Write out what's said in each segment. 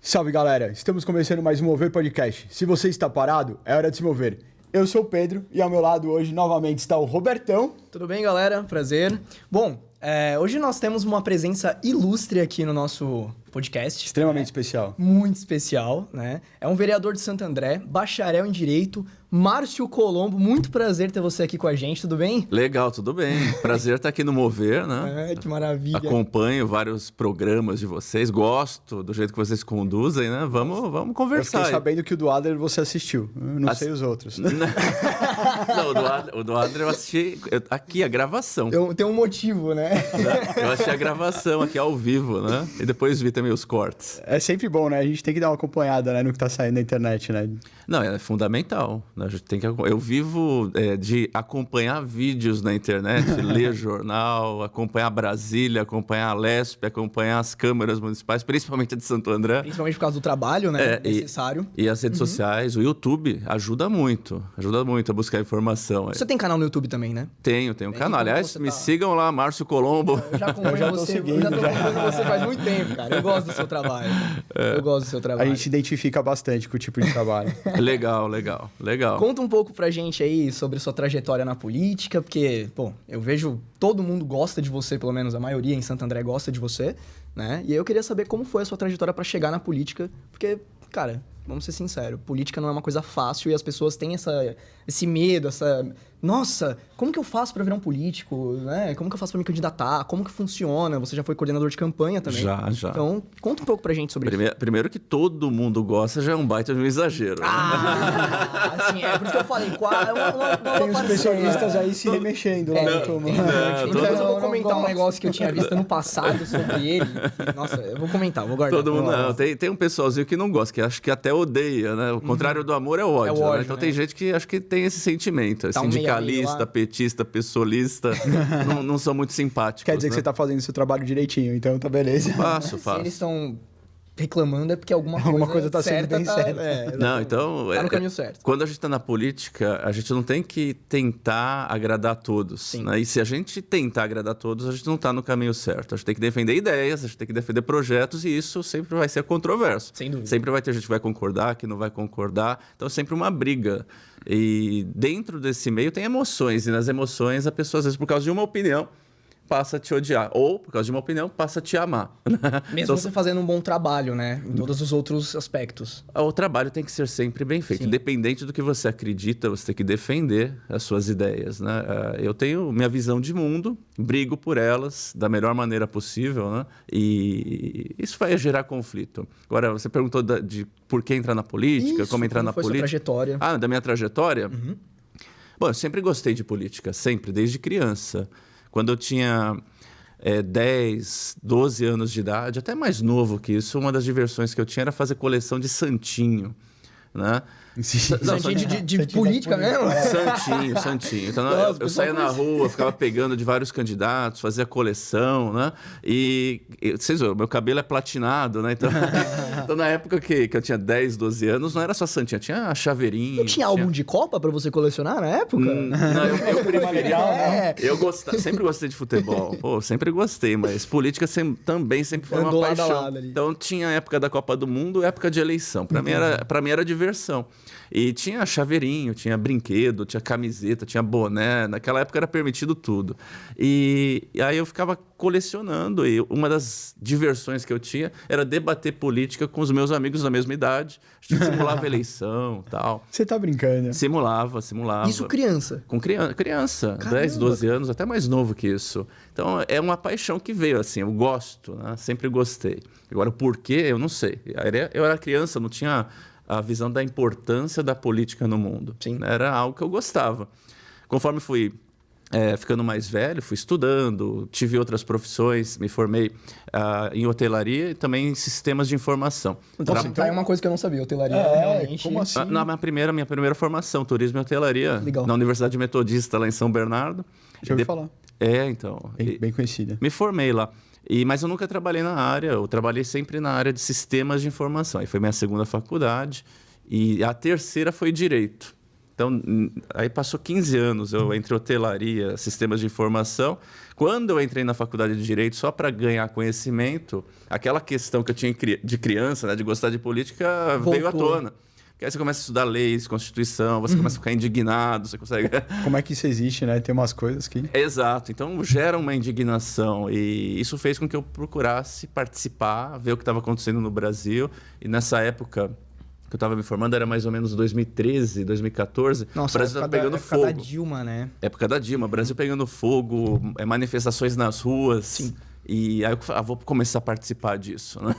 Salve galera, estamos começando mais um Mover Podcast. Se você está parado, é hora de se mover. Eu sou o Pedro e ao meu lado hoje novamente está o Robertão. Tudo bem, galera? Prazer. Bom, hoje nós temos uma presença ilustre aqui no nosso podcast. Extremamente especial. Muito especial, né? É um vereador de Santo André, bacharel em Direito, Márcio Colombo. Muito prazer ter você aqui com a gente, tudo bem? Legal, tudo bem. Prazer estar aqui no Mover, né? Que maravilha. Acompanho vários programas de vocês, gosto do jeito que vocês conduzem, né? Vamos conversar. Eu fiquei sabendo que o do Adler você assistiu, eu não sei os outros. Não, o do Adler eu assisti aqui, a gravação. Tem um motivo, né? Eu assisti a gravação aqui ao vivo, né? E depois vi também os cortes. É sempre bom, né? A gente tem que dar uma acompanhada, né, no que tá saindo na internet, né? Não, é fundamental. Né? A gente tem que, eu vivo de acompanhar vídeos na internet, ler jornal, acompanhar Brasília, acompanhar a Lesp, acompanhar as câmaras municipais, principalmente a de Santo André. Principalmente por causa do trabalho, né? Necessário. E as redes sociais, o YouTube ajuda muito a buscar informação. Você tem canal no YouTube também, né? Tenho um canal. Aliás, me sigam lá, Márcio Colombo. Eu já acompanho você, você faz muito tempo, cara. Eu gosto do seu trabalho. Eu gosto do seu trabalho. A gente se identifica bastante com o tipo de trabalho. Legal. Conta um pouco pra gente aí sobre sua trajetória na política, porque, pô, eu vejo todo mundo gosta de você, pelo menos a maioria em Santo André gosta de você, né? E eu queria saber como foi a sua trajetória pra chegar na política, porque, cara, vamos ser sinceros, política não é uma coisa fácil e as pessoas têm esse medo, nossa, como que eu faço pra virar um político, né? Como que eu faço pra me candidatar? Como que funciona? Você já foi coordenador de campanha também. Já. Então, conta um pouco pra gente sobre isso. Primeiro que todo mundo gosta já é um baita de um exagero. Assim, por isso que eu falei, Tem os especialistas aí se remexendo lá no turma. Então, eu vou comentar um negócio que eu tinha visto no passado sobre ele. Nossa, eu vou comentar, vou guardar. Todo mundo não. Tem um pessoalzinho que não gosta, que acho que até odeia, né? O contrário do amor é o ódio, né? Então tem gente que acho que tem esse sentimento. Tá Sindicalista, petista, pessoalista, não são muito simpáticos. Quer dizer que você tá fazendo o seu trabalho direitinho, então tá beleza. Faço. Se eles estão reclamando é porque alguma coisa tá sendo bem certa. Não, então... Tá no caminho certo. Quando a gente tá na política, a gente não tem que tentar agradar todos. Né? E se a gente tentar agradar todos, a gente não tá no caminho certo. A gente tem que defender ideias, a gente tem que defender projetos e isso sempre vai ser controverso. Sem dúvida. Sempre vai ter gente que vai concordar, que não vai concordar. Então é sempre uma briga. E dentro desse meio tem emoções. E nas emoções a pessoa, às vezes, por causa de uma opinião, passa a te odiar. Ou, por causa de uma opinião, passa a te amar. Mesmo então, você fazendo um bom trabalho, né? Em todos os outros aspectos. O trabalho tem que ser sempre bem feito. Sim. Independente do que você acredita, você tem que defender as suas ideias, né? Eu tenho minha visão de mundo, brigo por elas da melhor maneira possível, né? E isso vai gerar conflito. Agora, você perguntou de por que entrar na política, como entrar na política. Sua trajetória? Da minha trajetória? Bom, eu sempre gostei de política, sempre, desde criança. Quando eu tinha 10, 12 anos de idade, até mais novo que isso, uma das diversões que eu tinha era fazer coleção de santinho, né? Santinho de política mesmo? Santinho. Então, eu saía na rua, ficava pegando de vários candidatos, fazia coleção, né? E vocês viram, meu cabelo é platinado, né? Então, na época que eu tinha 10, 12 anos, não era só santinho, tinha chaveirinho. Não tinha álbum de Copa pra você colecionar na época? Não, eu preferia. Eu sempre gostei de futebol. Pô, sempre gostei, mas política sempre foi uma paixão. Então tinha a época da Copa do Mundo, época de eleição. Pra mim era diversão. E tinha chaveirinho, tinha brinquedo, tinha camiseta, tinha boné. Naquela época era permitido tudo. E aí eu ficava colecionando. E uma das diversões que eu tinha era debater política com os meus amigos da mesma idade. A gente simulava eleição e tal. Você tá brincando? Simulava. Isso criança? Com criança. Caramba. 10, 12 anos, até mais novo que isso. Então é uma paixão que veio assim. Eu gosto, né? Sempre gostei. Agora o porquê, eu não sei. Eu era criança, não tinha a visão da importância da política no mundo. Sim. Era algo que eu gostava. Conforme fui ficando mais velho, fui estudando, tive outras profissões, me formei em hotelaria e também em sistemas de informação. Nossa, então é uma coisa que eu não sabia, hotelaria realmente... Como assim? Minha primeira formação, turismo e hotelaria, legal, na Universidade Metodista, lá em São Bernardo. Já ouvi falar. Então... Bem conhecida. Me formei lá. Mas eu nunca trabalhei na área, eu trabalhei sempre na área de sistemas de informação. Aí foi minha segunda faculdade e a terceira foi Direito. Então, aí passou 15 anos, eu entre hotelaria, sistemas de informação. Quando eu entrei na faculdade de Direito, só para ganhar conhecimento, aquela questão que eu tinha de criança, né, de gostar de política, veio à tona. Porque aí você começa a estudar leis, Constituição, você começa a ficar indignado, você consegue... Como é que isso existe, né? Tem umas coisas que... Exato. Então, gera uma indignação. E isso fez com que eu procurasse participar, ver o que estava acontecendo no Brasil. E nessa época que eu estava me formando, era mais ou menos 2013, 2014. Nossa, o Brasil estava pegando fogo. Época da Dilma, né? Época da Dilma. Brasil pegando fogo, manifestações nas ruas. Sim. E aí eu falei, vou começar a participar disso. Né?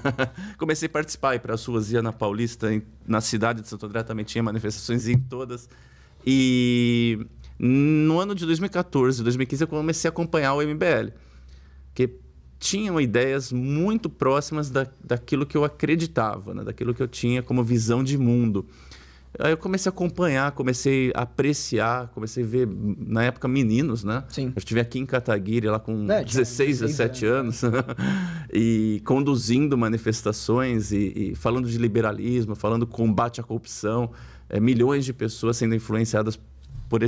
Comecei a participar, ir para as ruas, ia na Paulista, na cidade de Santo André também tinha manifestações em todas. E no ano de 2014, 2015, eu comecei a acompanhar o MBL, que tinham ideias muito próximas daquilo que eu acreditava, né? Daquilo que eu tinha como visão de mundo. Aí eu comecei a acompanhar, comecei a apreciar, comecei a ver, na época, meninos, né? Sim. Eu estive aqui em Cataguiri, lá com 16, 17 anos, e conduzindo manifestações e falando de liberalismo, falando combate à corrupção, milhões de pessoas sendo influenciadas por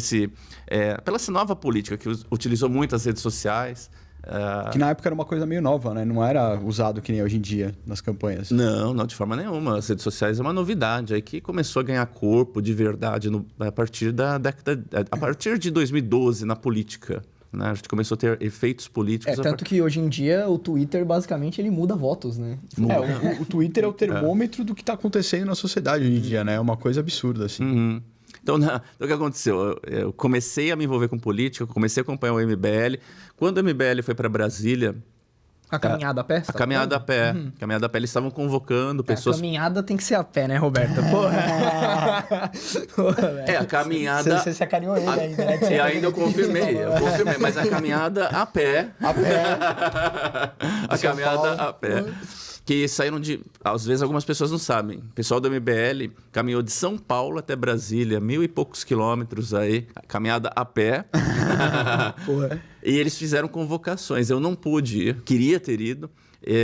pela essa nova política que utilizou muito as redes sociais. Que na época era uma coisa meio nova, né? Não era usado que nem hoje em dia nas campanhas. Não, de forma nenhuma. As redes sociais é uma novidade. Aí que começou a ganhar corpo de verdade a partir da década... A partir de 2012, na política. Né? A gente começou a ter efeitos políticos. Tanto que hoje em dia o Twitter, basicamente, ele muda votos, né? O Twitter é o termômetro do que está acontecendo na sociedade hoje em dia, né? É uma coisa absurda, assim. Uhum. Então, o que aconteceu? Eu comecei a me envolver com política, comecei a acompanhar o MBL. Quando o MBL foi para Brasília... A caminhada a pé? A caminhada a pé. Caminhada a pé, eles estavam convocando pessoas... A caminhada tem que ser a pé, né, Roberto? Porra. A caminhada... Você sacaneou ele ainda, né? E ainda eu confirmei, mas a caminhada a pé... A pé. A caminhada a pé... Que saíram de... Às vezes algumas pessoas não sabem. O pessoal do MBL caminhou de São Paulo até Brasília, 1.000 e poucos quilômetros aí, caminhada a pé. Porra. E eles fizeram convocações. Eu não pude ir, queria ter ido,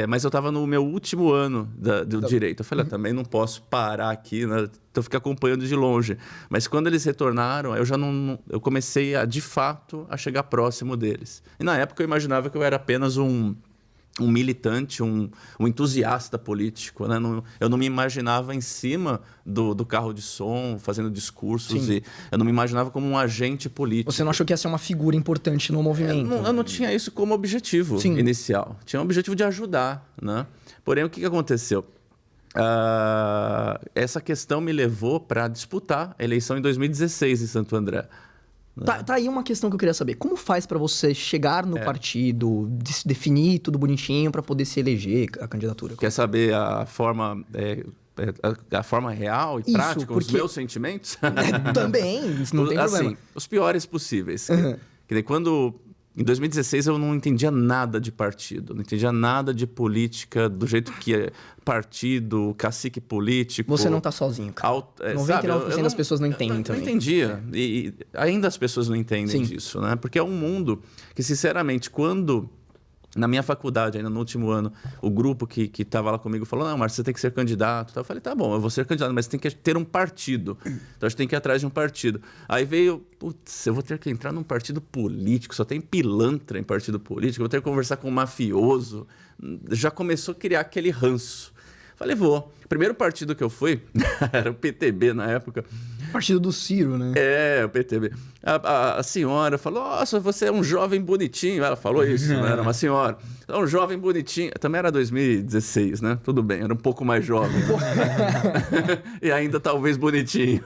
mas eu estava no meu último ano do direito. Eu falei, também não posso parar aqui, né? Então eu fiquei acompanhando de longe. Mas quando eles retornaram, eu comecei de fato, a chegar próximo deles. E na época eu imaginava que eu era apenas um militante, um entusiasta político, né? Eu não me imaginava em cima do carro de som, fazendo discursos. Sim. E eu não me imaginava como um agente político. Você não achou que ia ser uma figura importante no movimento? Eu não tinha isso como objetivo inicial. Tinha o objetivo de ajudar, né? Porém, o que aconteceu? Essa questão me levou para disputar a eleição em 2016 em Santo André. Tá aí uma questão que eu queria saber. Como faz para você chegar no partido, definir tudo bonitinho para poder se eleger a candidatura? Quer saber a forma... a forma real e prática, os meus sentimentos? Também, isso não tem problema. Assim, os piores possíveis. Quer dizer, em 2016 eu não entendia nada de partido, não entendia nada de política, do jeito que é partido, cacique político. Você não tá sozinho, cara. 99% das pessoas não entendem também. Não entendia. E ainda as pessoas não entendem disso, né? Porque é um mundo que, sinceramente, quando... Na minha faculdade, ainda no último ano, o grupo que estava lá comigo falou, não, Márcio, você tem que ser candidato. Eu falei, tá bom, eu vou ser candidato, mas tem que ter um partido. Então, a gente tem que ir atrás de um partido. Aí veio, putz, eu vou ter que entrar num partido político, só tem pilantra em partido político, eu vou ter que conversar com um mafioso. Já começou a criar aquele ranço. Falei, vou. O primeiro partido que eu fui, era o PTB na época. Partido do Ciro, né? O PTB. A senhora falou, nossa, você é um jovem bonitinho. Ela falou isso, né? Era uma senhora. Um jovem bonitinho. Também era 2016, né? Tudo bem, era um pouco mais jovem. E ainda talvez bonitinho.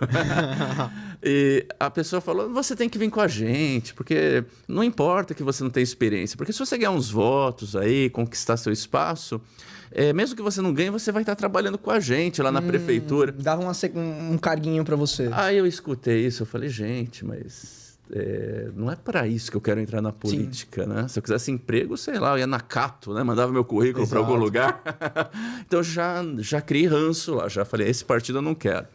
E a pessoa falou, você tem que vir com a gente, porque não importa que você não tenha experiência. Porque se você ganhar uns votos aí, conquistar seu espaço... mesmo que você não ganhe, você vai estar trabalhando com a gente lá na prefeitura. Dava um carguinho para você. Aí eu escutei isso, eu falei, gente, mas não é para isso que eu quero entrar na política, né? Se eu quisesse emprego, sei lá, eu ia na Cato, né? Mandava meu currículo para algum lugar. Então já criei ranço lá, já falei, esse partido eu não quero.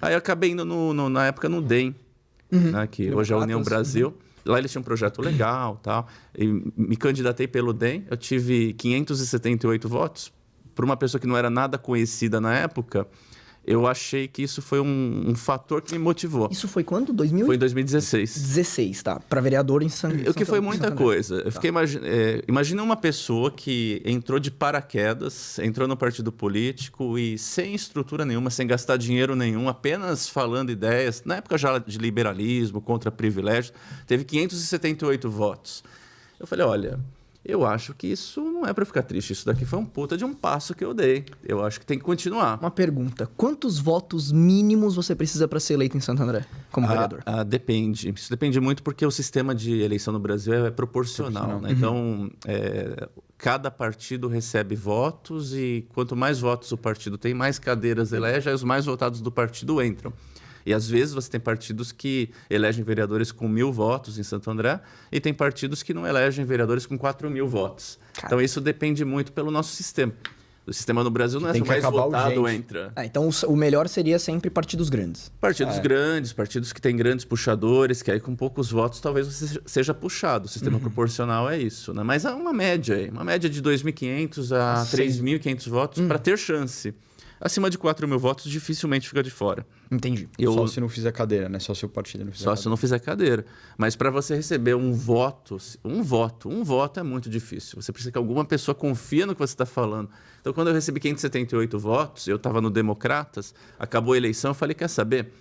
Aí eu acabei indo na época no DEM, né? Que hoje é a União Brasil. Lá eles tinham um projeto legal, tal. E me candidatei pelo DEM. Eu tive 578 votos. Por uma pessoa que não era nada conhecida na época, eu achei que isso foi um fator que me motivou. Isso foi quando? 2000? Foi em 2016. 16, tá. Para vereador em São O que foi muita coisa. Eu fiquei imagina uma pessoa que entrou de paraquedas, entrou no partido político e sem estrutura nenhuma, sem gastar dinheiro nenhum, apenas falando ideias. Na época já de liberalismo, contra privilégios, teve 578 votos. Eu falei, olha... Eu acho que isso não é para ficar triste. Isso daqui foi um puta de um passo que eu dei. Eu acho que tem que continuar. Uma pergunta. Quantos votos mínimos você precisa para ser eleito em Santo André como vereador? Depende. Isso depende muito porque o sistema de eleição no Brasil é proporcional. Né? Então, cada partido recebe votos e quanto mais votos o partido tem, mais cadeiras elege, aí os mais votados do partido entram. E, às vezes, você tem partidos que elegem vereadores com 1.000 votos em Santo André e tem partidos que não elegem vereadores com 4.000 votos. Cara. Então, isso depende muito pelo nosso sistema. O sistema no Brasil não é o mais votado entra. Então, o melhor seria sempre partidos grandes. Partidos grandes, partidos que têm grandes puxadores, que aí com poucos votos talvez você seja puxado. O sistema proporcional é isso. Né? Mas há uma média aí. Uma média de 2.500 a 3.500 votos para ter chance. Acima de 4.000 votos, dificilmente fica de fora. Entendi. Só se não fizer cadeira, né? Só se o partido não fizer cadeira. Só se não fizer cadeira. Mas para você receber um voto é muito difícil. Você precisa que alguma pessoa confie no que você está falando. Então, quando eu recebi 578 votos, eu estava no Democratas, acabou a eleição, eu falei, quer saber?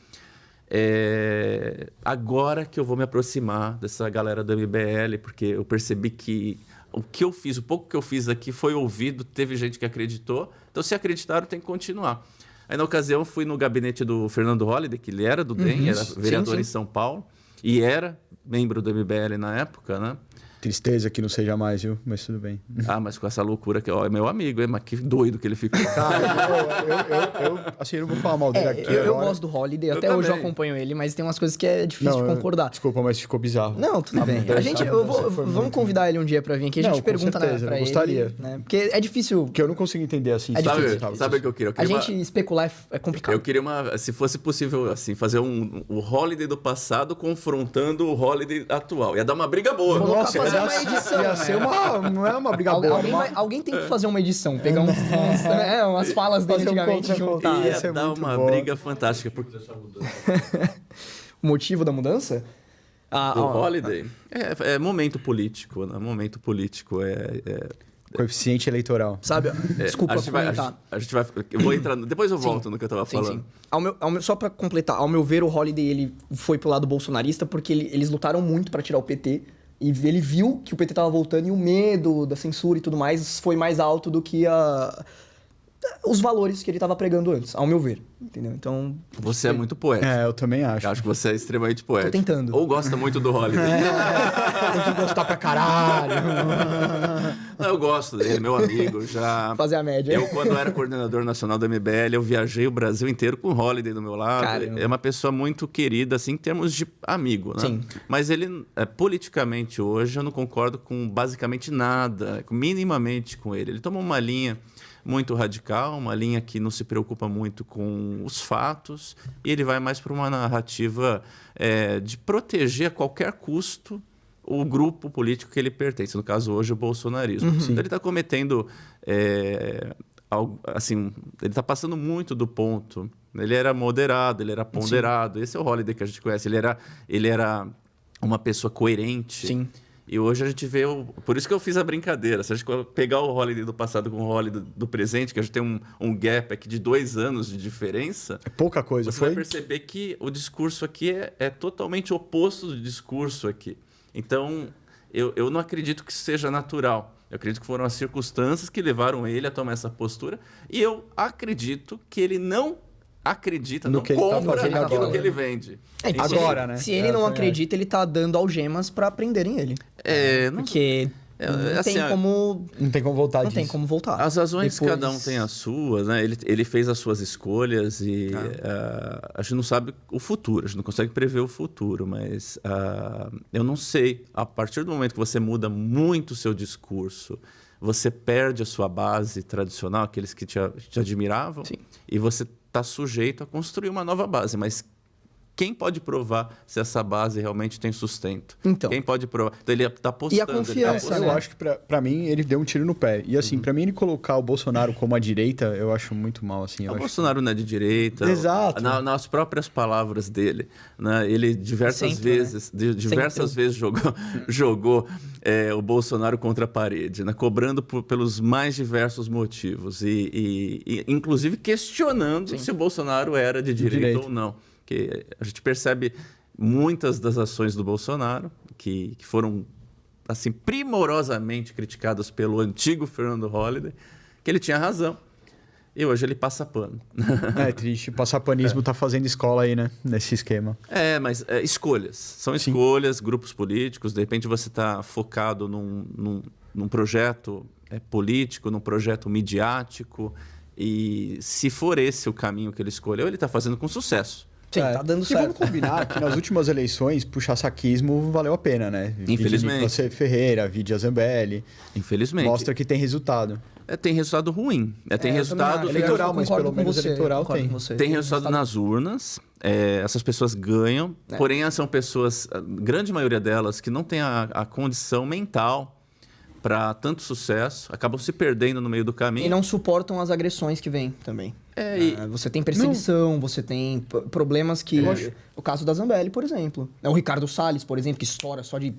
Agora que eu vou me aproximar dessa galera do MBL, porque eu percebi que o que eu fiz, o pouco que eu fiz aqui foi ouvido, teve gente que acreditou. Então, se acreditaram, tem que continuar. Aí, na ocasião, fui no gabinete do Fernando Holliday, que ele era do DEM, era vereador em São Paulo, e era membro do MBL na época, né? Tristeza que não seja mais, viu? Mas tudo bem. Mas com essa loucura que é meu amigo, hein? Mas que doido que ele ficou. Assim, eu não vou falar mal dele aqui. Eu gosto do Holiday, até hoje eu acompanho ele, mas tem umas coisas que é difícil de concordar. Desculpa, mas ficou bizarro. Não, tudo bem. Vamos convidar ele um dia pra vir aqui, a gente pergunta pra ele. Gostaria. Né? Porque é difícil. Porque eu não consigo entender assim. Sabe o que eu queria? A gente especular é complicado. Eu queria se fosse possível, assim, fazer o Holiday do passado confrontando o Holiday atual. Ia dar uma briga boa. Nossa, fazer uma edição. Não é uma briga boa. Alguém tem que fazer uma edição, pegar umas falas dele antigamente e juntar. Ia dar uma briga fantástica. O motivo da mudança? Do Holiday? É momento político, né? Momento político coeficiente eleitoral. Sabe? Desculpa comentar. A gente vai... Eu vou entrar... Depois eu volto no que eu tava falando. Sim. Só pra completar, ao meu ver, o Holiday ele foi pro lado bolsonarista porque eles lutaram muito pra tirar o PT. E ele viu que o PT tava voltando e o medo da censura e tudo mais foi mais alto do que os valores que ele tava pregando antes, ao meu ver. Entendeu? Então... Você é muito poético. Eu também acho. Eu acho que você é extremamente poético. Tô tentando. Ou gosta muito do Holiday. Tem que gostar pra caralho. Não, eu gosto dele, meu amigo. Já... Fazer a média. Eu, quando era coordenador nacional do MBL, eu viajei o Brasil inteiro com o Holiday do meu lado. Caramba. É uma pessoa muito querida, assim, em termos de amigo, né? Sim. Mas ele, politicamente, hoje, eu não concordo com basicamente nada, minimamente com ele. Ele toma uma linha muito radical, uma linha que não se preocupa muito com os fatos, e ele vai mais para uma narrativa de proteger a qualquer custo o grupo político que ele pertence, no caso hoje o bolsonarismo. Então, ele está cometendo, assim, ele está passando muito do ponto. Ele era moderado, ele era ponderado. Esse é o Holiday que a gente conhece. Ele era uma pessoa coerente. Sim. E hoje a gente vê... Por isso que eu fiz a brincadeira. Se a gente pegar o Holiday do passado com o Holiday do presente, que a gente tem um gap aqui de 2 anos de diferença... É pouca coisa, Você vai perceber que o discurso aqui é totalmente oposto do discurso aqui. Então, eu não acredito que isso seja natural. Eu acredito que foram as circunstâncias que levaram ele a tomar essa postura. E eu acredito que ele não acredita, não compra aquilo que ele vende. Agora, né? Se ele não acredita, ele tá dando algemas pra prenderem ele. Porque não tem como... Não tem como voltar disso. Não tem como voltar. As razões, cada um tem as suas, né? Ele fez as suas escolhas e a gente não sabe o futuro, a gente não consegue prever o futuro, mas eu não sei, a partir do momento que você muda muito o seu discurso, você perde a sua base tradicional, aqueles que te admiravam, e você está sujeito a construir uma nova base, mas Quem pode provar se essa base realmente tem sustento? Então. Quem pode provar? Então ele tá apostando. E a confiança, Eu acho que pra mim ele deu um tiro no pé. E assim, pra mim ele colocar o Bolsonaro como a direita, eu acho muito mal, assim. O Bolsonaro não é de direita. Exato. Nas próprias palavras dele, né? Ele diversas vezes jogou o Bolsonaro contra a parede, né? Cobrando pelos mais diversos motivos e inclusive questionando se o Bolsonaro era de direita ou não. Que a gente percebe muitas das ações do Bolsonaro que foram assim primorosamente criticadas pelo antigo Fernando Holliday, que ele tinha razão. E hoje ele passa pano. É triste. Passar panismo tá fazendo escola aí, né? Nesse esquema. Mas escolhas. São escolhas, grupos políticos. De repente você está focado num projeto político, num projeto midiático. E se for esse o caminho que ele escolheu, ele está fazendo com sucesso. Sim, tá dando e certo. vamos combinar que nas últimas eleições, puxar saquismo valeu a pena, né? Infelizmente. Vídeo Ferreira, vídeo Zambelli. Infelizmente. Mostra que tem resultado. Tem resultado ruim. Tem resultado eleitoral, mas pelo menos eleitoral tem. Tem resultado nas urnas. Essas pessoas ganham. Porém, são pessoas, a grande maioria delas, que não tem a condição mental para tanto sucesso, acabam se perdendo no meio do caminho. E não suportam as agressões que vêm também. Você tem perseguição, você tem problemas que... O caso da Zambelli, por exemplo. O Ricardo Salles, por exemplo, que estoura só de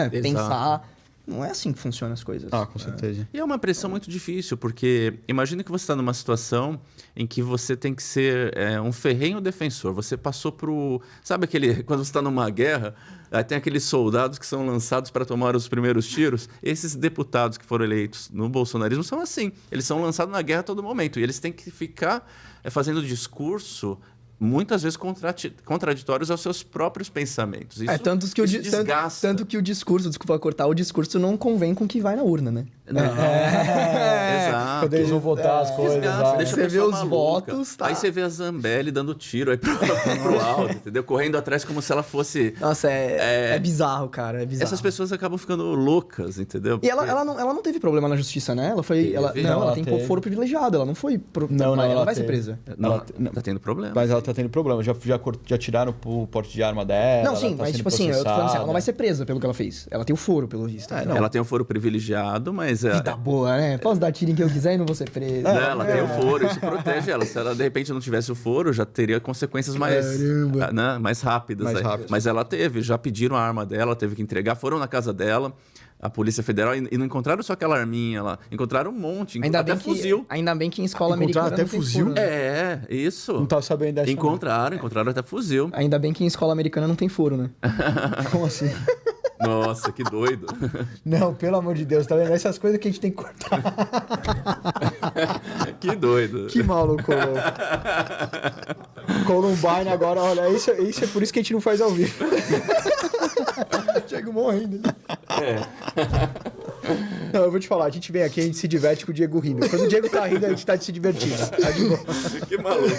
pensar. Não é assim que funcionam as coisas. Com certeza. E é uma pressão muito difícil, porque imagina que você está numa situação em que você tem que ser um ferrenho defensor. Você passou por... Sabe quando você está numa guerra, aí tem aqueles soldados que são lançados para tomar os primeiros tiros? Esses deputados que foram eleitos no bolsonarismo são assim. Eles são lançados na guerra a todo momento. E eles têm que ficar fazendo discurso muitas vezes contraditórios aos seus próprios pensamentos. Isso, desgasta. Tanto que o discurso, desculpa cortar, o discurso não convém com o que vai na urna, né? Não. Exato. Quando eles vão votar as coisas. Deixa você vê os maluca. votos, tá? Aí você vê a Zambelli dando tiro aí pro alto, entendeu? Correndo atrás como se ela fosse... Nossa, é bizarro, cara, é bizarro. Essas pessoas acabam ficando loucas, entendeu? E ela não teve problema na justiça, né? Ela tem foro privilegiado, ela não foi... ela não vai ser presa. Não, tá tendo problema. Mas ela tá tendo problema. Já tiraram o porte de arma dela. Não, sim, mas tipo assim, eu tô falando assim, ela não vai ser presa pelo que ela fez. Ela tem o foro, pelo visto. Ela tem um foro privilegiado, mas... Vida boa, né? Posso dar tiro em quem eu quiser e não vou ser presa. Ela tem o foro, isso protege ela. Se ela, de repente, não tivesse o foro, já teria consequências mais rápidas. Mas ela já pediram a arma dela, teve que entregar, foram na casa dela, a Polícia Federal, e não encontraram só aquela arminha lá, encontraram um monte, até fuzil. Ainda bem que em escola americana até não tem fuzil? furo, né? Isso. Não tava sabendo dessa. Encontraram até fuzil. Ainda bem que em escola americana não tem furo, né? Como assim? Nossa, que doido. Não, pelo amor de Deus, tá vendo? Essas coisas que a gente tem que cortar. Que doido. Que maluco. Columbine agora, olha, isso é por isso que a gente não faz ao vivo. Diego morrendo. Não, eu vou te falar, a gente vem aqui, a gente se diverte com o Diego rindo. Quando o Diego tá rindo, a gente tá se divertindo. Tá de boa. Que maluco.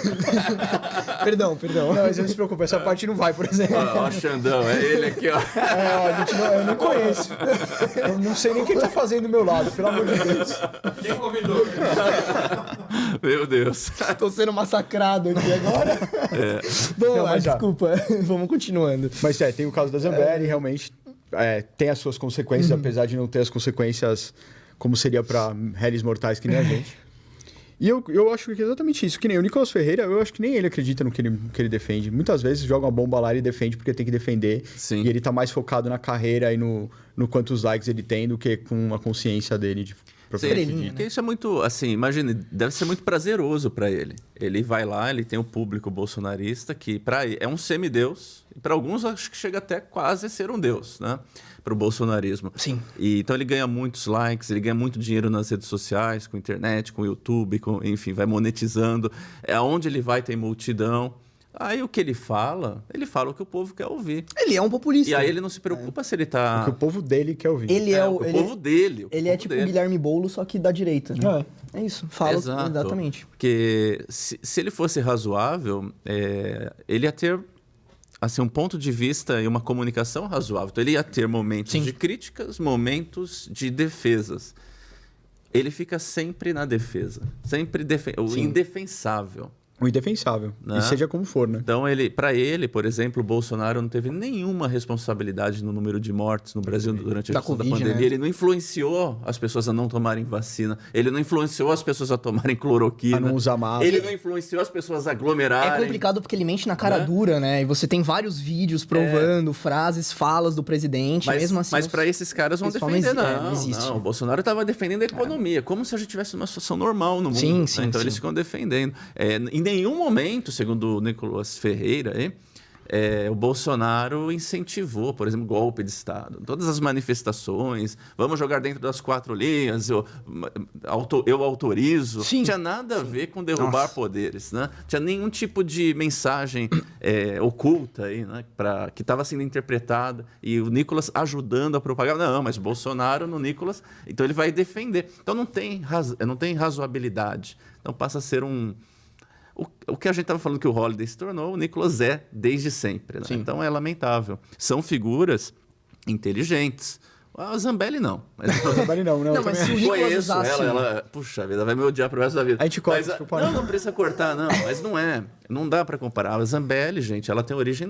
Perdão. Não, mas não se preocupe, essa parte não vai, por exemplo. Ó, Xandão, é ele aqui, ó. Eu não conheço. Eu não sei nem o que ele tá fazendo do meu lado, pelo amor de Deus. Quem convidou? Meu Deus. Tô sendo massacrado aqui agora. Vamos lá, desculpa. Vamos continuando. Mas tem o caso da Zambelli, realmente tem as suas consequências, apesar de não ter as consequências como seria para réis mortais que nem a gente. E eu acho que é exatamente isso. Que nem o Nicolas Ferreira, eu acho que nem ele acredita no que ele defende. Muitas vezes joga uma bomba lá e ele defende porque tem que defender. Sim. E ele tá mais focado na carreira e no quantos likes ele tem do que com a consciência dele de porque isso é muito, assim, imagine, deve ser muito prazeroso para ele. Ele vai lá, ele tem um público bolsonarista que para é um semideus, e para alguns acho que chega até quase a ser um deus, né? Para o bolsonarismo. Sim. E, então ele ganha muitos likes, ele ganha muito dinheiro nas redes sociais, com internet, com YouTube, enfim, vai monetizando. Aonde ele vai tem multidão. Aí o que ele fala o que o povo quer ouvir. Ele é um populista. E aí ele não se preocupa se ele tá... O que o povo dele quer ouvir. O povo dele. Ele é tipo o Guilherme Boulos, só que da direita, né? É isso. Fala Exato. Exatamente. Porque se ele fosse razoável, ele ia ter assim, um ponto de vista e uma comunicação razoável. Então ele ia ter momentos de críticas, momentos de defesas. Ele fica sempre na defesa. Sempre o indefensável. O indefensável. Né? E seja como for, né? Então, para ele, por exemplo, o Bolsonaro não teve nenhuma responsabilidade no número de mortes no Brasil durante a gestão da pandemia. Né? Ele não influenciou as pessoas a não tomarem vacina. Ele não influenciou as pessoas a tomarem cloroquina. A não usar máscara. Ele não influenciou as pessoas a aglomerarem. É complicado porque ele mente na cara dura, né? E você tem vários vídeos provando frases, falas do presidente, mesmo assim... Mas para esses caras vão defender, não. O Bolsonaro estava defendendo a economia, como se a gente tivesse uma situação normal no mundo. Sim, né? Então, eles ficam defendendo. Em nenhum momento, segundo o Nicolas Ferreira, o Bolsonaro incentivou, por exemplo, golpe de Estado. Todas as manifestações, vamos jogar dentro das 4 linhas, eu autorizo. Não tinha nada a ver com derrubar poderes. Né? Não tinha nenhum tipo de mensagem oculta aí, né? Que estava sendo interpretada e o Nicolas ajudando a propagar. Não, mas o Bolsonaro no Nicolas, então ele vai defender. Então não tem razoabilidade. Então passa a ser o que a gente estava falando que o Holliday se tornou, o Nicolas desde sempre. Né? Então é lamentável. São figuras inteligentes. A Zambelli não. A Zambelli não. Não, mas se o Nicolas usasse... ela, puxa vida, vai me odiar pro resto da vida. A gente corta. Não precisa cortar, não. Mas não é. Não dá para comparar. A Zambelli, gente, ela tem origem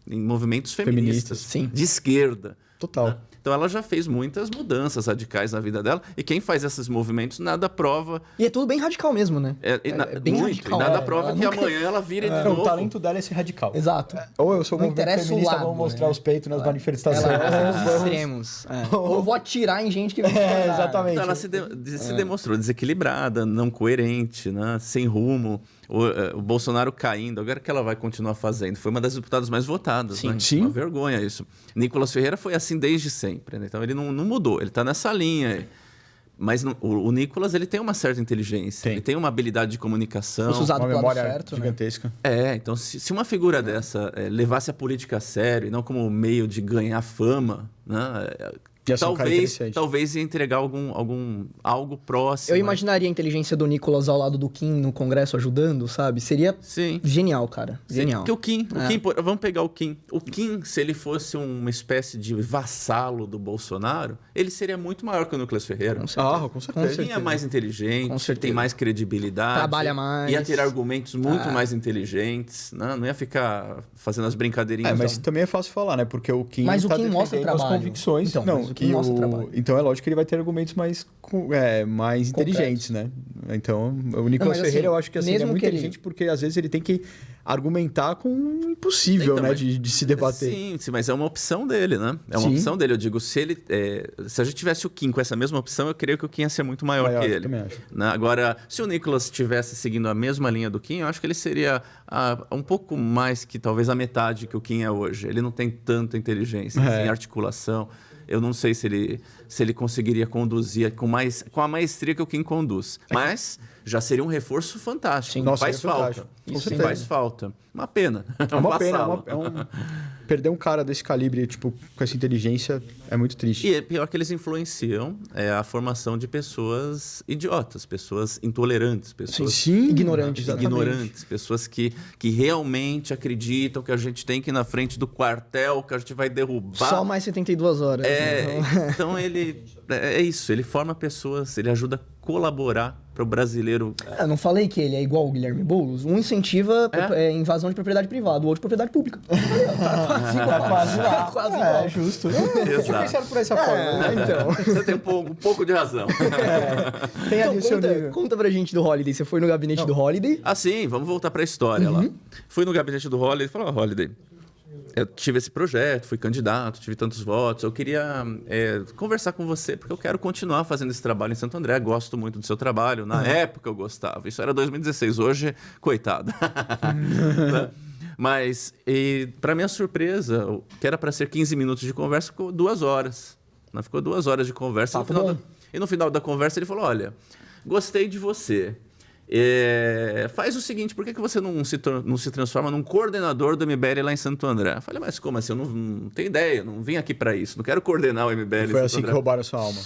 em movimentos feministas. Sim. De esquerda. Total. Né? Então ela já fez muitas mudanças radicais na vida dela. E quem faz esses movimentos nada prova... E é tudo bem radical mesmo, né? Bem muito. Radical. E nada prova que amanhã ela vire de novo. O talento dela é ser radical. Exato. Ou eu sou movimento feminista, vou mostrar os peitos nas manifestações. Os extremos. Ou vou atirar em gente que vai exatamente. Então ela se demonstrou desequilibrada, não coerente, né? Sem rumo. O Bolsonaro caindo, agora que ela vai continuar fazendo. Foi uma das deputadas mais votadas, né? Sim. Uma vergonha isso. Nicolas Ferreira foi assim desde sempre, né? Então ele não mudou, ele está nessa linha. Mas o Nicolas, ele tem uma certa inteligência, ele tem uma habilidade de comunicação. Fosse usado uma pro memória lado certo, gigantesca. Né? Então se uma figura dessa levasse a política a sério e não como meio de ganhar fama, né? Talvez ia entregar algo próximo. Eu imaginaria a inteligência do Nicolas ao lado do Kim no Congresso ajudando, sabe? Seria genial, cara. Genial. Porque o Kim, vamos pegar o Kim. O Kim, se ele fosse uma espécie de vassalo do Bolsonaro, ele seria muito maior que o Nicolas Ferreira. Com certeza. O Kim é mais inteligente, tem mais credibilidade. Trabalha mais. Ia ter argumentos muito mais inteligentes. Não ia ficar fazendo as brincadeirinhas. Mas também é fácil falar, né? Porque o Kim o Kim mostra trabalho. As convicções. Então é lógico que ele vai ter argumentos mais inteligentes, né? Então, o Nicolas Ferreira, eu acho que é muito inteligente porque às vezes ele tem que argumentar com o impossível, né? De se debater. Sim, mas é uma opção dele, né? É uma opção dele. Eu digo, se a gente tivesse o Kim com essa mesma opção, eu creio que o Kim ia ser muito maior que ele. Também acho. Né? Agora, se o Nicolas estivesse seguindo a mesma linha do Kim, eu acho que ele seria um pouco mais que talvez a metade que o Kim é hoje. Ele não tem tanta inteligência em articulação. Eu não sei se ele conseguiria conduzir com a maestria que o Kim conduz. Mas já seria um reforço fantástico. Nossa, faz falta. Isso faz falta. Uma pena. É uma pena. Perder um cara desse calibre, tipo, com essa inteligência, é muito triste. E é pior que eles influenciam a formação de pessoas idiotas, pessoas intolerantes, pessoas ignorantes, pessoas que realmente acreditam que a gente tem que ir na frente do quartel, que a gente vai derrubar. Só mais 72 horas. Então ele é isso, ele forma pessoas, ele ajuda a colaborar para o brasileiro. Eu não falei que ele é igual o Guilherme Boulos? Um incentiva invasão de propriedade privada, o outro propriedade pública. Quase lá. É justo. Exato. Tinha pensado por essa forma. Então. Você tem um pouco de razão. Tem ali o seu nível. Conta pra gente do Holiday. Você foi no gabinete do Holiday? Sim, vamos voltar para a história lá. Fui no gabinete do Holiday e falei, Holiday, eu tive esse projeto, fui candidato, tive tantos votos, eu queria conversar com você porque eu quero continuar fazendo esse trabalho em Santo André, gosto muito do seu trabalho, na época eu gostava, isso era 2016, hoje, coitado. Mas, para minha surpresa, que era para ser 15 minutos de conversa, ficou 2 horas. Ficou 2 horas de conversa. E no final da conversa ele falou, olha, gostei de você. Faz o seguinte, por que você não se transforma num coordenador do MBL lá em Santo André? Eu falei, mas como assim? Eu não tenho ideia, não vim aqui para isso, não quero coordenar o MBL. Foi assim que roubaram a sua alma.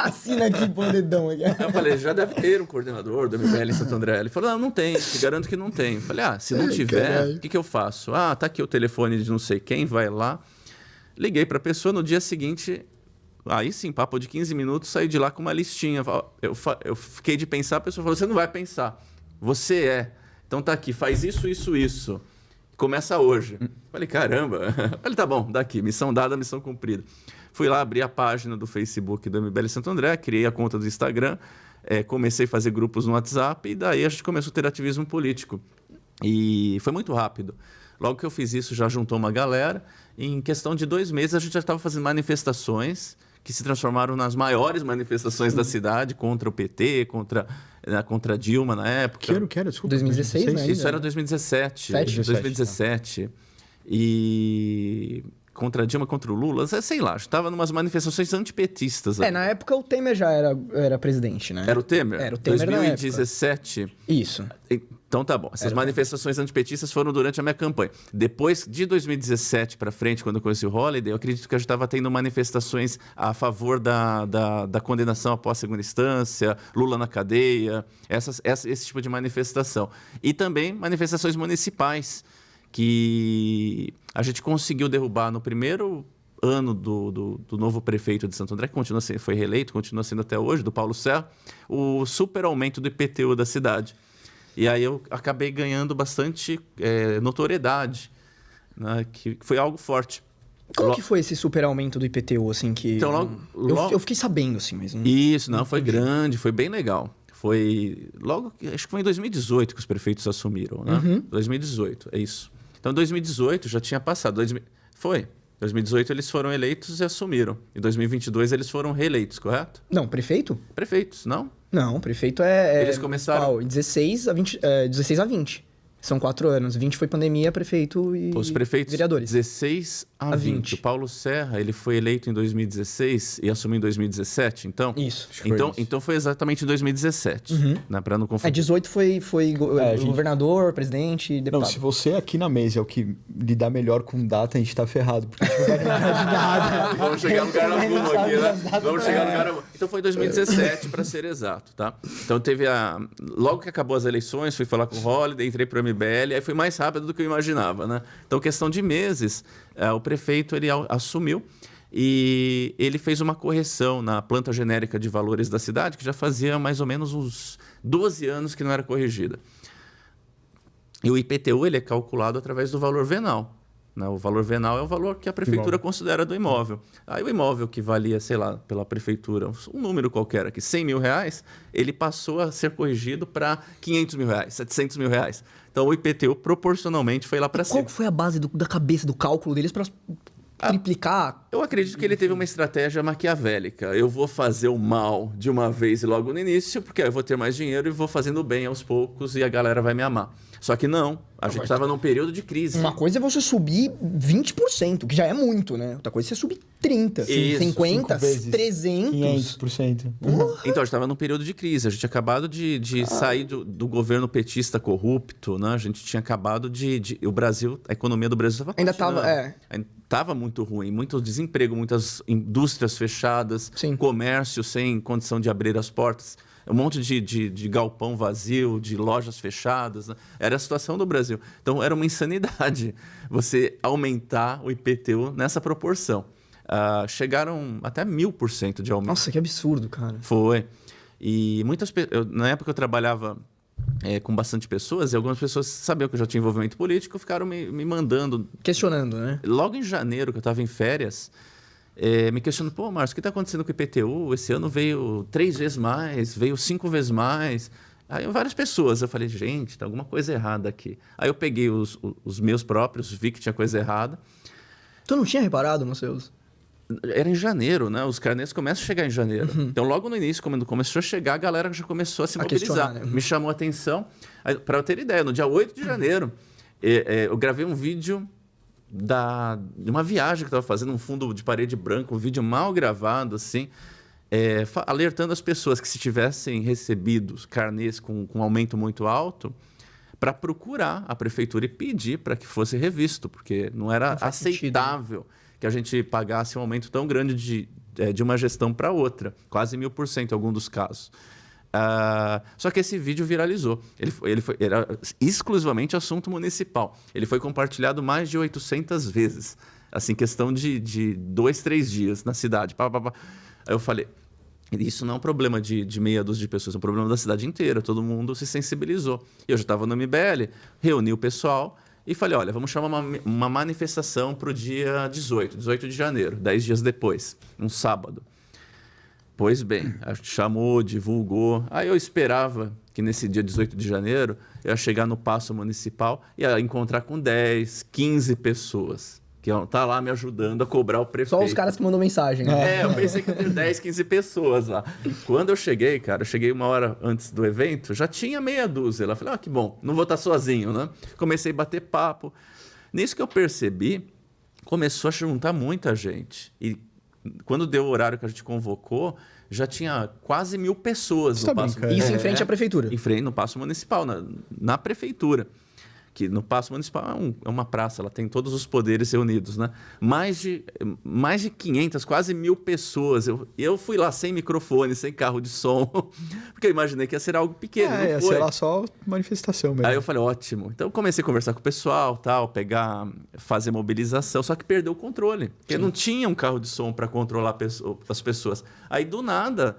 Assina aqui, põe o dedão aqui. Eu falei, já deve ter um coordenador do MBL em Santo André. Ele falou, não tem, te garanto que não tem. Eu falei, se não tiver, o que eu faço? Tá aqui o telefone de não sei quem, vai lá. Liguei para a pessoa, no dia seguinte Aí sim, papo de 15 minutos, saí de lá com uma listinha. Eu fiquei de pensar, a pessoa falou, você não vai pensar. Você é. Então tá aqui, faz isso, isso, isso. Começa hoje. Falei, caramba. Falei, tá bom, daqui, missão dada, missão cumprida. Fui lá, abri a página do Facebook do MBL Santo André, criei a conta do Instagram, comecei a fazer grupos no WhatsApp e daí a gente começou a ter ativismo político. E foi muito rápido. Logo que eu fiz isso, já juntou uma galera. E em questão de 2 meses, a gente já estava fazendo manifestações que se transformaram nas maiores manifestações da cidade contra o PT, contra Dilma na época. Que era? Desculpa. 2016, né? Isso era 2017. 2017. E contra Dilma, contra o Lula, sei lá, estava em umas manifestações antipetistas. Na época o Temer já era presidente, né? Era o Temer? Era o Temer 2017. Isso. Então tá bom. Essas manifestações antipetistas foram durante a minha campanha. Depois de 2017 para frente, quando eu conheci o Holliday, eu acredito que a gente estava tendo manifestações a favor da condenação após segunda instância, Lula na cadeia, esse tipo de manifestação. E também manifestações municipais, que a gente conseguiu derrubar no primeiro ano do novo prefeito de Santo André, que continua sendo, foi reeleito, continua sendo até hoje, do Paulo Serra, o super aumento do IPTU da cidade. E aí eu acabei ganhando bastante notoriedade, né, que foi algo forte. Como que foi esse super aumento do IPTU, assim, que... Então, eu fiquei sabendo, assim, mas... Isso, foi grande, foi bem legal. Foi acho que foi em 2018 que os prefeitos assumiram, né? 2018, é isso. Então, em 2018 já tinha passado. Foi. Em 2018 eles foram eleitos e assumiram. Em 2022 eles foram reeleitos, correto? Não, prefeito? Prefeitos, não? Não, prefeito Eles começaram... 16 a 20. São 4 anos. 20 foi pandemia, prefeito e os prefeitos, vereadores. 16 a 20. O Paulo Serra, ele foi eleito em 2016 e assumiu em 2017, então? Isso. Então foi exatamente em 2017, né, para não confundir. 18 foi governador, presidente, deputado. Não, se você aqui na mesa é o que lidar melhor com data, a gente tá ferrado, porque a gente não vai lembrar de nada. Vamos chegar no lugar algum aqui, né? Vamos chegar no lugar algum. Então foi em 2017, para ser exato, tá? Então teve logo que acabou as eleições, fui falar com o Holliday, entrei pro MBL, aí foi mais rápido do que eu imaginava, né? Então, questão de meses, o prefeito ele assumiu e ele fez uma correção na planta genérica de valores da cidade, que já fazia mais ou menos uns 12 anos que não era corrigida. E o IPTU ele é calculado através do valor venal. Né? O valor venal é o valor que a prefeitura considera do imóvel. Aí o imóvel que valia, sei lá, pela prefeitura, um número qualquer aqui, 100 mil reais, ele passou a ser corrigido para 500 mil reais, 700 mil reais. Então o IPTU proporcionalmente foi lá para cima. Qual foi a base da cabeça, do cálculo deles para triplicar? Eu acredito que ele teve uma estratégia maquiavélica. Eu vou fazer o mal de uma vez e logo no início, porque aí eu vou ter mais dinheiro e vou fazendo o bem aos poucos e a galera vai me amar. Só que não, a gente estava num período de crise. Uma coisa é você subir 20%, que já é muito, né? Outra coisa é você subir 30%, Isso, 50%, 300%. 500%. Então, a gente estava num período de crise. A gente tinha acabado de sair do governo petista corrupto, né? A gente tinha acabado o Brasil, a economia do Brasil estava... Ainda estava, Estava muito ruim, muito desemprego, muitas indústrias fechadas, Sim. comércio sem condição de abrir as portas, um monte de galpão vazio, de lojas fechadas. Né? Era a situação do Brasil. Então, era uma insanidade você aumentar o IPTU nessa proporção. Chegaram até 1000% de aumento. Nossa, que absurdo, cara. Foi. E na época eu trabalhava com bastante pessoas, e algumas pessoas sabiam que eu já tinha envolvimento político, ficaram me mandando... Questionando, né? Logo em janeiro, que eu estava em férias, me questionando, pô, Márcio, o que está acontecendo com o IPTU? Esse ano veio 3 vezes mais, veio 5 vezes mais. Aí várias pessoas, eu falei, gente, tem alguma coisa errada aqui. Aí eu peguei os meus próprios, vi que tinha coisa errada. Tu não tinha reparado nos seus? Era em janeiro, né? Os carnês começam a chegar em janeiro. Então, logo no início, quando começou a chegar, a galera já começou a se mobilizar. Né? Me chamou a atenção. Para eu ter ideia, no dia 8 de janeiro, eu gravei um vídeo de uma viagem que eu estava fazendo, um fundo de parede branco, um vídeo mal gravado, assim, alertando as pessoas que se tivessem recebido carnês com um aumento muito alto, para procurar a prefeitura e pedir para que fosse revisto, porque não era aceitável sentido, né? Que a gente pagasse um aumento tão grande de uma gestão para outra, quase 1000% em algum dos casos. Só que esse vídeo viralizou. Era exclusivamente assunto municipal. Ele foi compartilhado mais de 800 vezes. Assim, questão de 2, 3 dias na cidade. Pá, pá, pá. Aí eu falei, isso não é um problema de meia dúzia de pessoas, é um problema da cidade inteira. Todo mundo se sensibilizou. Eu já estava no MBL, reuni o pessoal e falei, olha, vamos chamar uma manifestação para o dia 18 de janeiro, 10 dias depois, um sábado. Pois bem, chamou, divulgou. Aí eu esperava que nesse dia 18 de janeiro eu ia chegar no Paço Municipal e ia encontrar com 10, 15 pessoas que iam estar lá me ajudando a cobrar o prefeito. Só os caras que mandam mensagem. Né? Eu pensei que ia ter 10, 15 pessoas lá. Quando eu cheguei, cara, eu cheguei 1 hora antes do evento, já tinha meia dúzia. Eu falei, que bom, não vou estar sozinho, né? Comecei a bater papo. Nisso que eu percebi, começou a juntar muita gente. E quando deu o horário que a gente convocou, já tinha quase 1.000 pessoas no Paço Municipal. Isso em frente à prefeitura? Em frente, no Paço Municipal, na prefeitura. Que no Paço Municipal é uma praça, ela tem todos os poderes reunidos, né? Mais de 500, quase 1.000 pessoas. Eu fui lá sem microfone, sem carro de som, porque eu imaginei que ia ser algo pequeno. Ia ser lá só manifestação mesmo. Aí eu falei, ótimo. Então eu comecei a conversar com o pessoal, fazer mobilização, só que perdeu o controle. Porque não tinha um carro de som para controlar as pessoas. Aí do nada,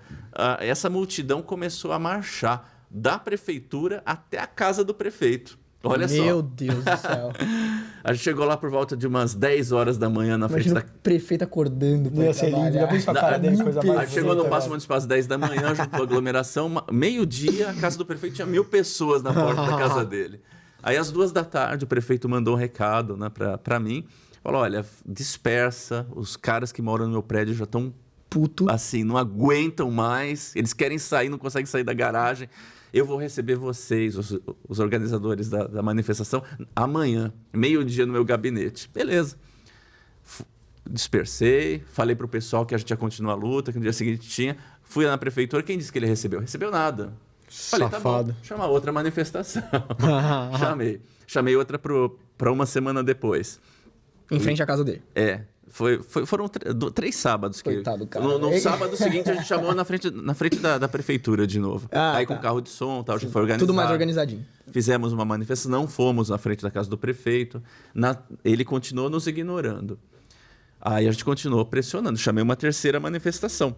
essa multidão começou a marchar da prefeitura até a casa do prefeito. Olha só. Meu Deus do céu. A gente chegou lá por volta de umas 10 horas da manhã na frente da... o prefeito acordando pra Ia ser lindo, já pensou a cara dele, coisa mais... Aí chegou no Paço Municipal às 10 da manhã, juntou a aglomeração, meio-dia, a casa do prefeito tinha 1.000 pessoas na porta da casa dele. Aí às 2 da tarde o prefeito mandou um recado, né, pra mim, falou, olha, dispersa, os caras que moram no meu prédio já estão puto, assim, não aguentam mais, eles querem sair, não conseguem sair da garagem. Eu vou receber vocês, os organizadores da manifestação, amanhã, meio-dia no meu gabinete. Beleza. Dispersei, falei para o pessoal que a gente ia continuar a luta, que no dia seguinte tinha. Fui lá na prefeitura, quem disse que ele recebeu? Recebeu nada. Falei, tá bom, chama outra manifestação. Chamei outra para uma semana depois. Em frente à casa dele. Foram 3 sábados. Coitado, cara. No sábado seguinte, a gente chamou na frente da prefeitura de novo. Aí com carro de som, tal, já foi organizado. Tudo mais organizadinho. Fizemos uma manifestação, não fomos na frente da casa do prefeito. Ele continuou nos ignorando. Aí a gente continuou pressionando. Chamei uma terceira manifestação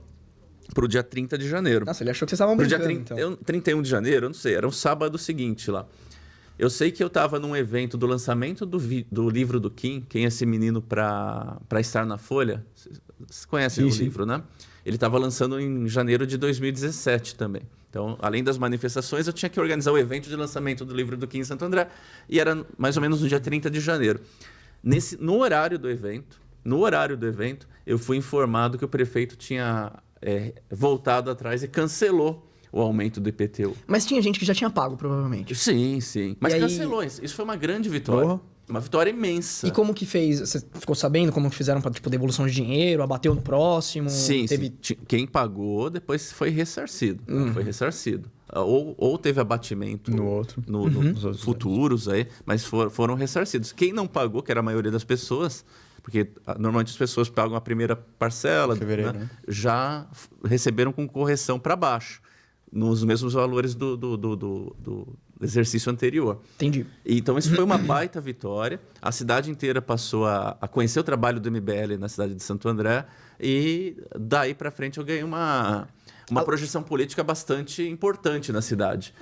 para o dia 30 de janeiro. Nossa, ele achou que vocês estavam brincando, então. 31 de janeiro, eu não sei, era um sábado seguinte lá. Eu sei que eu estava num evento do lançamento do livro do Kim, Quem é esse menino para estar na Folha? Vocês conhecem o livro, né? Ele estava lançando em janeiro de 2017 também. Então, além das manifestações, eu tinha que organizar o evento de lançamento do livro do Kim em Santo André, e era mais ou menos no dia 30 de janeiro. No horário do evento, eu fui informado que o prefeito tinha voltado atrás e cancelou o aumento do IPTU. Mas tinha gente que já tinha pago, provavelmente. Sim. Mas cancelou. Isso foi uma grande vitória. Uma vitória imensa. E como que fez? Você ficou sabendo como que fizeram para devolução de dinheiro? Abateu no próximo? Sim. Quem pagou depois foi ressarcido. Foi ressarcido. Ou teve abatimento no outro. Nos futuros aí, mas foram ressarcidos. Quem não pagou, que era a maioria das pessoas, porque normalmente as pessoas pagam a primeira parcela, né? Já receberam com correção para baixo, nos mesmos valores do exercício anterior. Entendi. Então, isso foi uma baita vitória. A cidade inteira passou a conhecer o trabalho do MBL na cidade de Santo André, e daí para frente eu ganhei uma projeção política bastante importante na cidade.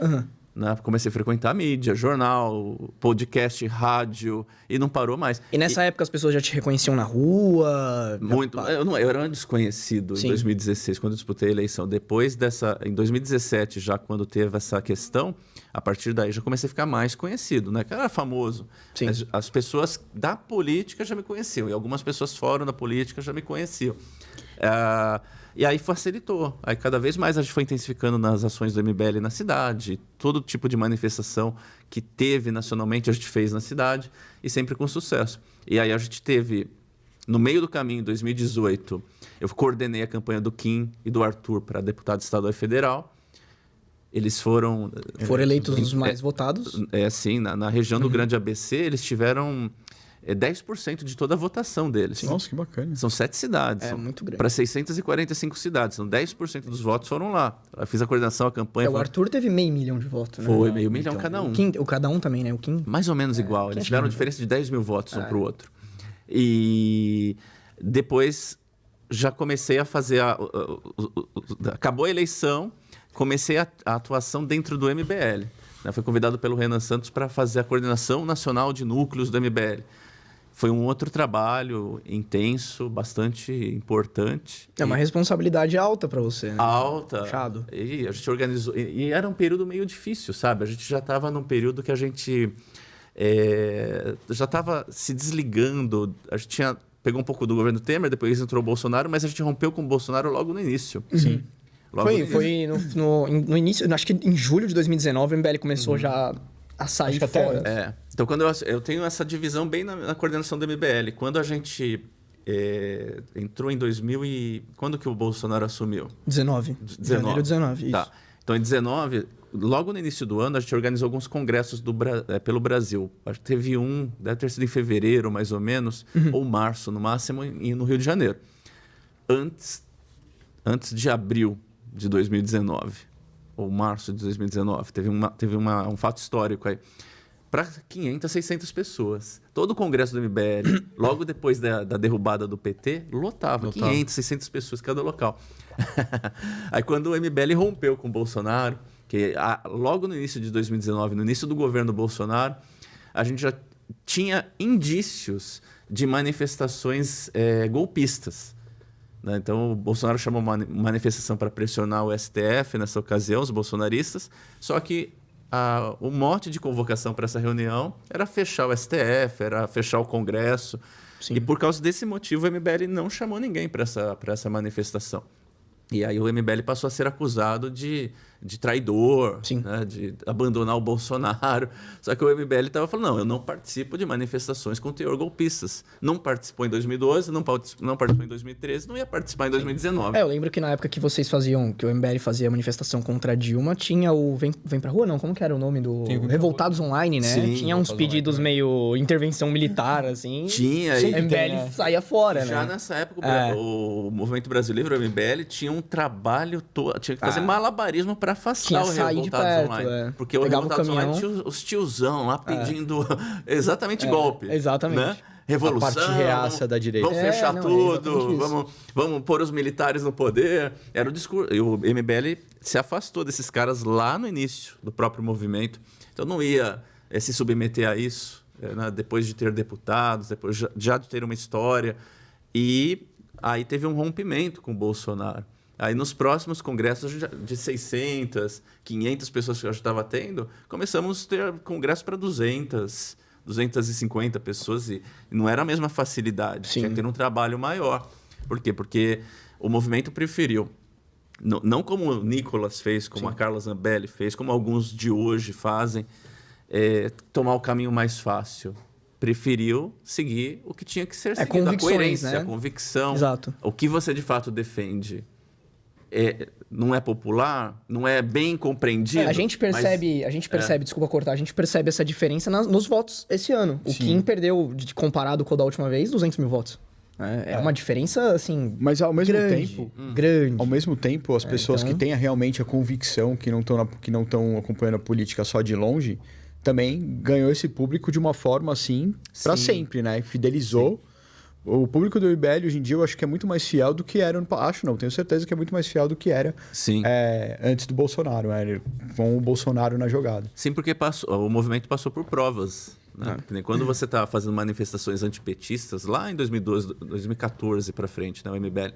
Né? Comecei a frequentar a mídia, jornal, podcast, rádio, e não parou mais. E nessa época as pessoas já te reconheciam na rua? Muito. Eu era um desconhecido em 2016, quando eu disputei a eleição. Depois em 2017, já quando teve essa questão, a partir daí já comecei a ficar mais conhecido, né? Eu era famoso. Sim. As pessoas da política já me conheciam, e algumas pessoas fora da política já me conheciam. E aí facilitou. Aí cada vez mais a gente foi intensificando nas ações do MBL na cidade. Todo tipo de manifestação que teve nacionalmente a gente fez na cidade, e sempre com sucesso. E aí a gente teve, no meio do caminho, em 2018, eu coordenei a campanha do Kim e do Arthur para deputado estadual e federal. Eles foram eleitos os mais votados? Sim, na região do Grande ABC, eles tiveram 10% de toda a votação deles. Nossa, que bacana. São 7 cidades. Muito grande. Para 645 cidades. Então, 10% dos votos foram lá. Eu fiz a coordenação, a campanha. O Arthur teve 500 mil de votos, né? Foi, 500 mil cada um. O cada um também, né? O Kim? Mais ou menos igual. Eles tiveram uma diferença de 10 mil votos um para o outro. E depois já comecei a fazer... Acabou a eleição, comecei a atuação dentro do MBL. Né? Fui convidado pelo Renan Santos para fazer a coordenação nacional de núcleos do MBL. Foi um outro trabalho intenso, bastante importante. É uma responsabilidade alta para você, né? Alta. Puxado. E a gente organizou... E era um período meio difícil, sabe? A gente já estava num período que a gente já estava se desligando. A gente pegou um pouco do governo Temer, depois entrou o Bolsonaro, mas a gente rompeu com o Bolsonaro logo no início. Sim. Foi no início, acho que em julho de 2019, o MBL começou já a sair fora. Então, quando eu tenho essa divisão bem na coordenação do MBL. Quando a gente entrou em 2000 e... Quando que o Bolsonaro assumiu? 19. Janeiro 19, isso. Tá. Então, em 19, logo no início do ano, a gente organizou alguns congressos pelo Brasil. Acho que teve um, deve ter sido em fevereiro, mais ou menos, ou março, no máximo, no Rio de Janeiro. Antes de abril de 2019, ou março de 2019, teve um fato histórico aí. Para 500, 600 pessoas. Todo o congresso do MBL, logo depois da derrubada do PT, lotava. 500, 600 pessoas cada local. Aí quando o MBL rompeu com o Bolsonaro, que logo no início de 2019, no início do governo Bolsonaro, a gente já tinha indícios de manifestações golpistas. Né? Então, o Bolsonaro chamou uma manifestação para pressionar o STF nessa ocasião, os bolsonaristas, só que o mote de convocação para essa reunião era fechar o STF, era fechar o Congresso. Sim. E por causa desse motivo, o MBL não chamou ninguém para essa manifestação. E aí o MBL passou a ser acusado de traidor, né? De abandonar o Bolsonaro. Só que o MBL estava falando, não, eu não participo de manifestações com teor golpistas. Não participou em 2012, não participou em 2013, não ia participar em 2019. Eu lembro que na época que vocês faziam, que o MBL fazia a manifestação contra a Dilma, tinha o Vem Pra Rua, não? Como que era o nome do... Revoltados Online, né? Sim, tinha uns pedidos meio intervenção militar, assim. Tinha. O MBL saía fora, né? Já nessa época, o Movimento Brasil Livre, o MBL, tinha um trabalho todo, tinha que fazer malabarismo para afastar o Revoltados Online. Porque o Revoltados Online tinha os tiozão lá pedindo exatamente golpe. Exatamente. Né? Revolução. A parte reaça da direita. Vamos fechar tudo, vamos pôr os militares no poder. Era o discurso. E o MBL se afastou desses caras lá no início do próprio movimento. Então não ia se submeter a isso, né? Depois de ter deputados, depois já de ter uma história. E aí teve um rompimento com o Bolsonaro. Aí nos próximos congressos de 600, 500 pessoas que eu já estava tendo, começamos a ter congresso para 200, 250 pessoas e não era a mesma facilidade. Sim. Tinha que ter um trabalho maior. Por quê? Porque o movimento preferiu, não como o Nicolas fez, como a Carla Zambelli fez, como alguns de hoje fazem, tomar o caminho mais fácil. Preferiu seguir o que tinha que ser seguido. A coerência, né? A convicção. Exato. O que você de fato defende. Não é popular, não é bem compreendido. A gente percebe, desculpa cortar, a gente percebe essa diferença nos votos esse ano. O Kim perdeu, comparado com o da última vez, 200 mil votos. É uma diferença, assim, mas ao mesmo tempo, grande. Ao mesmo tempo, as pessoas que têm realmente a convicção, que não estão acompanhando a política só de longe, também ganhou esse público de uma forma, assim, para sempre, né? Fidelizou. Sim. O público do MBL, hoje em dia, eu acho que é muito mais fiel do que era... tenho certeza que é muito mais fiel do que era antes do Bolsonaro, com o Bolsonaro na jogada. Sim, porque o movimento passou por provas. Né? Quando você está fazendo manifestações antipetistas, lá em 2012, 2014 para frente, né, o MBL,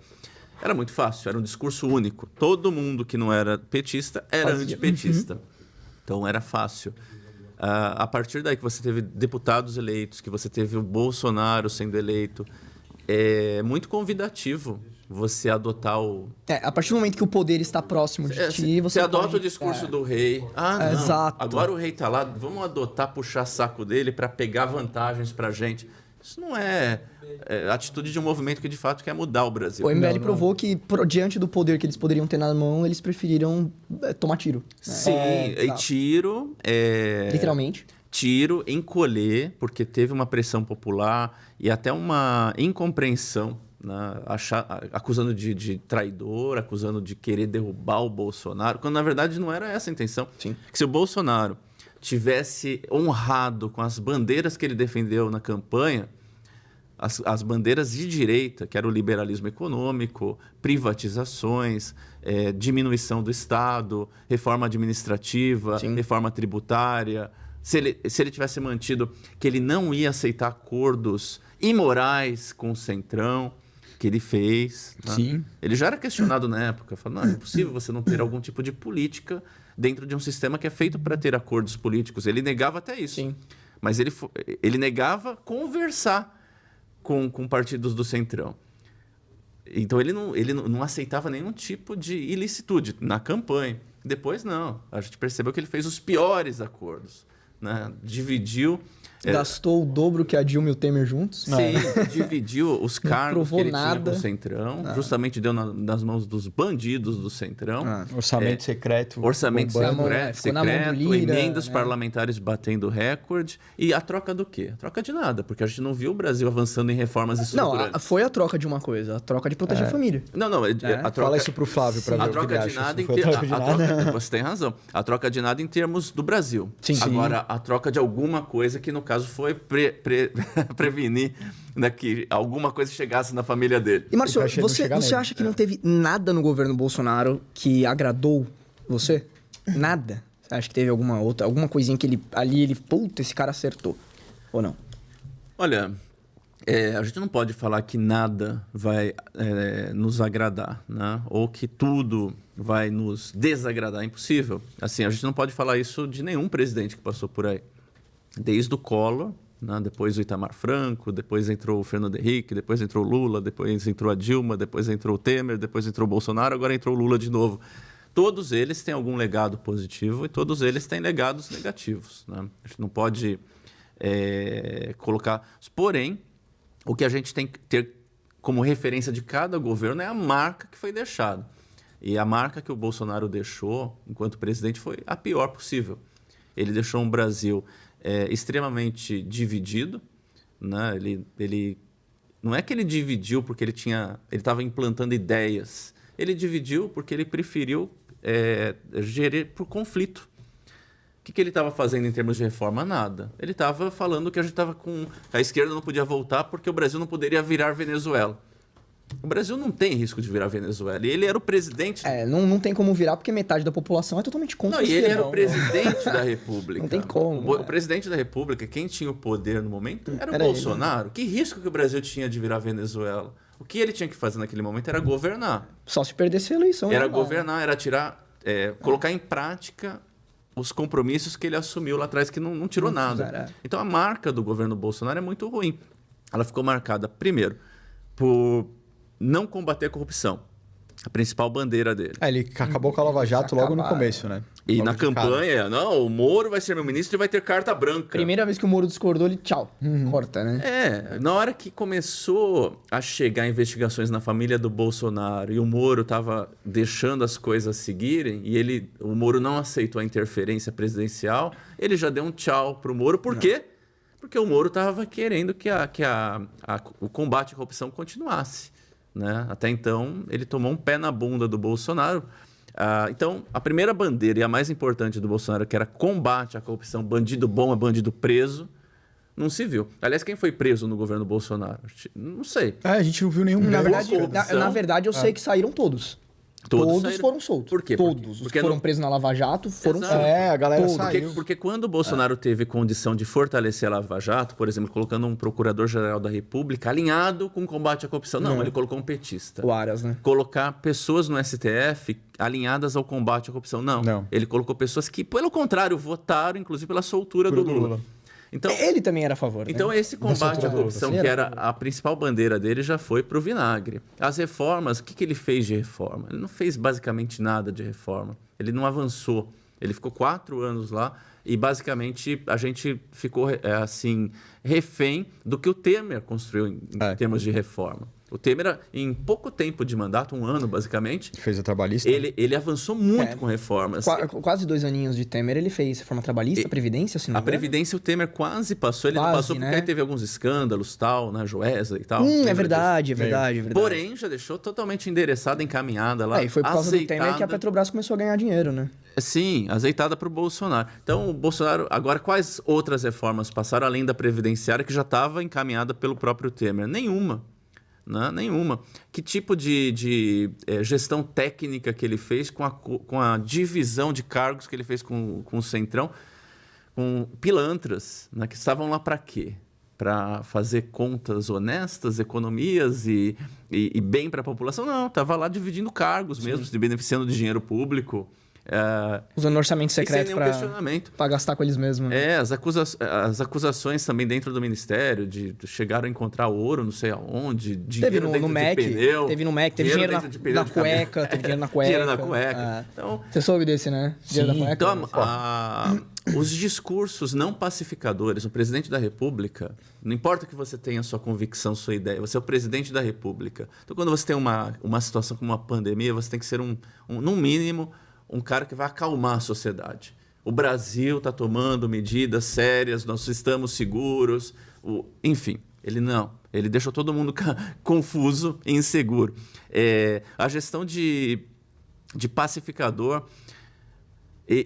era muito fácil, era um discurso único. Todo mundo que não era petista era antipetista. Então, era fácil. A partir daí que você teve deputados eleitos, que você teve o Bolsonaro sendo eleito, é muito convidativo você adotar o... a partir do momento que o poder está próximo de ti, você adota o discurso do rei. Não, exato. Agora o rei está lá, vamos adotar, puxar saco dele para pegar vantagens para a gente. Isso não é atitude de um movimento que de fato quer mudar o Brasil. O MBL provou que, diante do poder que eles poderiam ter na mão, eles preferiram tomar tiro. Sim, e tiro... literalmente. Tiro, encolher, porque teve uma pressão popular e até uma incompreensão, né? Acusando de traidor, acusando de querer derrubar o Bolsonaro, quando na verdade não era essa a intenção. Sim. Que se o Bolsonaro tivesse honrado com as bandeiras que ele defendeu na campanha, as bandeiras de direita, que era o liberalismo econômico, privatizações, diminuição do Estado, reforma administrativa, reforma tributária. Se ele tivesse mantido que ele não ia aceitar acordos imorais com o Centrão, que ele fez. Né? Sim. Ele já era questionado na época. Falando, não, é impossível você não ter algum tipo de política dentro de um sistema que é feito para ter acordos políticos. Ele negava até isso. Sim. Mas ele negava conversar com partidos do Centrão. Então, ele não aceitava nenhum tipo de ilicitude na campanha. Depois, não. A gente percebeu que ele fez os piores acordos. Né? Dividiu... Gastou o dobro que a Dilma e o Temer juntos. Sim, dividiu os cargos que ele tinha com o Centrão. Ah. Justamente deu nas mãos dos bandidos do Centrão. Orçamento secreto. Orçamento secreto, emendas né? parlamentares batendo recorde. E a troca do quê? A troca de nada, porque a gente não viu o Brasil avançando em reformas estruturais. Não, foi a troca de uma coisa, a troca de proteger a família. Não, a troca... Fala isso pro Flávio para ver A o que troca ele de acha. nada você tem razão. A troca de nada em termos do Brasil. Sim. Agora, a troca de alguma coisa que, no caso, foi prevenir que alguma coisa chegasse na família dele. E, Márcio, você acha que não teve nada no governo Bolsonaro que agradou você? Nada? Você acha que teve alguma coisinha que puta, esse cara acertou? Ou não? Olha... a gente não pode falar que nada vai nos agradar, né? Ou que tudo vai nos desagradar. É impossível. Assim, a gente não pode falar isso de nenhum presidente que passou por aí. Desde o Collor, né? Depois o Itamar Franco, depois entrou o Fernando Henrique, depois entrou o Lula, depois entrou a Dilma, depois entrou o Temer, depois entrou o Bolsonaro, agora entrou o Lula de novo. Todos eles têm algum legado positivo e todos eles têm legados negativos, né? A gente não pode colocar... Porém... O que a gente tem que ter como referência de cada governo é a marca que foi deixada. E a marca que o Bolsonaro deixou, enquanto presidente, foi a pior possível. Ele deixou um Brasil extremamente dividido. Né? Ele não é que ele dividiu porque ele estava implantando ideias. Ele dividiu porque ele preferiu gerir por conflito. O que ele estava fazendo em termos de reforma? Nada. Ele estava falando que a gente estava com... A esquerda não podia voltar porque o Brasil não poderia virar Venezuela. O Brasil não tem risco de virar Venezuela. E ele era o presidente... não tem como virar porque metade da população é totalmente contra a esquerda. E ele era o presidente da República. Não tem como. O presidente da República, quem tinha o poder no momento, era o Bolsonaro. Ele. Que risco que o Brasil tinha de virar Venezuela? O que ele tinha que fazer naquele momento era governar. Só se perdesse a eleição. Era governar, era tirar... colocar em prática... os compromissos que ele assumiu lá atrás, que não tirou nada. Então, a marca do governo Bolsonaro é muito ruim. Ela ficou marcada, primeiro, por não combater a corrupção. A principal bandeira dele. Ele acabou com a Lava Jato logo no começo, né? E logo na campanha, não, o Moro vai ser meu ministro e vai ter carta branca. Primeira vez que o Moro discordou, ele tchau, corta, né? Na hora que começou a chegar investigações na família do Bolsonaro e o Moro estava deixando as coisas seguirem e o Moro não aceitou a interferência presidencial, ele já deu um tchau pro Moro. Por quê? Porque o Moro estava querendo que o combate à corrupção continuasse. Né? Até então, ele tomou um pé na bunda do Bolsonaro. Então, a primeira bandeira e a mais importante do Bolsonaro, que era combate à corrupção, bandido bom é bandido preso, não se viu. Aliás, quem foi preso no governo Bolsonaro? Não sei. A gente não viu nenhum. Na verdade, eu sei que saíram todos. Todos foram soltos. Por quê? Todos. Os que foram presos na Lava Jato foram soltos. A galera saiu. Porque quando o Bolsonaro teve condição de fortalecer a Lava Jato, por exemplo, colocando um procurador-geral da República alinhado com o combate à corrupção. Não, ele colocou um petista. O Aras, né? Colocar pessoas no STF alinhadas ao combate à corrupção. Não. Ele colocou pessoas que, pelo contrário, votaram, inclusive, pela soltura do Lula. Então, ele também era a favor. Então, esse combate à corrupção, que era a principal bandeira dele, já foi para o vinagre. As reformas, o que ele fez de reforma? Ele não fez basicamente nada de reforma. Ele não avançou. Ele ficou 4 anos lá e, basicamente, a gente ficou, refém do que o Temer construiu em termos de reforma. O Temer, em pouco tempo de mandato, 1 ano, basicamente... Fez a trabalhista. Ele avançou muito com reformas. Quase 2 aninhos de Temer ele fez reforma trabalhista, a Previdência, se não me engano. A Previdência o Temer quase passou. Ele não passou porque aí teve alguns escândalos, tal, né? Joesa e tal. É verdade. Porém, já deixou totalmente endereçada, encaminhada lá. E foi por causa do Temer que a Petrobras começou a ganhar dinheiro, né? Sim, azeitada para o Bolsonaro. Então, o Bolsonaro... Agora, quais outras reformas passaram, além da previdenciária, que já estava encaminhada pelo próprio Temer? Nenhuma. Né? Nenhuma. Que tipo de gestão técnica que ele fez com a divisão de cargos que ele fez com o Centrão, com pilantras, né? Que estavam lá para quê? Para fazer contas honestas, economias e bem para a população? Não, estava lá dividindo cargos mesmo, se beneficiando de dinheiro público. Usando orçamento secreto para gastar com eles mesmos. Né? As acusações também dentro do Ministério de chegaram a encontrar ouro, não sei aonde, dinheiro teve no MEC, de pneu. Teve no MEC, teve dinheiro na cueca, teve dinheiro na cueca. Dinheiro na cueca. Então, você soube desse, né? Dinheiro da cueca. Então, os discursos não pacificadores, o presidente da República, não importa que você tenha sua convicção, sua ideia, você é o presidente da República. Então, quando você tem uma situação como uma pandemia, você tem que ser, no mínimo, um cara que vai acalmar a sociedade. O Brasil está tomando medidas sérias, nós estamos seguros. Enfim, ele deixou todo mundo confuso e inseguro. A gestão de pacificador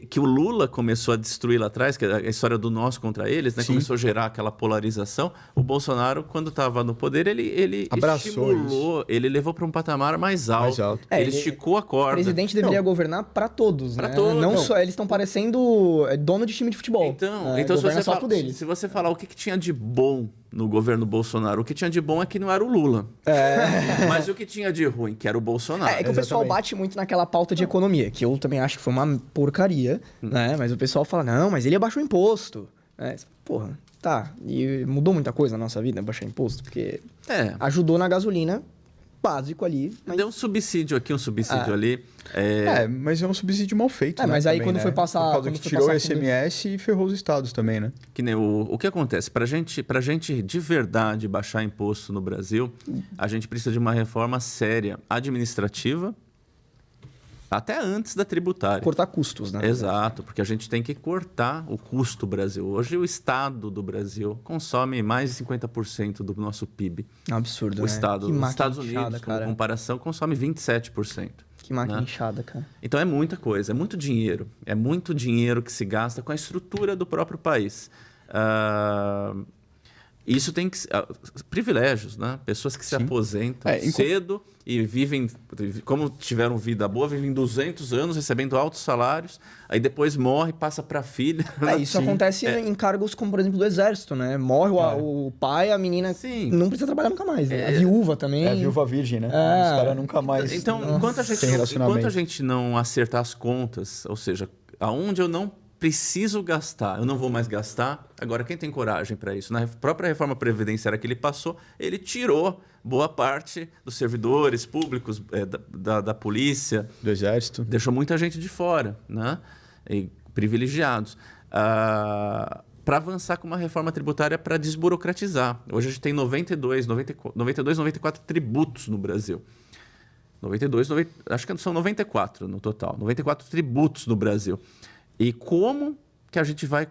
que o Lula começou a destruir lá atrás, que é a história do nós contra eles, né? Começou a gerar aquela polarização. O Bolsonaro, quando estava no poder, ele estimulou, isso. Ele levou para um patamar mais alto. Ele esticou a corda. O presidente deveria governar para todos, né? Todos. Não só eles estão parecendo dono de time de futebol. Então se você falar o que tinha de bom no governo Bolsonaro, o que tinha de bom é que não era o Lula. Mas o que tinha de ruim, que era o Bolsonaro. É que o pessoal bate muito naquela pauta de economia, que eu também acho que foi uma porcaria, né? Mas o pessoal fala, não, mas ele abaixou o imposto. Porra, tá. E mudou muita coisa na nossa vida, baixar imposto, porque ajudou na gasolina, básico ali. Mas... Deu um subsídio aqui, um subsídio ali. Mas é um subsídio mal feito, né? Mas aí também, quando foi passar... Por causa que tirou o ICMS e ferrou os estados também, né? Que nem o que acontece? Pra gente de verdade baixar imposto no Brasil, a gente precisa de uma reforma séria, administrativa, até antes da tributária. Cortar custos, né? Exato, porque a gente tem que cortar o custo do Brasil. Hoje o Estado do Brasil consome mais de 50% do nosso PIB. Absurdo, Os Estados Unidos, cara. como comparação, consome 27%. Que máquina inchada, cara. Então é muita coisa, é muito dinheiro. É muito dinheiro que se gasta com a estrutura do próprio país. Isso tem que... privilégios, né? Pessoas que se aposentam cedo e vivem... Como tiveram vida boa, vivem 200 anos recebendo altos salários, aí depois morre, passa para a filha. Isso acontece em cargos como, por exemplo, do Exército, né? Morre o pai, a menina não precisa trabalhar nunca mais. Né? A viúva também. A viúva virgem, né? Os caras nunca mais... Então, enquanto a gente não acertar as contas, ou seja, aonde eu não preciso gastar, eu não vou mais gastar. Agora, quem tem coragem para isso? Na própria reforma previdenciária que ele passou, ele tirou boa parte dos servidores públicos, da polícia. Do Exército. Deixou muita gente de fora, né? E privilegiados. Para avançar com uma reforma tributária para desburocratizar. Hoje a gente tem 94 tributos no Brasil. 92, acho que são 94 no total. 94 tributos no Brasil. E como que a gente vai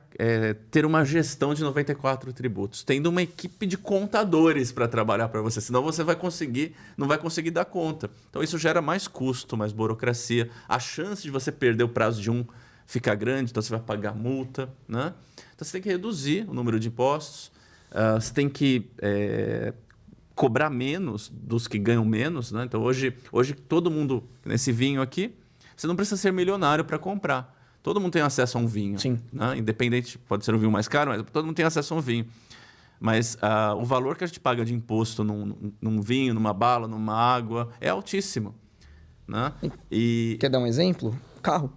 ter uma gestão de 94 tributos? Tendo uma equipe de contadores para trabalhar para você, senão você não vai conseguir dar conta. Então isso gera mais custo, mais burocracia. A chance de você perder o prazo de fica grande, então você vai pagar multa, né? Então você tem que reduzir o número de impostos, você tem que cobrar menos dos que ganham menos, né? Então hoje todo mundo, nesse vinho aqui, você não precisa ser milionário para comprar. Todo mundo tem acesso a um vinho. Sim. Né? Independente, pode ser um vinho mais caro, mas todo mundo tem acesso a um vinho. Mas o valor que a gente paga de imposto num vinho, numa bala, numa água, é altíssimo. Né? Quer dar um exemplo? Carro.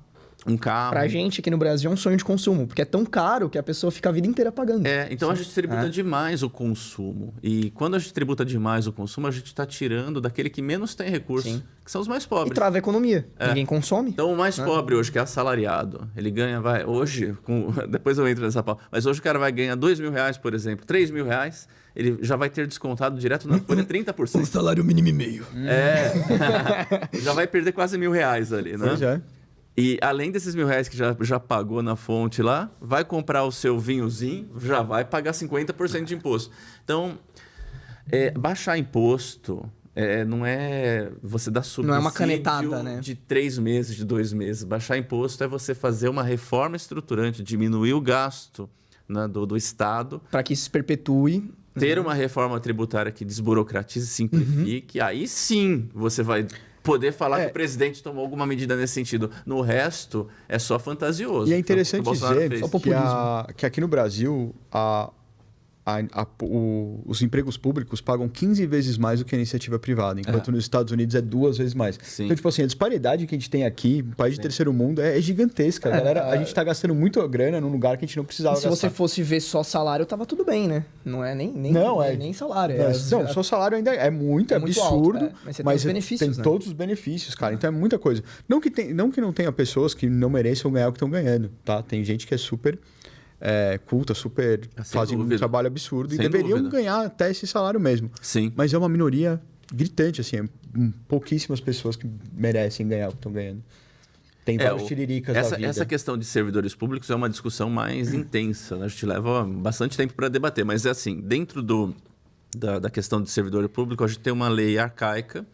Um carro. Pra gente aqui no Brasil é um sonho de consumo, porque é tão caro que a pessoa fica a vida inteira pagando. Então a gente tributa demais o consumo. E quando a gente tributa demais o consumo, a gente está tirando daquele que menos tem recursos, que são os mais pobres. E trava a economia. Ninguém consome. Então o mais pobre hoje, que é assalariado, ele ganha, depois eu entro nessa pauta, mas hoje o cara vai ganhar R$2.000, por exemplo, R$3.000, ele já vai ter descontado direto na folha 30%. Um salário mínimo e meio. Já vai perder quase R$1.000 ali, né? Pois é. E além desses R$1.000 que já pagou na fonte lá, vai comprar o seu vinhozinho, já vai pagar 50% de imposto. Então, baixar imposto não é você dar subsídio não é uma canetada, né? de 3 meses, de 2 meses. Baixar imposto é você fazer uma reforma estruturante, diminuir o gasto, né, do Estado. Para que isso se perpetue. Ter uma reforma tributária que desburocratize e simplifique. Aí sim você vai poder falar que o presidente tomou alguma medida nesse sentido. No resto, é só fantasioso. E é interessante dizer que aqui no Brasil, os empregos públicos pagam 15 vezes mais do que a iniciativa privada, enquanto nos Estados Unidos é 2 vezes mais. Sim. Então, tipo assim, a disparidade que a gente tem aqui, no país de terceiro mundo, é gigantesca. Galera, a gente tá gastando muita grana num lugar que a gente não precisava gastar. Se você fosse ver só salário, tava tudo bem, né? Não é nem salário. Não, só salário ainda é muito absurdo, alto, mas você tem os benefícios, tem todos os benefícios, cara. Então é muita coisa. Não que não tenha pessoas que não mereçam ganhar o que estão ganhando, tá? Tem gente que é super... culta, super fazem um trabalho absurdo e deveriam ganhar até esse salário mesmo. Sim. Mas é uma minoria gritante, assim, pouquíssimas pessoas que merecem ganhar o que estão ganhando. Tem vários tiriricas da vida. Essa questão de servidores públicos é uma discussão mais intensa, né? A gente leva bastante tempo para debater, mas é assim, dentro da questão de servidor público, a gente tem uma lei arcaica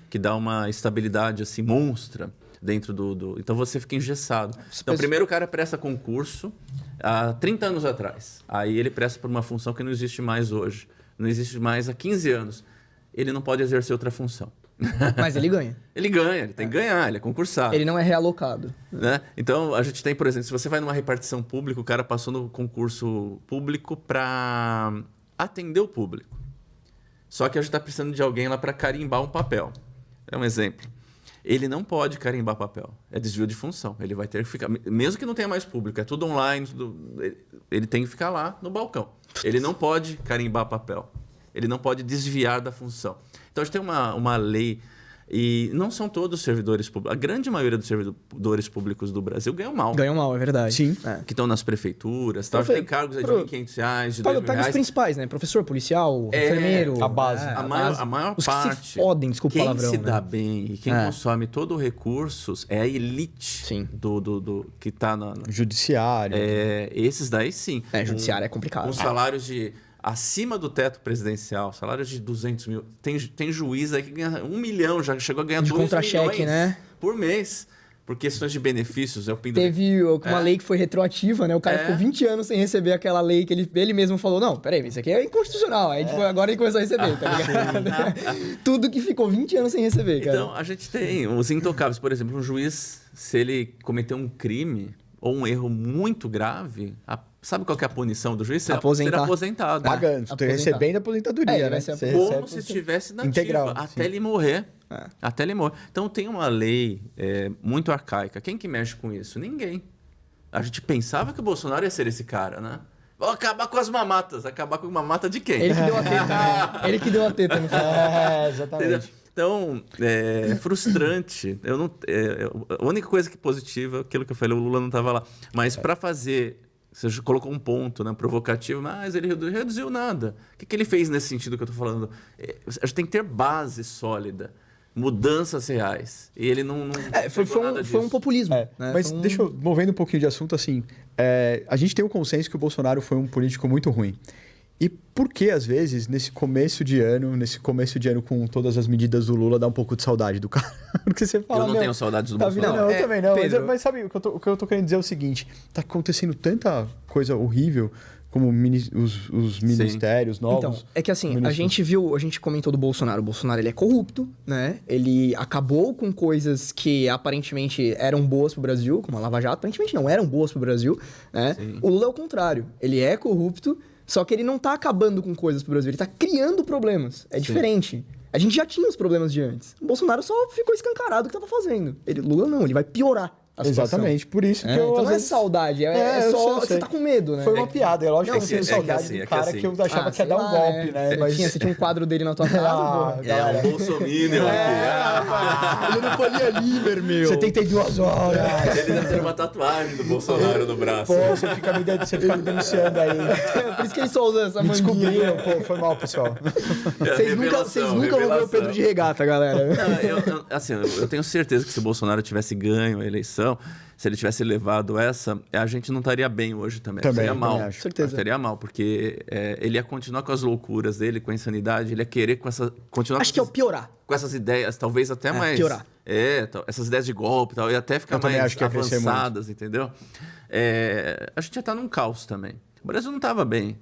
que dá uma estabilidade assim, monstra dentro Então você fica engessado. Então, primeiro o cara presta concurso há 30 anos atrás. Aí ele presta por uma função que não existe mais hoje. Não existe mais há 15 anos. Ele não pode exercer outra função. Mas ele ganha. Ele ganha, ele tem que ganhar, ele é concursado. Ele não é realocado. Né? Então, a gente tem, por exemplo, se você vai numa repartição pública, o cara passou no concurso público para atender o público. Só que a gente está precisando de alguém lá para carimbar um papel. É um exemplo. Ele não pode carimbar papel. É desvio de função. Ele vai ter que ficar... Mesmo que não tenha mais público, é tudo online, ele tem que ficar lá no balcão. Ele não pode carimbar papel. Ele não pode desviar da função. Então, a gente tem uma lei... E não são todos os servidores públicos. A grande maioria dos servidores públicos do Brasil ganham mal. Ganham mal, é verdade. Sim. Que estão nas prefeituras. Tem cargos de R$1.500, de R$2.000. Paga os principais, né? Professor, policial, enfermeiro. A base. A maior os parte... que se fodem, desculpa o palavrão. Quem se né? dá bem e quem consome todo o recursos é a elite que está no judiciário. Esses daí sim. Judiciário é complicado. Com salários acima do teto presidencial, salários de 200 mil. Tem juiz aí que ganha 1 milhão, já chegou a ganhar 2 contra-cheque, né? Por mês. Por questões de benefícios. Teve uma lei que foi retroativa, né? O cara ficou 20 anos sem receber aquela lei que ele mesmo falou, não, peraí, isso aqui é inconstitucional. Aí agora ele começou a receber, tá ligado? Tudo que ficou 20 anos sem receber, cara. Então, a gente tem os intocáveis. Por exemplo, um juiz, se ele cometeu um crime ou um erro muito grave... Sabe qual que é a punição do juiz? Ser aposentado. Pagando. Você recebendo a aposentadoria, né? Como se estivesse na integral, até ele morrer. Até ele morrer. Então, tem uma lei muito arcaica. Quem que mexe com isso? Ninguém. A gente pensava que o Bolsonaro ia ser esse cara, né? Vou acabar com as mamatas. Acabar com a mamata de quem? Ele que deu a teta. Ele que deu a teta no final. Exatamente. Então, é frustrante. A única coisa que é positiva, aquilo que eu falei, o Lula não estava lá. Mas para fazer... Você colocou um ponto, né, provocativo, mas ele reduziu nada. O que ele fez nesse sentido que eu estou falando? A gente tem que ter base sólida, mudanças reais. E ele não foi um populismo. Né? Mas deixa eu, movendo um pouquinho de assunto, assim, a gente tem o consenso que o Bolsonaro foi um político muito ruim. E por que, às vezes, nesse começo de ano com todas as medidas do Lula, dá um pouco de saudade do cara? Porque você fala, eu não tenho saudades do Bolsonaro. Não, eu também não. Pedro... Mas sabe, o que eu tô querendo dizer é o seguinte. Tá acontecendo tanta coisa horrível, como os ministérios novos. Então, é que assim, a gente comentou do Bolsonaro. O Bolsonaro, ele é corrupto, né? Ele acabou com coisas que aparentemente eram boas pro Brasil, como a Lava Jato. Aparentemente não eram boas pro Brasil, né? O Lula é o contrário. Ele é corrupto, só que ele não tá acabando com coisas pro Brasil, ele tá criando problemas. É diferente. A gente já tinha os problemas de antes. O Bolsonaro só ficou escancarado o que tava fazendo. Lula não, ele vai piorar a situação. Exatamente, por isso que eu... Então não é saudade, é só... Você tá com medo, né? Foi uma piada, é lógico que eu tenho saudade do cara que eu achava que ia dar um golpe, né? Mas... Você tinha um quadro dele na tua casa, o Bolsominion aqui. Ele não podia livre, meu. 72 horas. Ele deve ter uma tatuagem do Bolsonaro no braço. Pô, você fica me denunciando aí. Por isso que ele só usa essa manguinha. Descobriram, pô, foi mal, pessoal. Vocês nunca vão ver o Pedro de regata, galera. Não, eu tenho certeza que se o Bolsonaro tivesse ganho a eleição, se ele tivesse levado essa, a gente não estaria bem hoje também. Seria mal. Acho. Certeza. Seria mal, porque ele ia continuar com as loucuras dele, com a insanidade, ele ia querer continuar Acho que é o piorar. com essas ideias, talvez até mais... piorar. Essas ideias de golpe e tal, ia até ficar Eu também mais acho que ia crescer avançadas, entendeu? A gente já tá num caos também. O Brasil não estava bem.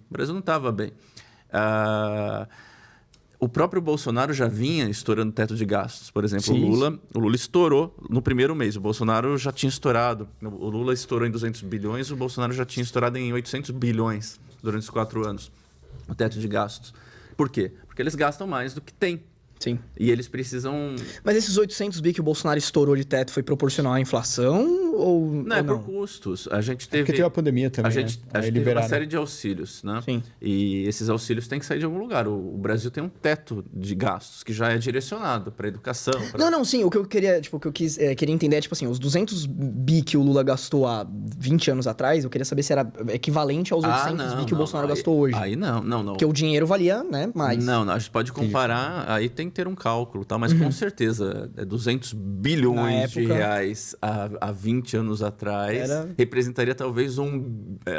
O próprio Bolsonaro já vinha estourando teto de gastos. Por exemplo, o Lula estourou no primeiro mês. O Bolsonaro já tinha estourado. O Lula estourou em 200 bilhões, o Bolsonaro já tinha estourado em 800 bilhões durante os 4 anos. O teto de gastos. Por quê? Porque eles gastam mais do que tem. Sim. E eles precisam... Mas esses 800 bi que o Bolsonaro estourou de teto foi proporcional à inflação ou Não, ou é por custos. A gente teve... Porque teve a pandemia também, A gente teve uma série de auxílios, né? Sim. E esses auxílios têm que sair de algum lugar. O Brasil tem um teto de gastos que já é direcionado para educação. Não, sim. O que eu queria, o que eu queria entender é, assim, os 200 bi que o Lula gastou há 20 anos atrás, eu queria saber se era equivalente aos 800 bi que o Bolsonaro gastou hoje. Aí não. Porque o dinheiro valia, né, mais. Não, a gente pode comparar, aí tem que ter um cálculo, tá? Mas com certeza, 200 bilhões de reais há 20 anos atrás representaria talvez a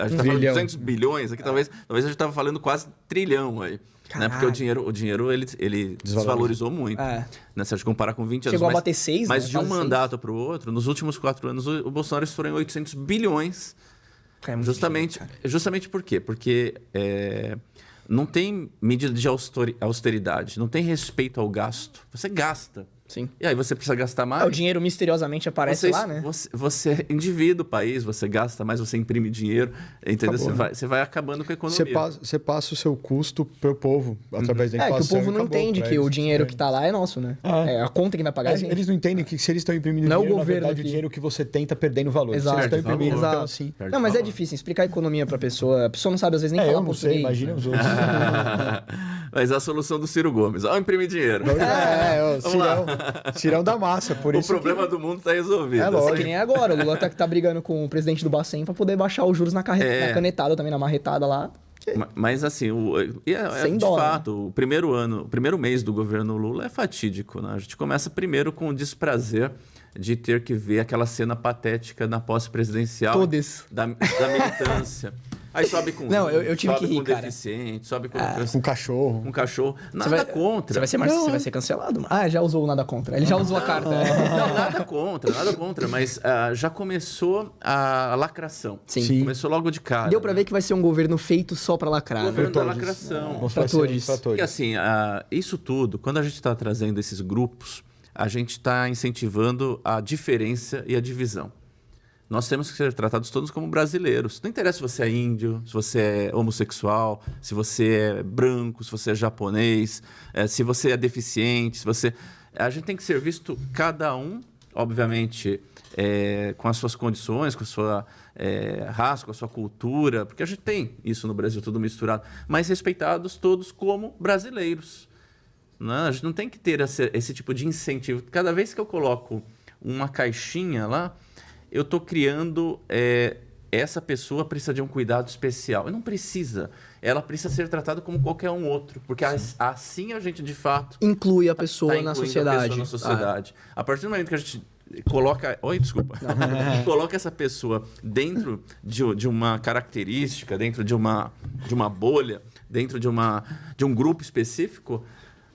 gente tá falando de 200 bilhões, aqui talvez a gente tava falando quase trilhão aí. Né? Porque o dinheiro ele desvalorizou muito. Né? Se a gente comparar com 20 anos. Chegou a bater 6, mas né? de um mandato para o outro, nos últimos 4 anos, o Bolsonaro estourou em 800 bilhões. Justamente por quê? Porque não tem medida de austeridade, não tem respeito ao gasto. Você gasta. Sim. E aí você precisa gastar mais. O dinheiro misteriosamente aparece lá, né? Você endivida o país, você gasta mais, você imprime dinheiro, entendeu? Você vai acabando com a economia. Você passa o seu custo pro povo através da inflação. Que o povo não entende que o dinheiro que tá lá é nosso, né? É a conta que vai pagar a gente. Eles não entendem que se eles estão imprimindo não dinheiro, o governo na verdade, o dinheiro que você tem tá perdendo valor. Exato. Se eles estão imprimindo, então assim... Não, mas é difícil explicar a economia pra pessoa. A pessoa não sabe, às vezes, nem falar português. Eu não sei, imagina os outros. Mas a solução do Ciro Gomes. Imprimir dinheiro. O Cirão da massa, por isso. O problema do mundo tá resolvido. É que nem agora. O Lula tá brigando com o presidente do Bacen pra poder baixar os juros na canetada também, na marretada lá. Mas assim, de fato, o primeiro mês do governo Lula é fatídico, né? A gente começa primeiro com o desprazer de ter que ver aquela cena patética na posse presidencial da militância. Aí sobe com eu tive que rir, cara. Deficiente, sobe com cachorro. Com cachorro. Nada contra. Você vai ser cancelado. Já usou o nada contra. Ele já usou a carta. Não, nada contra. Mas já começou a lacração. Sim. Começou logo de cara. Deu pra ver que vai ser um governo feito só pra lacrar. Governo da lacração. Pra todos. E assim, isso tudo, quando a gente tá trazendo esses grupos, a gente está incentivando a diferença e a divisão. Nós temos que ser tratados todos como brasileiros. Não interessa se você é índio, se você é homossexual, se você é branco, se você é japonês, se você é deficiente, A gente tem que ser visto cada um, obviamente, com as suas condições, com a sua raça, com a sua cultura, porque a gente tem isso no Brasil, tudo misturado, mas respeitados todos como brasileiros. Não, a gente não tem que ter esse tipo de incentivo. Cada vez que eu coloco uma caixinha lá, eu estou criando... essa pessoa precisa de um cuidado especial. E não precisa. Ela precisa ser tratada como qualquer um outro. Porque assim a gente, de fato... Inclui a pessoa na sociedade. A partir do momento que a gente coloca... coloca essa pessoa dentro de uma característica, dentro de uma bolha, dentro de um grupo específico...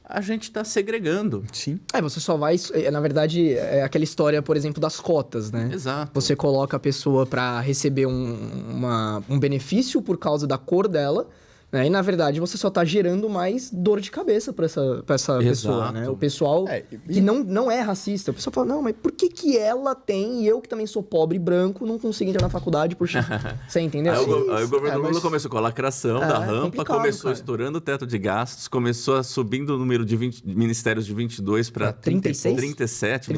a gente está segregando. Sim. Você só vai... Na verdade, é aquela história, por exemplo, das cotas, né? Exato. Você coloca a pessoa para receber um benefício por causa da cor dela, né? E, na verdade, você só tá gerando mais dor de cabeça para essa pessoa, né? O pessoal que não é racista. O pessoal fala, não, mas por que ela tem e eu que também sou pobre e branco não consigo entrar na faculdade por X? Você entendeu? Aí o governo Lula começou com a lacração da rampa, começou estourando o teto de gastos, começou subindo o número de ministérios de 22 para 37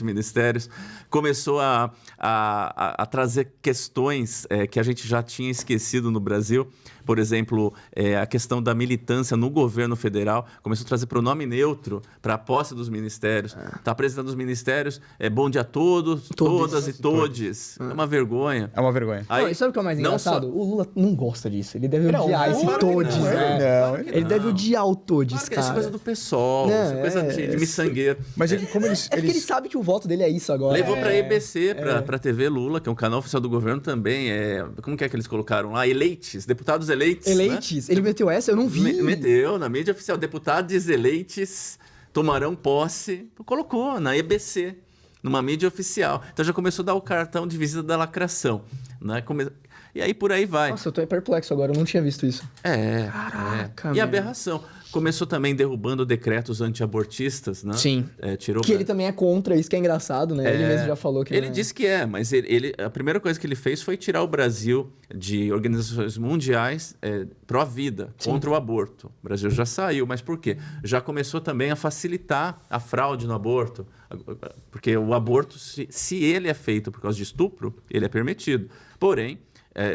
ministérios. Começou a trazer questões que a gente já tinha esquecido no Brasil. por exemplo, a questão da militância no governo federal, começou a trazer pronome neutro para a posse dos ministérios. Está apresentando os ministérios, bom dia a todos, todas e todes. É uma vergonha. É uma vergonha. Aí, não, sabe o que é o mais engraçado? O Lula não gosta disso. Ele deve odiar esse claro todes, né? Ele deve odiar o todes, claro que cara. isso é coisa do PSOL, isso é coisa de miçangueiro. Mas como eles... porque ele sabe que o voto dele é isso agora. Levou pra EBC, pra TV Lula, que é um canal oficial do governo também. Como que é que eles colocaram lá? Eleites, deputados eleites. Eleites? Né? Ele meteu essa? Eu não vi. Meteu na mídia oficial. Deputados eleites tomarão posse. Colocou na EBC, numa mídia oficial. Então já começou a dar o cartão de visita da lacração. Né? E aí por aí vai. Nossa, eu tô perplexo agora, eu não tinha visto isso. Caraca, E aberração. Começou também derrubando decretos antiabortistas, né? Sim. Tirou Que ele também é contra, isso que é engraçado, né? Ele mesmo já falou que ele disse que mas a primeira coisa que ele fez foi tirar o Brasil de organizações mundiais pró-vida, contra o aborto. O Brasil já saiu, mas por quê? Já começou também a facilitar a fraude no aborto, porque o aborto, se ele é feito por causa de estupro, ele é permitido. Porém,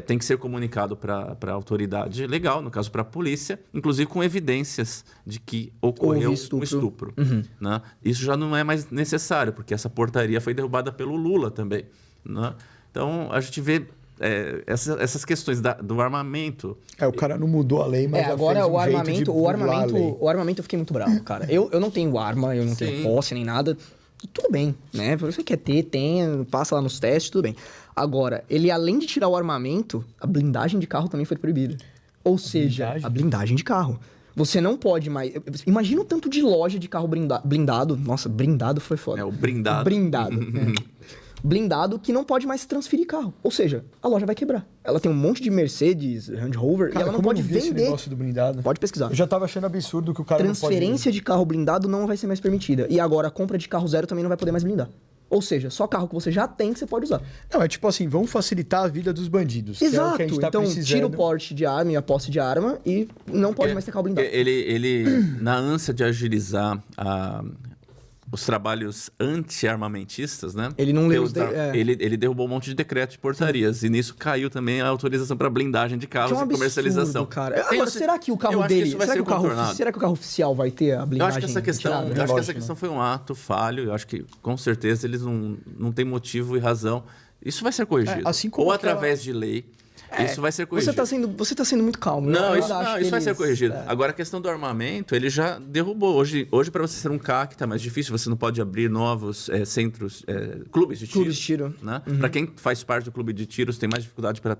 tem que ser comunicado para a autoridade legal, no caso para a polícia, inclusive com evidências de que ocorreu um estupro. Né? Isso já não é mais necessário, porque essa portaria foi derrubada pelo Lula também. Né? Então, a gente vê essas questões do armamento. O cara não mudou a lei, mas agora fez o armamento eu fiquei muito bravo, cara. Eu não tenho arma, eu não tenho posse nem nada. Tudo bem, né? Você quer ter, tem, passa lá nos testes, tudo bem. Agora, ele além de tirar o armamento, a blindagem de carro também foi proibida. Ou seja, a blindagem de carro. Você não pode mais... Imagina o tanto de loja de carro blindado. Nossa, blindado foi foda. O blindado. Blindado que não pode mais transferir carro. Ou seja, a loja vai quebrar. Ela tem um monte de Mercedes, Range Rover, cara, e ela não pode vender. Esse negócio do blindado? Pode pesquisar. Eu já tava achando absurdo que o cara Transferência de carro blindado não vai ser mais permitida. E agora a compra de carro zero também não vai poder mais blindar. Ou seja, só carro que você já tem que você pode usar. Não, é tipo assim, vamos facilitar a vida dos bandidos. Exato. Que é o que a gente tá então, precisando. tira o porte de arma e a posse de arma e não pode mais ter carro blindado. Ele na ânsia de agilizar os trabalhos anti-armamentistas, né? Ele não leu ele derrubou um monte de decretos de portarias. E nisso caiu também a autorização para blindagem de carros e comercialização. Cara. Agora, será que o carro dele... Será que o carro oficial vai ter a blindagem? Eu acho que essa questão foi um ato falho. Eu acho que, com certeza, eles não têm motivo e razão. Isso vai ser corrigido. Assim como através de lei. Isso vai ser corrigido. Você tá sendo muito calmo. Isso vai ser corrigido. Agora, a questão do armamento, ele já derrubou. Hoje para você ser um CAC, tá mais difícil. Você não pode abrir novos centros, clubes de tiro. Clubes de tiro. Né? Para quem faz parte do clube de tiros, tem mais dificuldade para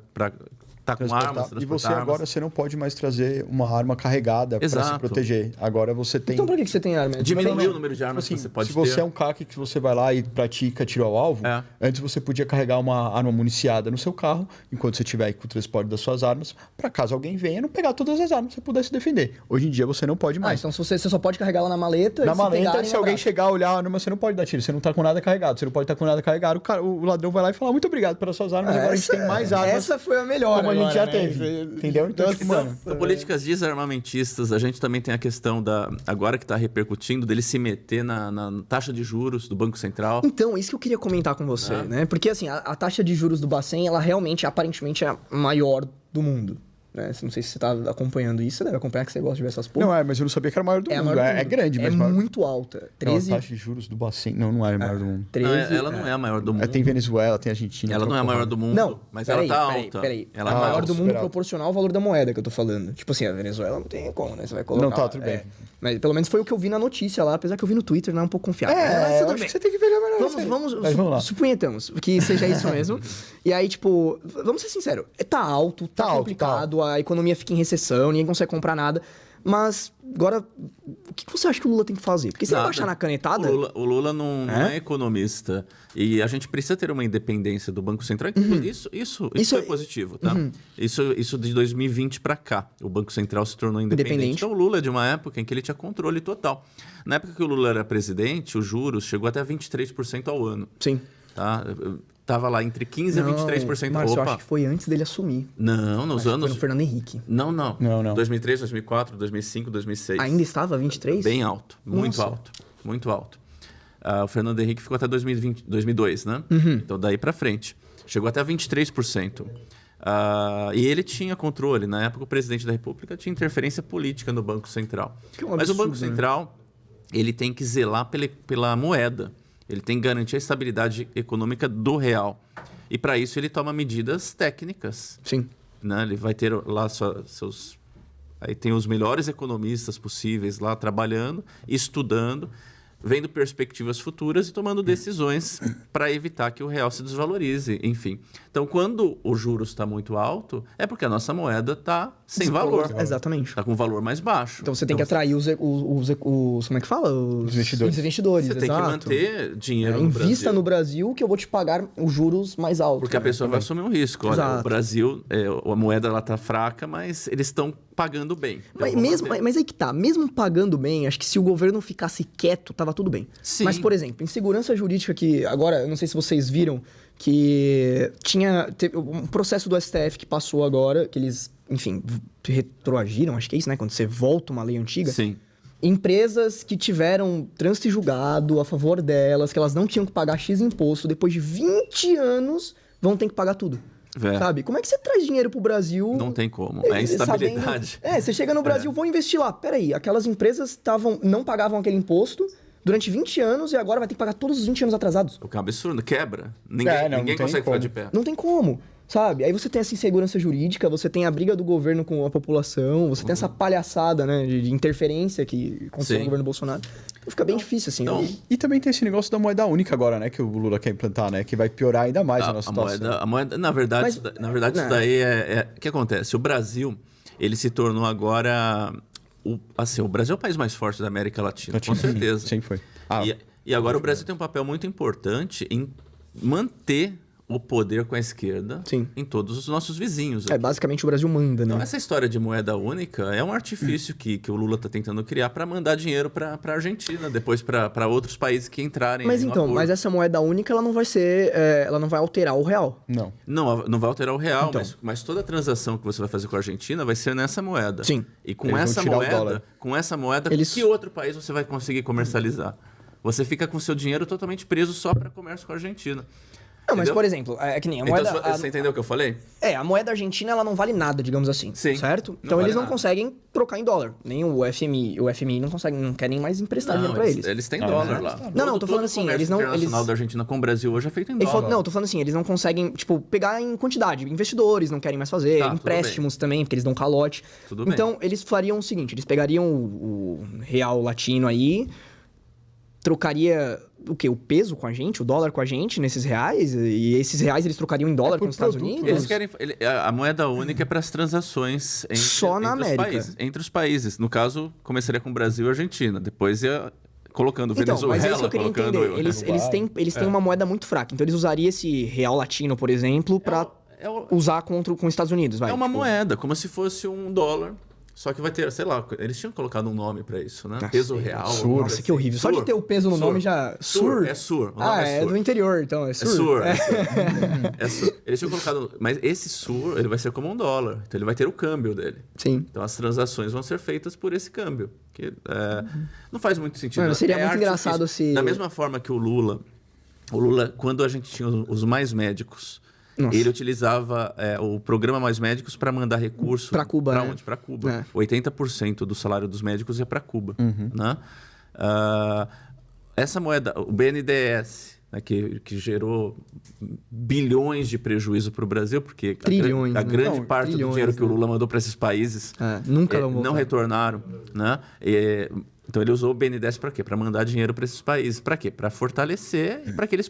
tá com armas, e você agora você não pode mais trazer uma arma carregada para se proteger. Agora você tem... Então por que você tem arma? Diminuiu o número de armas que você pode ter. Se você é um CAC que você vai lá e pratica tiro ao alvo, antes você podia carregar uma arma municiada no seu carro, enquanto você estiver com o transporte das suas armas, para caso alguém venha, não pegar todas as armas, você pudesse defender. Hoje em dia você não pode mais. Então você só pode carregar ela na maleta. Na maleta, se alguém chegar, olhar a arma, você não pode dar tiro. Você não tá com nada carregado. Você não pode estar com nada carregado. O ladrão vai lá e fala, muito obrigado pelas suas armas, agora a gente tem mais armas. Essa foi a melhor. Como a gente já teve. Entendeu? Então, mano... Políticas desarmamentistas, a gente também tem a questão agora que está repercutindo, dele se meter na taxa de juros do Banco Central. Então, isso que eu queria comentar com você, né? Porque, assim, a taxa de juros do Bacen, ela realmente, aparentemente, é a maior do mundo. Né? Não sei se você tá acompanhando isso, você deve acompanhar, que você gosta de ver essas porra. Não, mas eu não sabia que era maior do mundo. É grande, mas maior. Muito alta. 13... Não, a taxa de juros do Bacen não é a maior do mundo. 13... ela não é a maior do mundo. Tem Venezuela, tem Argentina. Ela não é a maior do mundo, mas ela tá alta. Peraí. Ela é a maior do mundo superado. proporcional ao valor da moeda que eu tô falando. Tipo assim, a Venezuela não tem como, né? Você vai colocar... Não, tá, tudo bem. Mas pelo menos foi o que eu vi na notícia lá, apesar que eu vi no Twitter, não é um pouco confiável. Mas tudo bem. Você tem que ver melhor. Vamos lá. Suponhamos que seja isso mesmo. E aí, tipo, vamos ser sinceros, tá alto, tá complicado, a economia fica em recessão, ninguém consegue comprar nada. Mas, agora, o que você acha que o Lula tem que fazer? Porque se ele baixar na canetada... O Lula não é economista. E a gente precisa ter uma independência do Banco Central. Isso foi positivo, tá? Isso de 2020 para cá. O Banco Central se tornou independente. Então, o Lula é de uma época em que ele tinha controle total. Na época que o Lula era presidente, os juros chegou até 23% ao ano. Sim. Tá? Tava lá entre 15% e 23%. Márcio, eu acho que foi antes dele assumir. Não, nos anos... Foi no Fernando Henrique. Não. 2003, 2004, 2005, 2006. Ainda estava 23? Bem alto. Muito alto. O Fernando Henrique ficou até 2002, né? Então, daí para frente. Chegou até 23%. E ele tinha controle. Na época, o presidente da República tinha interferência política no Banco Central. Mas o Banco Central ele tem que zelar pela moeda. Ele tem que garantir a estabilidade econômica do real. E, para isso, ele toma medidas técnicas. Sim. Né? Ele vai ter lá seus... Aí tem os melhores economistas possíveis lá trabalhando, estudando, vendo perspectivas futuras e tomando decisões para evitar que o real se desvalorize, enfim. Então, quando o juros está muito alto, é porque a nossa moeda está sem valor. Exatamente. Está com valor mais baixo. Então, você tem que atrair os como é que fala? Os investidores. Você tem que manter dinheiro no Brasil. Invista no Brasil que eu vou te pagar os juros mais altos. Porque a pessoa vai assumir um risco. Olha, Exato. o Brasil, a moeda está fraca, mas eles estão pagando bem. Mas aí que tá, mesmo pagando bem, acho que se o governo ficasse quieto, tava tudo bem. Sim. Mas, por exemplo, em segurança jurídica, que agora, eu não sei se vocês viram, que teve um processo do STF que passou agora, que eles, enfim, retroagiram, acho que é isso, né? Quando você volta uma lei antiga. Sim. Empresas que tiveram trânsito julgado a favor delas, que elas não tinham que pagar X imposto, depois de 20 anos, vão ter que pagar tudo. Sabe? Como é que você traz dinheiro pro Brasil? Não tem como. É instabilidade. Você chega no Brasil, vou investir lá. Peraí, aquelas empresas não pagavam aquele imposto durante 20 anos e agora vai ter que pagar todos os 20 anos atrasados. O que é um absurdo. Quebra. Ninguém consegue ficar de pé. Não tem como. Sabe? Aí você tem essa insegurança jurídica, você tem a briga do governo com a população, você tem essa palhaçada, né, de interferência que aconteceu no governo Bolsonaro. Então fica bem difícil, assim. Então, e também tem esse negócio da moeda única agora, né, que o Lula quer implantar, né, que vai piorar ainda mais a nossa situação. A moeda, na verdade, isso daí o que acontece? O Brasil, ele se tornou agora... o Brasil é o país mais forte da América Latina, com certeza. Sim, foi. E agora o Brasil tem um papel muito importante em manter o poder com a esquerda em todos os nossos vizinhos. Basicamente o Brasil manda, né? Então, essa história de moeda única é um artifício que o Lula está tentando criar para mandar dinheiro para a Argentina, depois para outros países que entrarem mas essa moeda única, ela não vai ser... ela não vai alterar o real. Não vai alterar o real, mas toda transação que você vai fazer com a Argentina vai ser nessa moeda. Sim. E com essa moeda, que outro país você vai conseguir comercializar? Você fica com seu dinheiro totalmente preso só para comércio com a Argentina. Não, mas, por exemplo, é que nem a moeda... Então, você entendeu o que eu falei? A moeda argentina, ela não vale nada, digamos assim. Sim. Certo? Então, eles não conseguem trocar em dólar. Nem o FMI. O FMI não consegue, não quer nem mais emprestar dinheiro pra eles. Eles têm dólar lá. Não, tô falando assim, eles não... O internacional da Argentina com o Brasil hoje é feito em dólar. Não, tô falando assim, eles não conseguem, pegar em quantidade. Investidores não querem mais fazer, empréstimos também, porque eles dão calote. Então, eles fariam o seguinte, eles pegariam o real latino aí, trocaria... o quê? O peso com a gente, o dólar com a gente, nesses reais? E esses reais eles trocariam em dólar com os Estados Unidos? Eles querem... a moeda única é para as transações entre os países. No caso, começaria com o Brasil e Argentina. Depois ia colocando Venezuela, mas é isso que eu queria entender. Eles têm uma moeda muito fraca. Então, eles usariam esse real latino, por exemplo, para usar com os Estados Unidos. É uma moeda, como se fosse um dólar. Só que vai ter, sei lá, eles tinham colocado um nome pra isso, né? Peso real. Sur. Nossa, que horrível. Só de ter o peso no nome já... Sur. É Sur. É do interior, então. É Sur. É Sur. Eles tinham colocado... Mas esse Sur, ele vai ser como um dólar. Então, ele vai ter o câmbio dele. Sim. Então, as transações vão ser feitas por esse câmbio. Que não faz muito sentido. Mano, seria muito engraçado se... Da mesma forma que o Lula, quando a gente tinha os Mais Médicos... Nossa. Ele utilizava o programa Mais Médicos para mandar recurso... Para Cuba, Para onde? Para Cuba. 80% do salário dos médicos ia para Cuba. Né? Essa moeda, o BNDES, né, que gerou bilhões de prejuízo para o Brasil, porque trilhões, a grande parte do dinheiro que o Lula mandou para esses países nunca não retornaram. Né? Então, ele usou o BNDES para quê? Para mandar dinheiro para esses países. Para quê? Para fortalecer e para que eles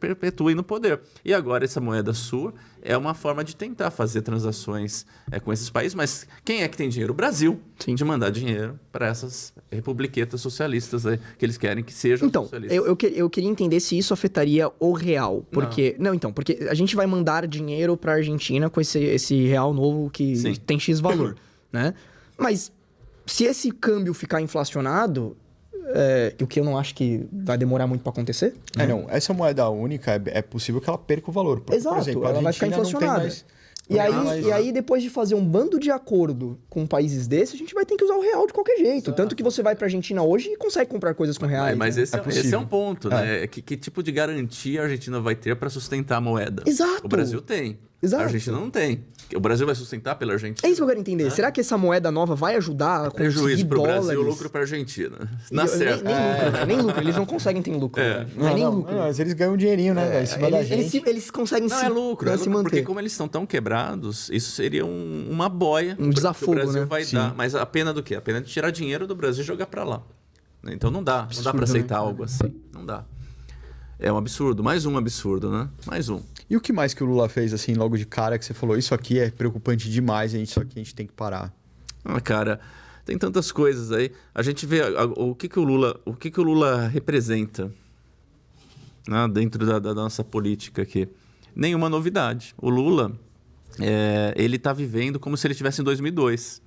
perpetuem no poder. E agora, essa moeda Sur é uma forma de tentar fazer transações com esses países. Mas quem é que tem dinheiro? O Brasil. Sim. De mandar dinheiro para essas republiquetas socialistas que eles querem que sejam socialistas. Eu queria entender se isso afetaria o real. Porque, porque a gente vai mandar dinheiro para a Argentina com esse real novo que tem X valor, né? Mas... se esse câmbio ficar inflacionado, o que eu não acho que vai demorar muito para acontecer. Essa moeda única é possível que ela perca o valor. Exato, por exemplo, ela vai ficar inflacionada. E aí, depois de fazer um bando de acordo com países desses, a gente vai ter que usar o real de qualquer jeito. Exato. Tanto que você vai pra Argentina hoje e consegue comprar coisas com reais. Mas esse é um ponto, né? Que tipo de garantia a Argentina vai ter para sustentar a moeda? Exato. O Brasil tem. Exato. A Argentina não tem. O Brasil vai sustentar pela Argentina. É isso que eu quero entender. Será que essa moeda nova vai ajudar a prejuízo para o dólares? Brasil, lucro para a Argentina. Na Nem certa. lucro, né? Nem lucro. Eles não conseguem ter lucro. Né? Não é nem lucro. Não, mas eles ganham um dinheirinho, né, velho? Em cima da gente. Eles conseguem Não, é lucro, se manter. porque como eles estão tão quebrados, isso seria uma boia um desafogo, que o Brasil né? vai dar. Mas a pena do quê? A pena de tirar dinheiro do Brasil e jogar para lá. Então não dá. Não dá para aceitar algo assim. Não dá. É um absurdo. Mais um absurdo, né? Mais um. E o que mais que o Lula fez, assim, logo de cara, que você falou, isso aqui é preocupante demais, isso aqui a gente tem que parar? Ah, cara, tem tantas coisas aí. A gente vê o que o Lula representa, né, dentro da nossa política aqui. Nenhuma novidade. O Lula, ele está vivendo como se ele estivesse em 2002.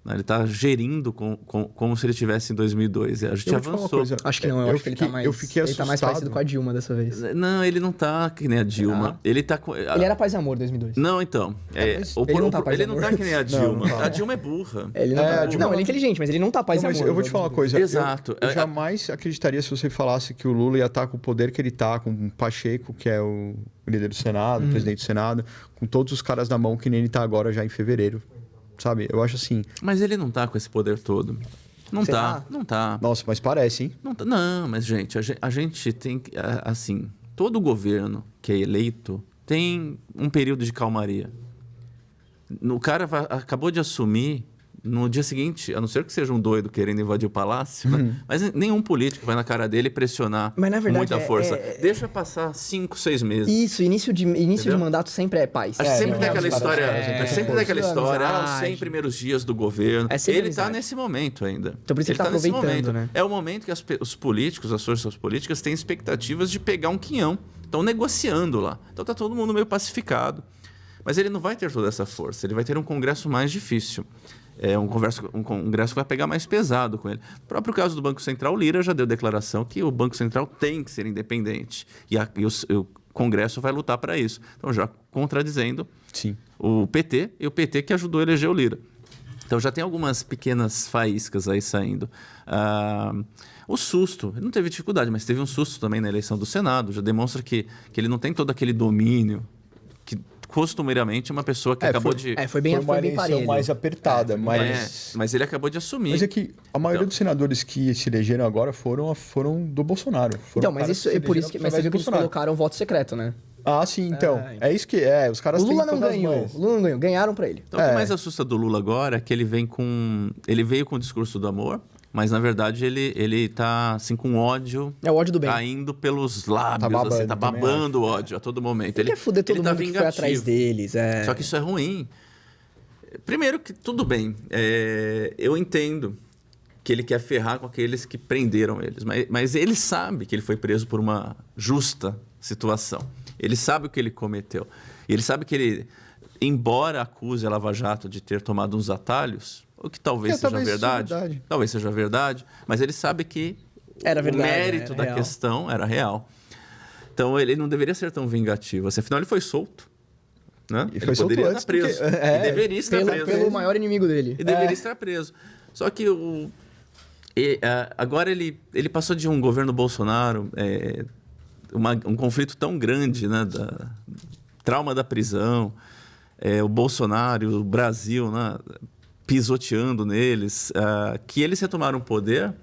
Ele está gerindo como se ele estivesse em 2002. A gente avançou. Acho que não, acho que ele está mais, ele tá mais parecido com a Dilma dessa vez. Não, ele não está que nem a Dilma. Ele era paz e amor 2002. Não, então. Ele não está que nem a Dilma. A Dilma é burra. Ele é inteligente, mas ele não está paz e amor. Eu vou te falar uma coisa. Exato. Eu jamais acreditaria se você falasse que o Lula ia estar com o poder que ele está, com o Pacheco, que é o líder do Senado, o presidente do Senado, com todos os caras na mão que nem ele está agora já em fevereiro. Sabe? Eu acho assim... Mas ele não tá com esse poder todo. Não tá. Nossa, mas parece, hein? Não, mas gente, a gente tem... Assim, todo governo que é eleito tem um período de calmaria. O cara acabou de assumir, no dia seguinte, a não ser que seja um doido querendo invadir o palácio, né? Mas nenhum político vai na cara dele pressionar com muita força. Deixa passar 5, 6 meses. Isso, início de mandato sempre é paz. Sempre tem aquela história, sempre tem aquela história, os 100 primeiros dias do governo. Ele está nesse momento ainda. Então por isso ele está aproveitando, né? É o momento que os políticos, as forças políticas, têm expectativas de pegar um quinhão. Estão negociando lá. Então tá todo mundo meio pacificado. Mas ele não vai ter toda essa força. Ele vai ter um congresso mais difícil. Um congresso que vai pegar mais pesado com ele. No próprio caso do Banco Central, o Lira já deu declaração que o Banco Central tem que ser independente. E o Congresso vai lutar para isso. Então, já contradizendo o PT, e o PT que ajudou a eleger o Lira. Então, já tem algumas pequenas faíscas aí saindo. O susto, ele não teve dificuldade, mas teve um susto também na eleição do Senado. Já demonstra que ele não tem todo aquele domínio que costumeiramente uma pessoa que acabou de... Foi uma eleição mais apertada, mas ele acabou de assumir. Mas é que a maioria dos senadores que se elegeram agora foram do Bolsonaro. Mas isso é por isso que eles colocaram voto secreto, né? Ah, sim, então. É isso que os caras têm. O Lula não ganhou, ganharam pra ele. Então o que mais assusta do Lula agora é que ele veio com o discurso do amor, mas na verdade ele tá assim com ódio. É o ódio do bem. Caindo pelos lábios, tá babando o ódio a todo momento. Ele quer foder todo mundo que foi atrás deles. Só que isso é ruim. Primeiro que tudo bem, eu entendo que ele quer ferrar com aqueles que prenderam eles, mas ele sabe que ele foi preso por uma justa situação. Ele sabe o que ele cometeu. E ele sabe que ele, embora acuse a Lava Jato de ter tomado uns atalhos, o que talvez seja verdade, mas ele sabe que o mérito da questão era real. Então ele não deveria ser tão vingativo. Afinal, ele foi solto. Né? Ele poderia estar preso. E deveria estar preso. Pelo maior inimigo dele. E deveria estar preso. Só que agora ele passou de um governo Bolsonaro, um conflito tão grande, né, trauma da prisão, o Bolsonaro, o Brasil, né, pisoteando neles, que eles retomaram o poder,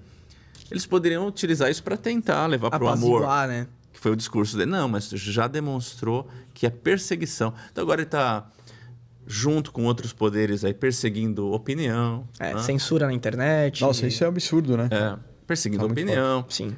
eles poderiam utilizar isso para tentar levar para o amor. Né? Que foi o discurso dele. Não, mas já demonstrou que é perseguição. Então agora ele está junto com outros poderes aí perseguindo opinião. Censura na internet. Nossa, isso é absurdo, né? Perseguindo opinião. Sim.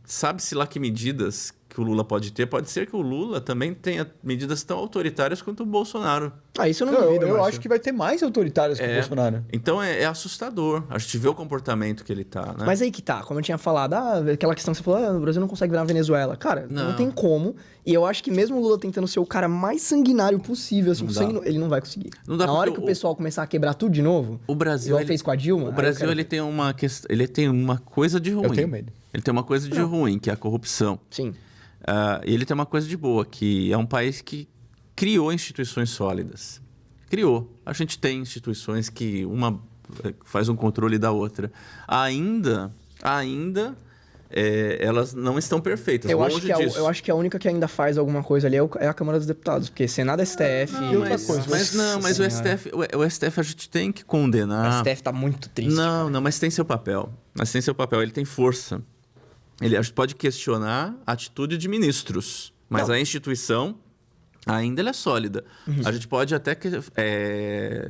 Sabe-se lá que medidas que o Lula pode ter. Pode ser que o Lula também tenha medidas tão autoritárias quanto o Bolsonaro. Isso eu não duvido. Eu acho que vai ter mais autoritárias que o Bolsonaro. Então é assustador. A gente vê o comportamento que ele tá, né? Mas aí que tá, como eu tinha falado, aquela questão que você falou, o Brasil não consegue virar a Venezuela. Cara, não tem como. E eu acho que mesmo o Lula tentando ser o cara mais sanguinário possível, assim, ele não vai conseguir. Na hora que o pessoal começar a quebrar tudo de novo, o Brasil fez com a Dilma. O Brasil ele tem uma coisa de ruim. Eu tenho medo. Ele tem uma coisa de ruim, que é a corrupção. Sim. E ele tem uma coisa de boa, que é um país que criou instituições sólidas. Criou. A gente tem instituições que uma faz um controle da outra. Ainda elas não estão perfeitas. Eu acho que a única que ainda faz alguma coisa ali é a Câmara dos Deputados, porque Senado, STF... Mas o STF a gente tem que condenar. O STF tá muito triste. Não, mas tem seu papel. Ele tem força. A gente pode questionar a atitude de ministros, mas a instituição ainda é sólida. A gente pode até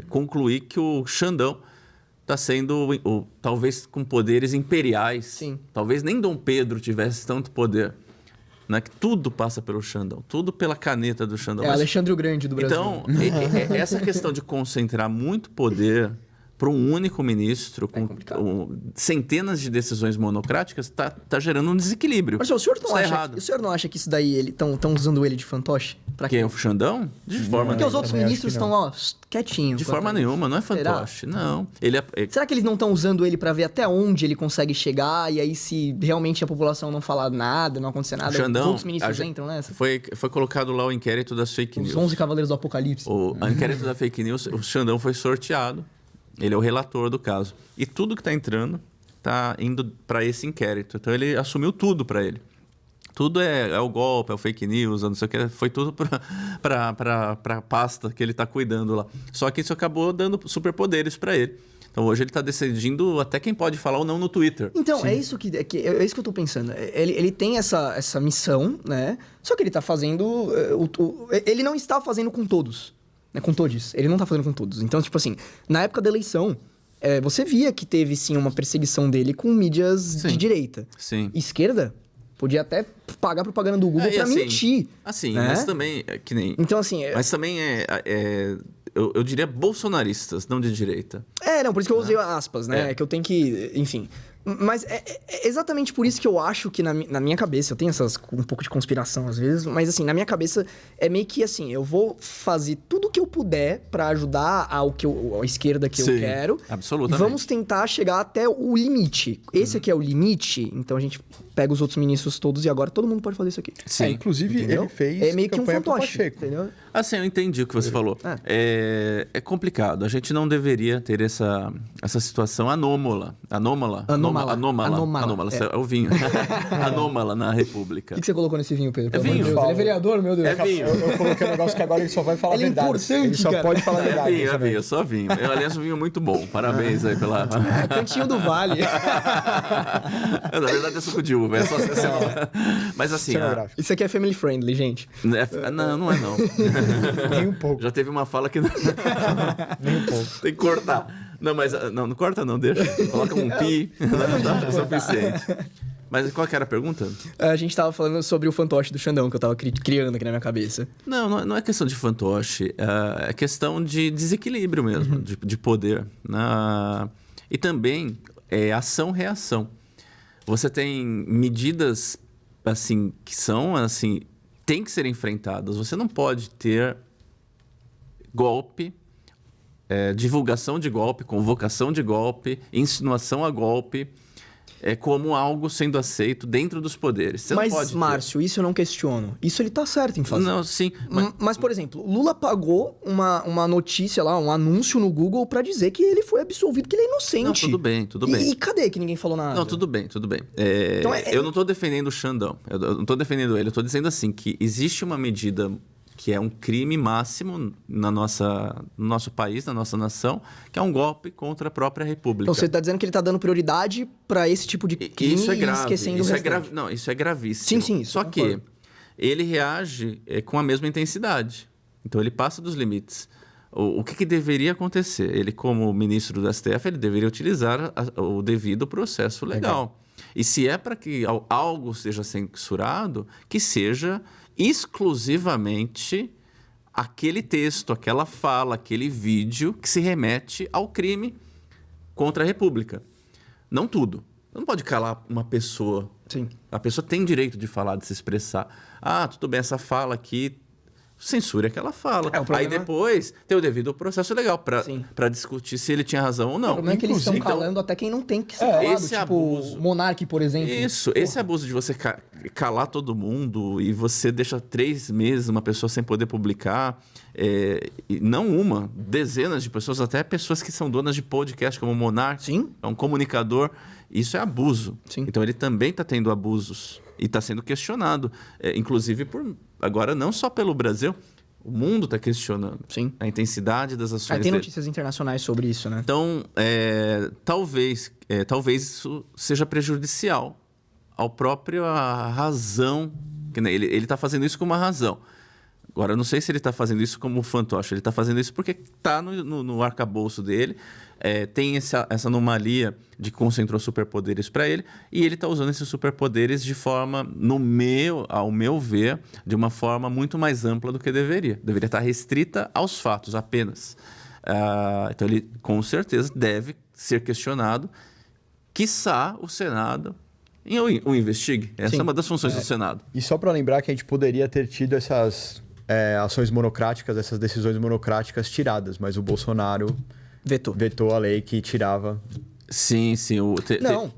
concluir que o Xandão está sendo, talvez com poderes imperiais. Sim. Talvez nem Dom Pedro tivesse tanto poder. Né? Que tudo passa pelo Xandão, tudo pela caneta do Xandão. Alexandre o Grande do Brasil. Então, essa questão de concentrar muito poder para um único ministro, com centenas de decisões monocráticas, tá gerando um desequilíbrio. Mas o senhor não acha que isso daí estão usando ele de fantoche? Quem é o Xandão? De forma Porque os outros ministros estão lá, quietinhos. De forma nenhuma, não é fantoche. Não. Será que eles não estão usando ele para ver até onde ele consegue chegar? E aí, se realmente a população não falar nada, não acontecer nada, Xandão, os outros ministros entram nessa? Foi colocado lá o inquérito das fake news. Os 11 Cavaleiros do Apocalipse. O inquérito da fake news, o Xandão foi sorteado. Ele é o relator do caso. E tudo que está entrando está indo para esse inquérito. Então, ele assumiu tudo para ele. Tudo é o golpe, é o fake news, não sei o que. Foi tudo para a pasta que ele está cuidando lá. Só que isso acabou dando superpoderes para ele. Então, hoje ele está decidindo até quem pode falar ou não no Twitter. Então, é isso que eu estou pensando. Ele tem essa missão, né? Só que ele está fazendo... ele não está fazendo com todos. Com todos. Ele não tá fazendo com todos. Então, tipo assim, na época da eleição, você via que teve, sim, uma perseguição dele com mídias de direita. Sim. Esquerda podia até pagar propaganda do Google pra mentir. Assim, né? mas também... que nem... Então, assim... Mas também eu diria bolsonaristas, não de direita. Não, por isso que eu usei aspas, né? É que eu tenho que... Enfim... Mas é exatamente por isso que eu acho que na minha cabeça, eu tenho um pouco de conspiração às vezes, mas assim, na minha cabeça é meio que assim, eu vou fazer tudo o que eu puder pra ajudar a esquerda que eu quero. Absolutamente. Vamos tentar chegar até o limite. Esse aqui é o limite, então a gente pega os outros ministros todos e agora todo mundo pode fazer isso aqui. Sim. Inclusive, ele fez meio que um fantoche, entendeu? Assim, eu entendi o que você falou. É complicado. A gente não deveria ter essa situação anômala. Anômala. É o vinho. Anômala na República. O que você colocou nesse vinho, Pedro? É vinho. Ele é vereador, meu Deus. É vinho. Eu coloquei um negócio que agora ele só vai falar a verdade. Importante, ele só pode falar a verdade. É vinho, só vinho. Aliás, um vinho muito bom. Parabéns aí pela... Cantinho do Vale. Na verdade é suco de uva. É só... Mas assim... Isso aqui é family friendly, gente. Não é não. Nem um pouco. Já teve uma fala que... Nem um pouco. Tem que cortar. Não, mas... Não corta não, deixa. Coloca um pi. Tá, é suficiente. Mas qual que era a pergunta? A gente tava falando sobre o fantoche do Xandão, que eu tava criando aqui na minha cabeça. Não é questão de fantoche. É questão de desequilíbrio mesmo, de poder. E também ação-reação. Você tem medidas, assim, que são, assim... Tem que ser enfrentadas. Você não pode ter golpe... divulgação de golpe, convocação de golpe, insinuação a golpe, como algo sendo aceito dentro dos poderes. Você mas, não pode Márcio, isso eu não questiono. Isso ele tá certo em fazer. Não, sim. Mas, por exemplo, Lula pagou uma notícia lá, um anúncio no Google pra dizer que ele foi absolvido, que ele é inocente. Não, tudo bem. E cadê que ninguém falou nada? Não, tudo bem. Então, eu não tô defendendo o Xandão. Eu não tô defendendo ele. Eu tô dizendo assim, que existe uma medida... que é um crime máximo no nosso país, na nossa nação, que é um golpe contra a própria República. Então, você está dizendo que ele está dando prioridade para esse tipo de crime isso é grave, e esquecendo o restante. Não, isso é gravíssimo. Sim, Só que ele reage com a mesma intensidade. Então, ele passa dos limites. O que deveria acontecer? Ele, como ministro do STF, ele deveria utilizar o devido processo legal. E se é para que algo seja censurado, que seja... exclusivamente aquele texto, aquela fala, aquele vídeo que se remete ao crime contra a República. Não tudo. Não pode calar uma pessoa. Sim. A pessoa tem direito de falar, de se expressar. Tudo bem, essa fala aqui... censure aquela fala. Aí depois tem o devido processo legal para discutir se ele tinha razão ou não. O problema é que eles estão calando até quem não tem que ser calado. Esse tipo abuso. Monark, por exemplo. Isso, esse abuso de você calar todo mundo e você deixa 3 meses uma pessoa sem poder publicar, e não uma, dezenas de pessoas, até pessoas que são donas de podcast, como o Monark, Sim. é um comunicador, Isso é abuso. Sim. Então, ele também está tendo abusos e está sendo questionado. Inclusive, agora não só pelo Brasil, o mundo está questionando. Sim. A intensidade das ações Tem dele. notícias internacionais sobre isso, né? Então, talvez isso seja prejudicial ao próprio razão. Ele está fazendo isso com uma razão. Agora, eu não sei se ele está fazendo isso como fantoche. Ele está fazendo isso porque está no arcabouço dele. Tem essa anomalia de que concentrou superpoderes para ele. E ele está usando esses superpoderes de forma, ao meu ver, de uma forma muito mais ampla do que deveria. Deveria estar restrita aos fatos apenas. Então, ele com certeza deve ser questionado. Quiçá o Senado o investigue. Essa é uma das funções do Senado. E só para lembrar que a gente poderia ter tido essas ações monocráticas, essas decisões monocráticas tiradas, mas o Bolsonaro vetou a lei que tirava. Sim. Não.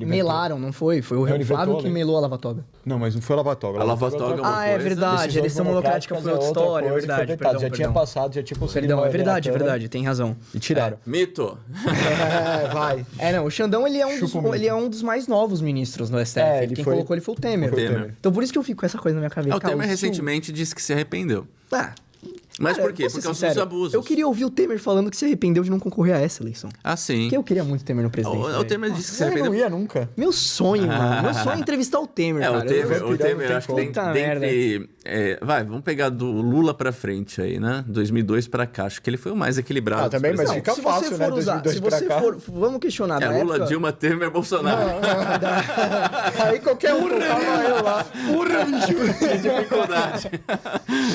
Melaram, não foi? Foi o Flávio que melou a lava-toga. Não, mas não foi a lava-toga. A lava-toga é uma coisa. É verdade. Eleição monocrática foi outra história. É verdade. Perdão. Já tinha passado, já tinha conseguido. Perdão, é verdade. Tem razão. E tiraram. Mito. Vai. Não, o Xandão, ele é um dos mais novos ministros no STF. Quem colocou ele foi o Temer. Então por isso que eu fico com essa coisa na minha cabeça. O Temer recentemente disse que se arrependeu. Mas por quê? Por causa dos abusos. Eu queria ouvir o Temer falando que se arrependeu de não concorrer a essa eleição. Sim. Porque eu queria muito o Temer no presidente. O Temer disse que se arrependeu. Não ia nunca. Meu sonho, mano. Meu sonho é entrevistar o Temer, cara. O Temer, acho que dentre... vamos pegar do Lula pra frente aí, né? 2002 pra cá. Acho que ele foi o mais equilibrado. Também, mas fica fácil, né? 2002 pra cá. Vamos questionar da Lula, época... Dilma, Temer, Bolsonaro. Aí qualquer um colocava eu lá.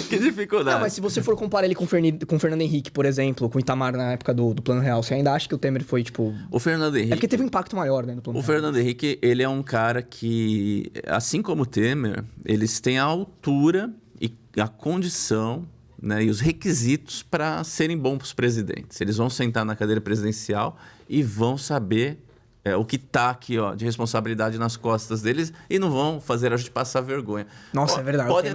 Que dificuldade. Não, mas se você for comparar ele com o Fernando Henrique, por exemplo, com o Itamar na época do Plano Real, você ainda acha que o Temer foi, tipo... O Fernando Henrique... É porque teve um impacto maior, né, no Plano Real. O Fernando Henrique, ele é um cara que, assim como o Temer, eles têm a altura e a condição, né, e os requisitos para serem bons presidentes. Eles vão sentar na cadeira presidencial e vão saber o que está aqui, de responsabilidade nas costas deles e não vão fazer a gente passar vergonha. Nossa, é verdade. Podem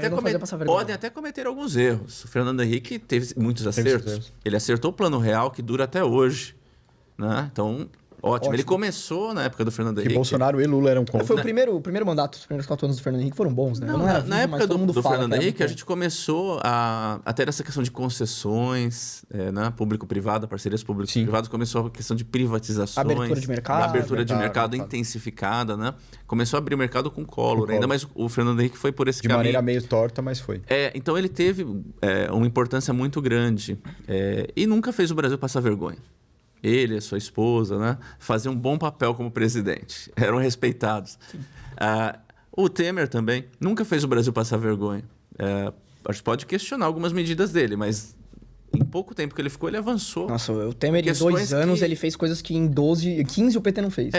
até cometer alguns erros. O Fernando Henrique teve muitos acertos. Ele acertou o Plano Real, que dura até hoje. Né? Então, ótimo. Ele começou na época do Fernando Henrique. Que Bolsonaro e Lula eram contra. Foi o primeiro mandato, os primeiros 4 anos do Fernando Henrique foram bons, né? Na época do Fernando Henrique, a gente começou a ter essa questão de concessões, né? Público-privado, parcerias público-privadas, começou a questão de privatizações. Abertura de mercado intensificada, né? Começou a abrir o mercado com Collor, ainda mais o Fernando Henrique foi por esse caminho. De maneira meio torta, mas foi. Então ele teve uma importância muito grande e nunca fez o Brasil passar vergonha. Ele, a sua esposa, né, faziam um bom papel como presidente. Eram respeitados. O Temer também nunca fez o Brasil passar vergonha. A gente pode questionar algumas medidas dele, mas em pouco tempo que ele ficou, ele avançou. Nossa, o Temer em 2 anos ele fez coisas que em 15 o PT não fez.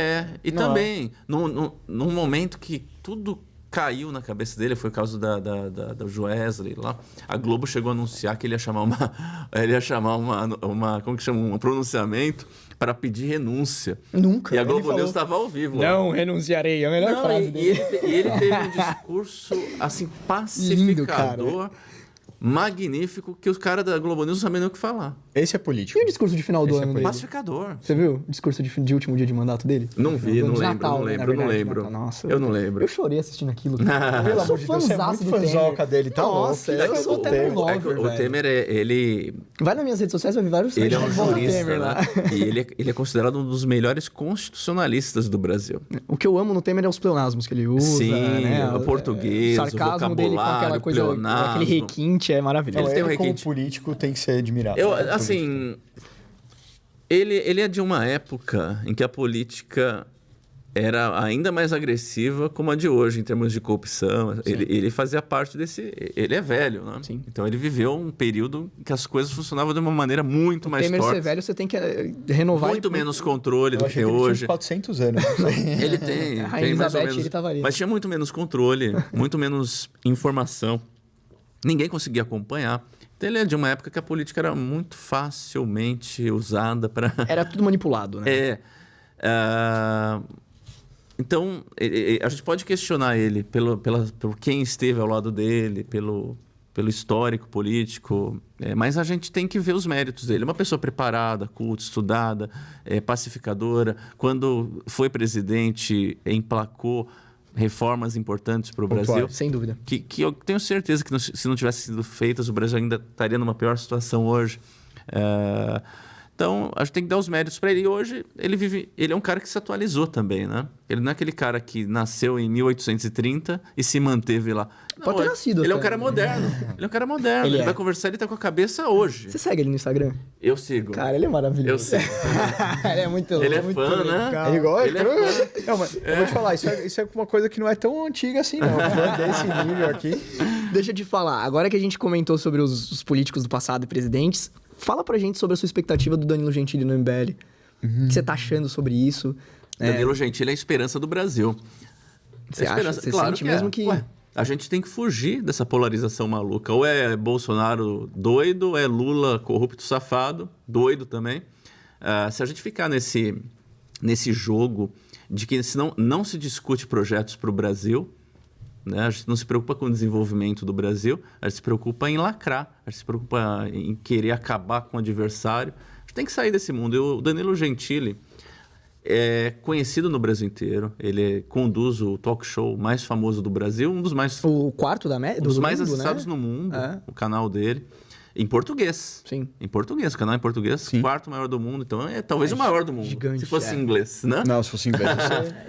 Também, num momento que tudo caiu na cabeça dele, foi o caso da Joesley lá. A Globo chegou a anunciar que ele ia chamar como que chama? Um pronunciamento para pedir renúncia. Nunca. E a Globo News estava ao vivo. Não renunciarei, é a melhor frase dele. E ele teve um discurso assim pacificador. Magnífico, que os caras da Globo News não sabem nem o que falar. Esse é político. E o discurso de final do ano dele? Pacificador. Você viu o discurso de último dia de mandato dele? Não vi, não lembro. Nossa, eu não lembro. Eu chorei assistindo aquilo. Pelo amor de Deus, você é muito fãzoca dele, tá louco. Nossa, eu sou o Temer lover, O Temer, ele... Vai nas minhas redes sociais, vai ver vários... Ele é um jurista, né? E ele é considerado um dos melhores constitucionalistas do Brasil. O que eu amo no Temer é os pleonasmos que ele usa. Sim, né? O português, o vocabulário, dele com aquela coisa, aquele requinte é maravilhoso. Ele como político tem que ser admirado. Ele é de uma época em que a política era ainda mais agressiva como a de hoje, em termos de corrupção. Ele fazia parte desse... Ele é velho, né? Sim. Então, ele viveu um período que as coisas funcionavam de uma maneira muito mais torta. Temer ser velho, você tem que renovar... Muito menos controle do que ele hoje. Tinha 400 anos. Ele tem. A tem mais ou Elizabeth, menos, ele tava ali. Mas tinha muito menos controle, muito menos informação. Ninguém conseguia acompanhar. Então, ele é de uma época que a política era muito facilmente usada para... Era tudo manipulado, né? Então, a gente pode questionar ele pelo quem esteve ao lado dele, pelo histórico político, mas a gente tem que ver os méritos dele. Uma pessoa preparada, culta, estudada, pacificadora. Quando foi presidente, emplacou reformas importantes para o Brasil. Sem dúvida. Que eu tenho certeza que se não tivessem sido feitas, o Brasil ainda estaria numa pior situação hoje. Então, a gente tem que dar os méritos para ele. E hoje, ele é um cara que se atualizou também, né? Ele não é aquele cara que nasceu em 1830 e se manteve lá. Não, Pode ter nascido. Ele é um cara moderno. Ele é um cara moderno. Ele vai conversar, ele tá com a cabeça hoje. Você segue ele no Instagram? Eu sigo. Cara, ele é maravilhoso. Eu sigo. Ele é muito louco. Ele é fã, né? Ele gosta? Ele é fã. Não, mas eu vou te falar, isso é uma coisa que não é tão antiga assim, não. Fã desse nível aqui. Deixa eu te falar, agora que a gente comentou sobre os políticos do passado e presidentes, fala pra gente sobre a sua expectativa do Danilo Gentili no MBL. O que você tá achando sobre isso? Danilo Gentili é a esperança do Brasil. Você acha? Você sente mesmo que... Ué, a gente tem que fugir dessa polarização maluca. Ou é Bolsonaro doido, ou é Lula corrupto safado, doido também. Se a gente ficar nesse jogo de que não se discute projetos para o Brasil, né? A gente não se preocupa com o desenvolvimento do Brasil, a gente se preocupa em lacrar, a gente se preocupa em querer acabar com o adversário. A gente tem que sair desse mundo. O Danilo Gentili é conhecido no Brasil inteiro. Ele conduz o talk show mais famoso do Brasil, um dos mais... O quarto da média? Dos mais acessados no mundo, o canal dele. Em português. Sim. Em português, o canal em português, Sim. quarto maior do mundo. Então, talvez o maior do mundo. Gigante, se fosse inglês, né? Não, se fosse inglês,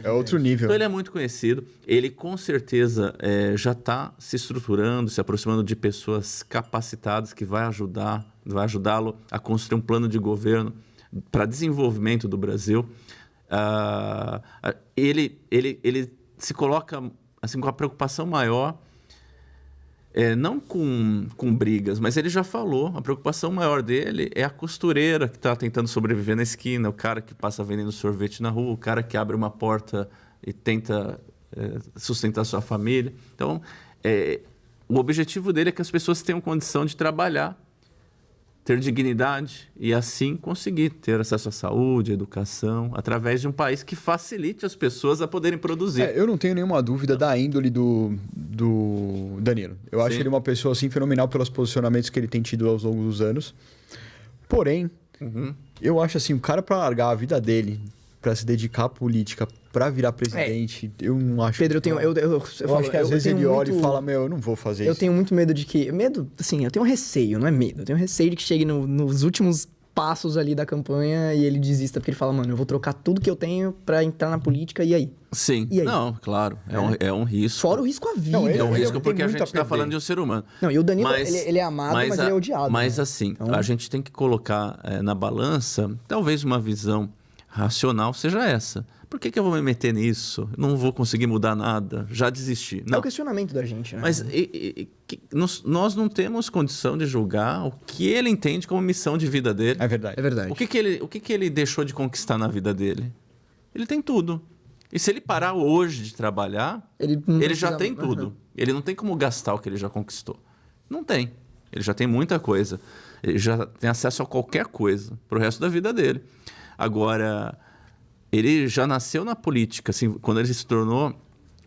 é outro nível. Então, ele é muito conhecido. Ele, com certeza, já está se estruturando, se aproximando de pessoas capacitadas que vai ajudá-lo a construir um plano de governo para desenvolvimento do Brasil. Ele se coloca assim, com a preocupação maior, não com brigas, mas ele já falou, a preocupação maior dele é a costureira que está tentando sobreviver na esquina, o cara que passa vendendo sorvete na rua, o cara que abre uma porta e tenta sustentar sua família. Então, o objetivo dele é que as pessoas tenham condição de trabalhar, ter dignidade e assim conseguir ter acesso à saúde, à educação, através de um país que facilite as pessoas a poderem produzir. Eu não tenho nenhuma dúvida da índole do Danilo. Eu acho ele uma pessoa assim, fenomenal pelos posicionamentos que ele tem tido ao longo dos anos. Porém, eu acho assim, o cara para largar a vida dele, para se dedicar à política, para virar presidente, eu não acho... Pedro, eu acho que às vezes ele olha e fala, eu não vou fazer isso. Eu tenho muito medo de que... Medo, assim, eu tenho um receio, não é medo. Eu tenho um receio de que chegue nos últimos passos ali da campanha e ele desista, porque ele fala, mano, eu vou trocar tudo que eu tenho para entrar na política, e aí? Sim. E aí? Não, claro. É um risco. Fora o risco à vida. Não, É um risco porque a gente está falando de um ser humano. Não, e o Danilo, ele é amado, mas ele é odiado. Mas né? assim, então... a gente tem que colocar na balança, talvez uma visão racional seja essa. Por que eu vou me meter nisso? Não vou conseguir mudar nada. Já desisti. Não. É o questionamento da gente, né? Mas nós não temos condição de julgar o que ele entende como missão de vida dele. É verdade. É verdade. O que ele deixou de conquistar na vida dele? Ele tem tudo. E se ele parar hoje de trabalhar, ele já tem tudo. Ele não tem como gastar o que ele já conquistou. Não tem. Ele já tem muita coisa. Ele já tem acesso a qualquer coisa pro resto da vida dele. Agora, ele já nasceu na política. Assim, quando ele se tornou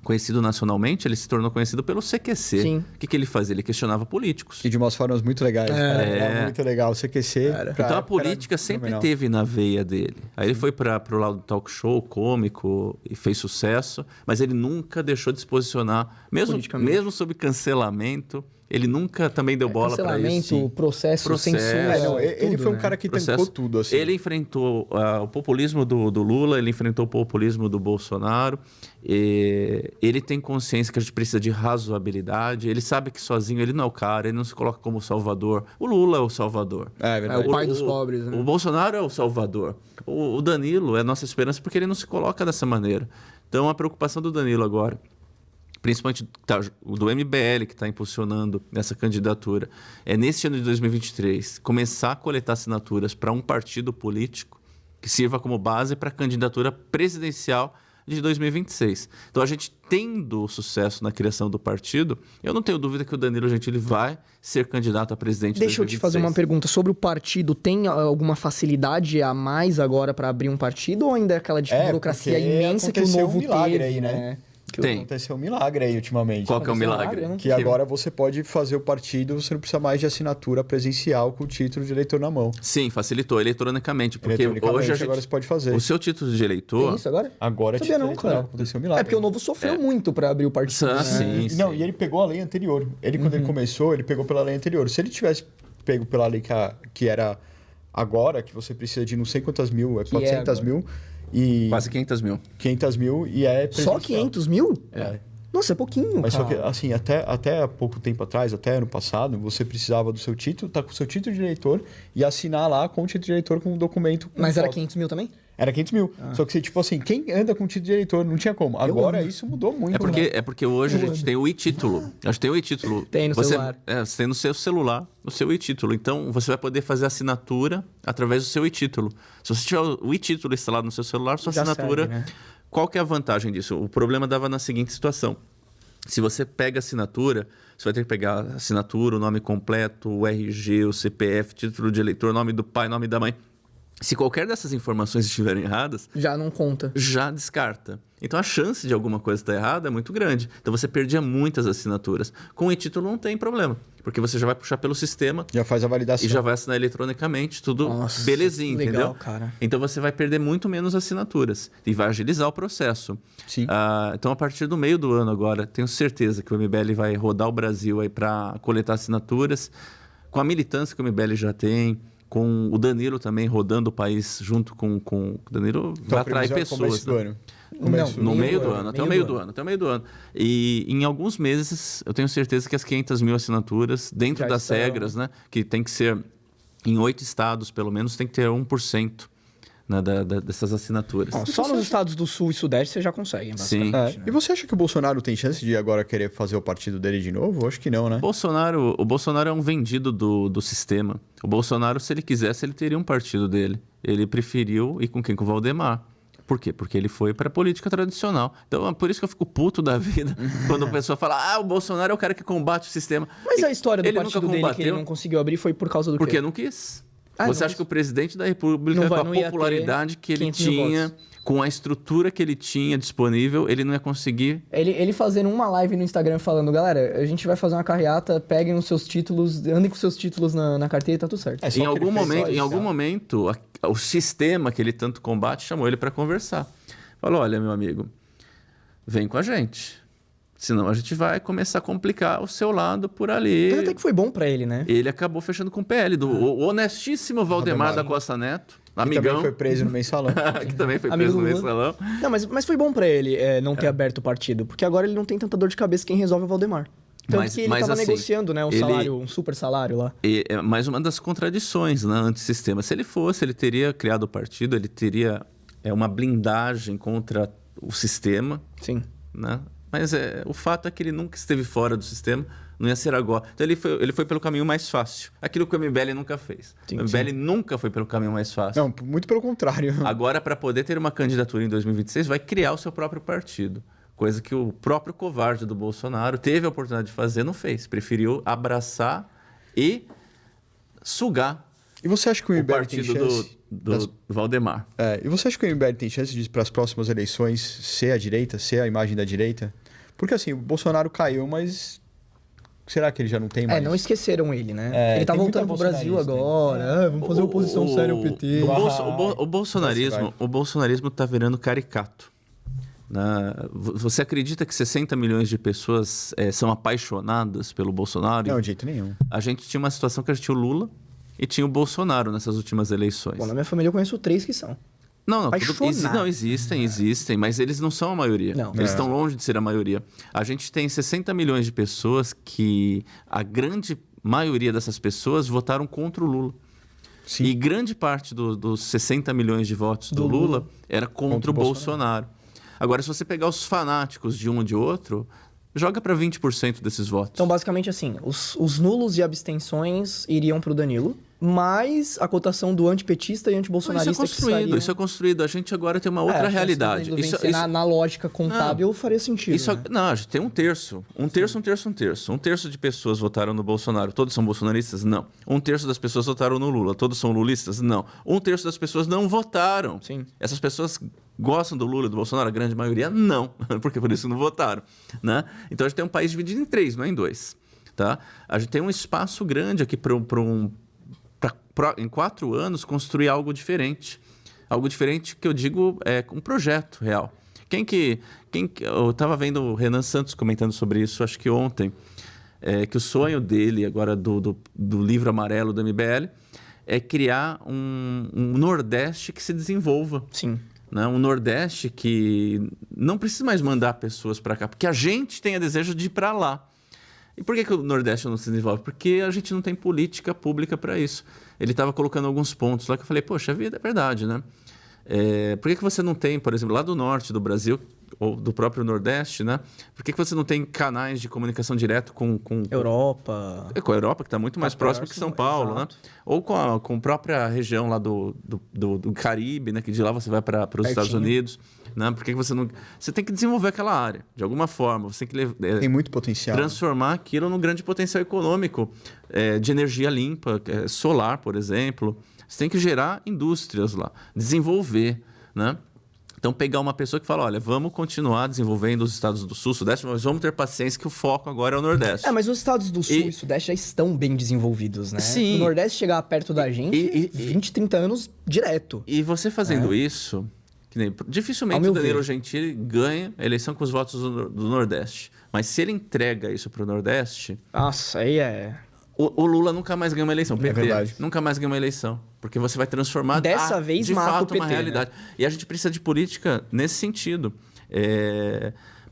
conhecido nacionalmente, ele se tornou conhecido pelo CQC. Sim. O que ele fazia? Ele questionava políticos. E de umas formas muito legais. Era muito legal. O CQC... Então a política sempre teve na veia dele. Aí ele foi para o lado do talk show, cômico, e fez sucesso, mas ele nunca deixou de se posicionar, mesmo sob cancelamento. Ele nunca também deu bola para isso. Cancelamento, processo, censura. Ele foi um cara que tancou tudo. Assim. Ele enfrentou o populismo do Lula, ele enfrentou o populismo do Bolsonaro. Ele tem consciência que a gente precisa de razoabilidade. Ele sabe que sozinho ele não é o cara, ele não se coloca como salvador. O Lula é o salvador. É verdade. É o pai dos pobres. Né? O Bolsonaro é o salvador. O Danilo é a nossa esperança porque ele não se coloca dessa maneira. Então a preocupação do Danilo agora, principalmente do MBL que está impulsionando essa candidatura, é nesse ano de 2023 começar a coletar assinaturas para um partido político que sirva como base para a candidatura presidencial de 2026. Então, a gente tendo sucesso na criação do partido, eu não tenho dúvida que o Danilo Gentili vai ser candidato a presidente. Deixa eu te fazer uma pergunta sobre o partido. Tem alguma facilidade a mais agora para abrir um partido ou ainda é aquela burocracia imensa que o Novo teve, aí, né? Tem. Aconteceu um milagre aí ultimamente. Qual que é o milagre? Que agora você pode fazer o partido, você não precisa mais de assinatura presencial com o título de eleitor na mão. Sim, facilitou eletronicamente. Porque hoje agora você pode fazer. O seu título de eleitor... Tem isso agora? Agora é sabia título não, eleitoral. cara. Aconteceu um milagre. É porque o Novo sofreu muito pra abrir o partido. Né? Sim. Não, e ele pegou a lei anterior. Ele, quando ele começou, ele pegou pela lei anterior. Se ele tivesse pego pela lei que era agora, que você precisa de não sei quantas mil, 400 mil... E quase 500 mil. 500 mil e é presencial. Só 500 mil? É. Nossa, é pouquinho, Mas cara. só que, assim, até há pouco tempo atrás, até ano passado, você precisava do seu título, tá com o seu título de eleitor e assinar lá com o título de eleitor com um documento. Com Mas era foto. 500 mil também? Era 500 mil. Só que, tipo assim, quem anda com título de eleitor não tinha como. Agora isso mudou muito. É porque hoje a gente tem o e-título. A gente tem o e-título. Tem no celular. Você tem no seu celular o seu e-título. Então, você vai poder fazer assinatura através do seu e-título. Se você tiver o e-título instalado no seu celular, sua Já assinatura... serve, né? Qual que é a vantagem disso? O problema dava na seguinte situação. Se você pega a assinatura, você vai ter que pegar a assinatura, o nome completo, o RG, o CPF, título de eleitor, nome do pai, nome da mãe. Se qualquer dessas informações estiverem erradas... Já não conta. Já descarta. Então, a chance de alguma coisa estar errada é muito grande. Então, você perdia muitas assinaturas. Com o e-título não tem problema, porque você já vai puxar pelo sistema... Já faz a validação. E já vai assinar eletronicamente, tudo belezinha, legal, entendeu? Cara. Então, você vai perder muito menos assinaturas e vai agilizar o processo. Sim. Então, a partir do meio do ano agora, tenho certeza que o MBL vai rodar o Brasil aí para coletar assinaturas, com a militância que o MBL já tem... com o Danilo também rodando o país junto com o Danilo, Então, vai atrair pessoas. Do ano. No meio do ano, até o meio do ano. E em alguns meses, eu tenho certeza que as 500 mil assinaturas, dentro das regras, né, que tem que ser em 8 estados, pelo menos, tem que ter 1%. Né, dessas assinaturas. Só nos estados do Sul e Sudeste você já consegue, Sim. né? E você acha que o Bolsonaro tem chance de agora querer fazer o partido dele de novo? Eu acho que não, né? O Bolsonaro é um vendido do sistema. O Bolsonaro, se ele quisesse, ele teria um partido dele. Ele preferiu ir com quem? Com o Valdemar. Por quê? Porque ele foi para a política tradicional. Então, é por isso que eu fico puto da vida quando a pessoa fala, o Bolsonaro é o cara que combate o sistema. Mas a história do ele partido nunca dele combateu, que ele não conseguiu abrir foi por causa do quê? Porque não quis. Você não acha que o presidente da República, com a popularidade que ele tinha, com a estrutura que ele tinha disponível, ele não ia conseguir... Ele fazendo uma live no Instagram falando, galera, a gente vai fazer uma carreata, peguem os seus títulos, andem com seus títulos na carteira e tá tudo certo. Em algum momento, o sistema que ele tanto combate chamou ele para conversar. Falou, olha, meu amigo, vem com a gente. Senão a gente vai começar a complicar o seu lado por ali. Mas até que foi bom pra ele, né? Ele acabou fechando com o PL, do honestíssimo Valdemar da Costa Neto, amigão. Que também foi preso no mensalão. Que também foi preso no mensalão. Não, mas foi bom pra ele não ter aberto o partido, porque agora ele não tem tanta dor de cabeça quem resolve é o Valdemar. Tanto que ele tava negociando, né, um super salário lá. É mais uma das contradições, né, antissistema. Se ele fosse, ele teria criado o partido, ele teria uma blindagem contra o sistema. Sim. Né? Mas o fato é que ele nunca esteve fora do sistema, não ia ser agora. Então ele foi pelo caminho mais fácil. Aquilo que o MBL nunca fez. O MBL nunca foi pelo caminho mais fácil. Não, muito pelo contrário. Agora, para poder ter uma candidatura em 2026, vai criar o seu próprio partido. Coisa que o próprio covarde do Bolsonaro teve a oportunidade de fazer, não fez. Preferiu abraçar e sugar e você acha que o MBL partido tem chance do Valdemar. E você acha que o MBL tem chance de, para as próximas eleições, ser a direita, ser a imagem da direita? Porque assim, o Bolsonaro caiu, mas será que ele já não tem mais? Não esqueceram ele, né? Ele tá voltando pro Brasil agora. Vamos fazer oposição séria ao PT. O bolsonarismo tá virando caricato. Você acredita que 60 milhões de pessoas são apaixonadas pelo Bolsonaro? Não, de jeito nenhum. A gente tinha uma situação que a gente tinha o Lula e tinha o Bolsonaro nessas últimas eleições. Bom, na minha família eu conheço 3 que são. Não, existem, mas eles não são a maioria. Não. Eles estão longe de ser a maioria. A gente tem 60 milhões de pessoas que a grande maioria dessas pessoas votaram contra o Lula. Sim. E grande parte dos 60 milhões de votos do Lula era contra o Bolsonaro. Agora, se você pegar os fanáticos de um ou de outro, joga para 20% desses votos. Então, basicamente assim, os nulos e abstenções iriam pro Danilo. mais a cotação do antipetista e antibolsonarista Isso é construído. A gente agora tem uma outra realidade. Na lógica contábil faria sentido. Não, a gente tem um terço. Um terço de pessoas votaram no Bolsonaro. Todos são bolsonaristas? Não. Um terço das pessoas votaram no Lula. Todos são lulistas? Não. Um terço das pessoas não votaram. Sim. Essas pessoas gostam do Lula e do Bolsonaro? A grande maioria não. Porque por isso não votaram. Né? Então a gente tem um país dividido em 3, não é em 2. Tá? A gente tem um espaço grande aqui para em 4 anos, construir algo diferente. Algo diferente que eu digo é um projeto real. Eu estava vendo o Renan Santos comentando sobre isso, acho que ontem, que o sonho dele, agora do livro amarelo do MBL, é criar um Nordeste que se desenvolva. Sim. Né? Um Nordeste que não precisa mais mandar pessoas para cá, porque a gente tem o desejo de ir para lá. E por que o Nordeste não se desenvolve? Porque a gente não tem política pública para isso. Ele estava colocando alguns pontos lá que eu falei, poxa vida, é verdade, né? Por que você não tem, por exemplo, lá do norte do Brasil, ou do próprio Nordeste, né? Por que você não tem canais de comunicação direto com Europa? Com a Europa, que está muito mais próximo que São Paulo, né? Ou com a própria região lá do Caribe, né? Que de lá você vai para os Estados Unidos. Né? Por que você não... Você tem que desenvolver aquela área, de alguma forma. Você tem que tem muito potencial. Transformar aquilo num grande potencial econômico, de energia limpa, solar, por exemplo. Você tem que gerar indústrias lá, desenvolver, né? Então, pegar uma pessoa que fala, olha, vamos continuar desenvolvendo os estados do Sul, Sudeste, mas vamos ter paciência que o foco agora é o Nordeste. Mas os estados do Sul e Sudeste já estão bem desenvolvidos, né? Sim. O Nordeste chegar perto da gente, 20, 30 anos direto. E você fazendo isso... Dificilmente o Danilo Gentili ganha a eleição com os votos do Nordeste. Mas se ele entrega isso para o Nordeste... Nossa, aí é... O Lula nunca mais ganha uma eleição. O PT verdade. nunca mais ganha uma eleição. Porque você vai transformar Dessa vez de mata fato o PT, uma realidade. né? E a gente precisa de política nesse sentido.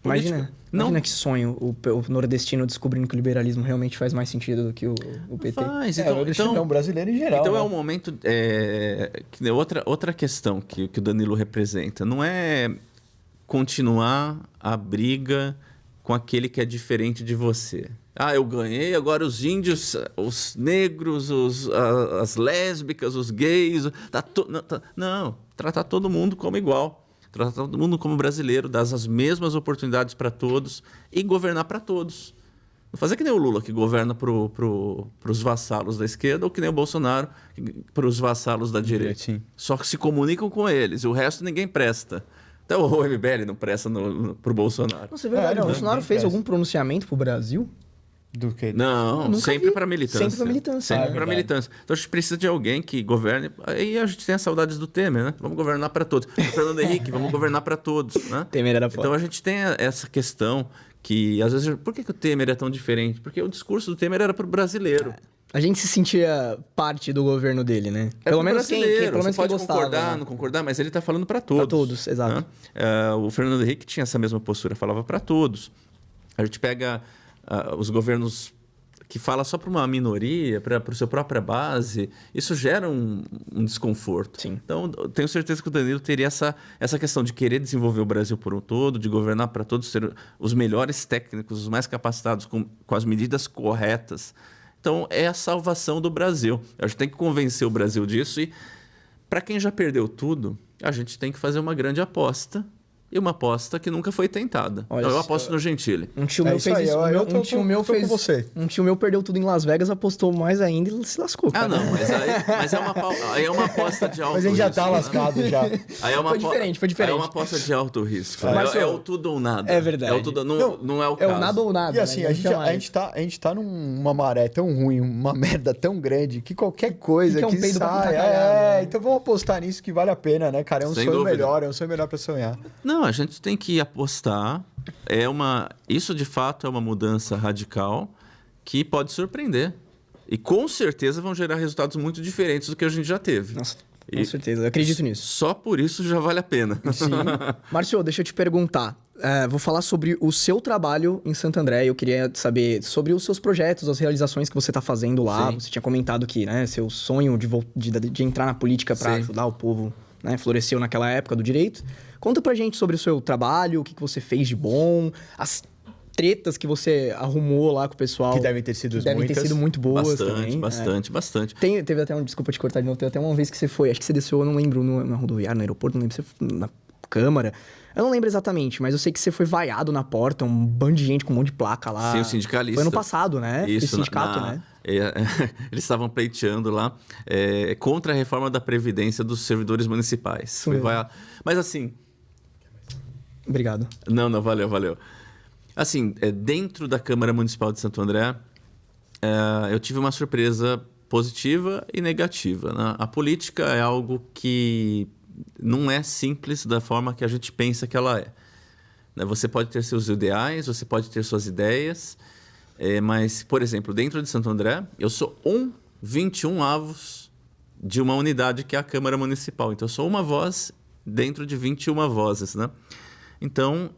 Imagina que sonho o nordestino descobrindo que o liberalismo realmente faz mais sentido do que o PT. Faz. Então, brasileiro em geral. Então né? é um momento... outra questão que o Danilo representa. Não é continuar a briga com aquele que é diferente de você. Eu ganhei, agora os índios, os negros, as lésbicas, os gays... Não, tratar todo mundo como igual. Tratar todo mundo como brasileiro, dar as mesmas oportunidades para todos e governar para todos. Não fazer que nem o Lula, que governa para os vassalos da esquerda, ou que nem o Bolsonaro, para os vassalos da direita. Sim. Só que se comunicam com eles, e o resto ninguém presta. Então o MBL não presta para o Bolsonaro. Nossa, é verdade. O Bolsonaro fez algum pronunciamento para o Brasil? Do que? Não, sempre para militância. Sempre para militância. Sempre para militância. Então a gente precisa de alguém que governe. Aí a gente tem as saudades do Temer, né? Vamos governar para todos. O Fernando Henrique, vamos governar para todos, né? Temer era foda. Então a gente tem essa questão que às vezes, por que o Temer é tão diferente? Porque o discurso do Temer era para o brasileiro. A gente se sentia parte do governo dele, né? Pelo menos quem pode gostava, concordar, né? não concordar, mas ele está falando para todos. Para todos, exato. Né? O Fernando Henrique tinha essa mesma postura, falava para todos. A gente pega os governos que fala só para uma minoria, para a sua própria base, isso gera um desconforto. Sim. Então, eu tenho certeza que o Danilo teria essa questão de querer desenvolver o Brasil por um todo, de governar para todos, ser os melhores técnicos, os mais capacitados, com as medidas corretas. Então, é a salvação do Brasil. A gente tem que convencer o Brasil disso e, para quem já perdeu tudo, a gente tem que fazer uma grande aposta. E uma aposta que nunca foi tentada. Olha, eu aposto no Gentili. Um tio meu fez isso. Um tio meu perdeu tudo em Las Vegas, apostou mais ainda e se lascou. Cara. Não, mas aí é uma aposta de alto risco. Mas a gente já tá lascado já. Aí foi diferente. Aí é uma aposta de alto risco. Mas é o tudo ou nada. É verdade. É o tudo, não é o caso. É o nada ou nada. E assim, né? a gente tá numa maré tão ruim, uma merda tão grande, que qualquer coisa que sai... Então vamos apostar nisso que vale a pena, né, cara? É um sonho melhor, pra sonhar. Não, a gente tem que apostar. Isso de fato é uma mudança radical que pode surpreender. E com certeza vão gerar resultados muito diferentes do que a gente já teve. Nossa, com certeza. Eu acredito nisso. Só por isso já vale a pena. Sim. Márcio, deixa eu te perguntar. Vou falar sobre o seu trabalho em Santo André. Eu queria saber sobre os seus projetos, as realizações que você está fazendo lá. Sim. Você tinha comentado que, né, seu sonho de entrar na política para ajudar o povo, né, floresceu naquela época do direito. Conta pra gente sobre o seu trabalho, o que você fez de bom, as tretas que você arrumou lá com o pessoal. Que devem ter sido muitas. Devem ter sido muito boas também. Bastante. Teve até desculpa te cortar de novo, teve até uma vez que você foi, acho que você desceu, eu não lembro, na rodoviária, no aeroporto, não lembro se você foi na Câmara. Eu não lembro exatamente, mas eu sei que você foi vaiado na porta, um bando de gente com um monte de placa lá. Sim, o sindicalista. Foi ano passado, né? Isso, esse sindicato, né? Eles estavam pleiteando lá contra a reforma da Previdência dos servidores municipais. Foi vaiado. Mas assim... Obrigado. Não, valeu. Assim, dentro da Câmara Municipal de Santo André, eu tive uma surpresa positiva e negativa, né? A política é algo que não é simples da forma que a gente pensa que ela é. Você pode ter seus ideais, você pode ter suas ideias, mas, por exemplo, dentro de Santo André, eu sou 21 avos de uma unidade que é a Câmara Municipal. Então, eu sou uma voz dentro de 21 vozes, né? Então,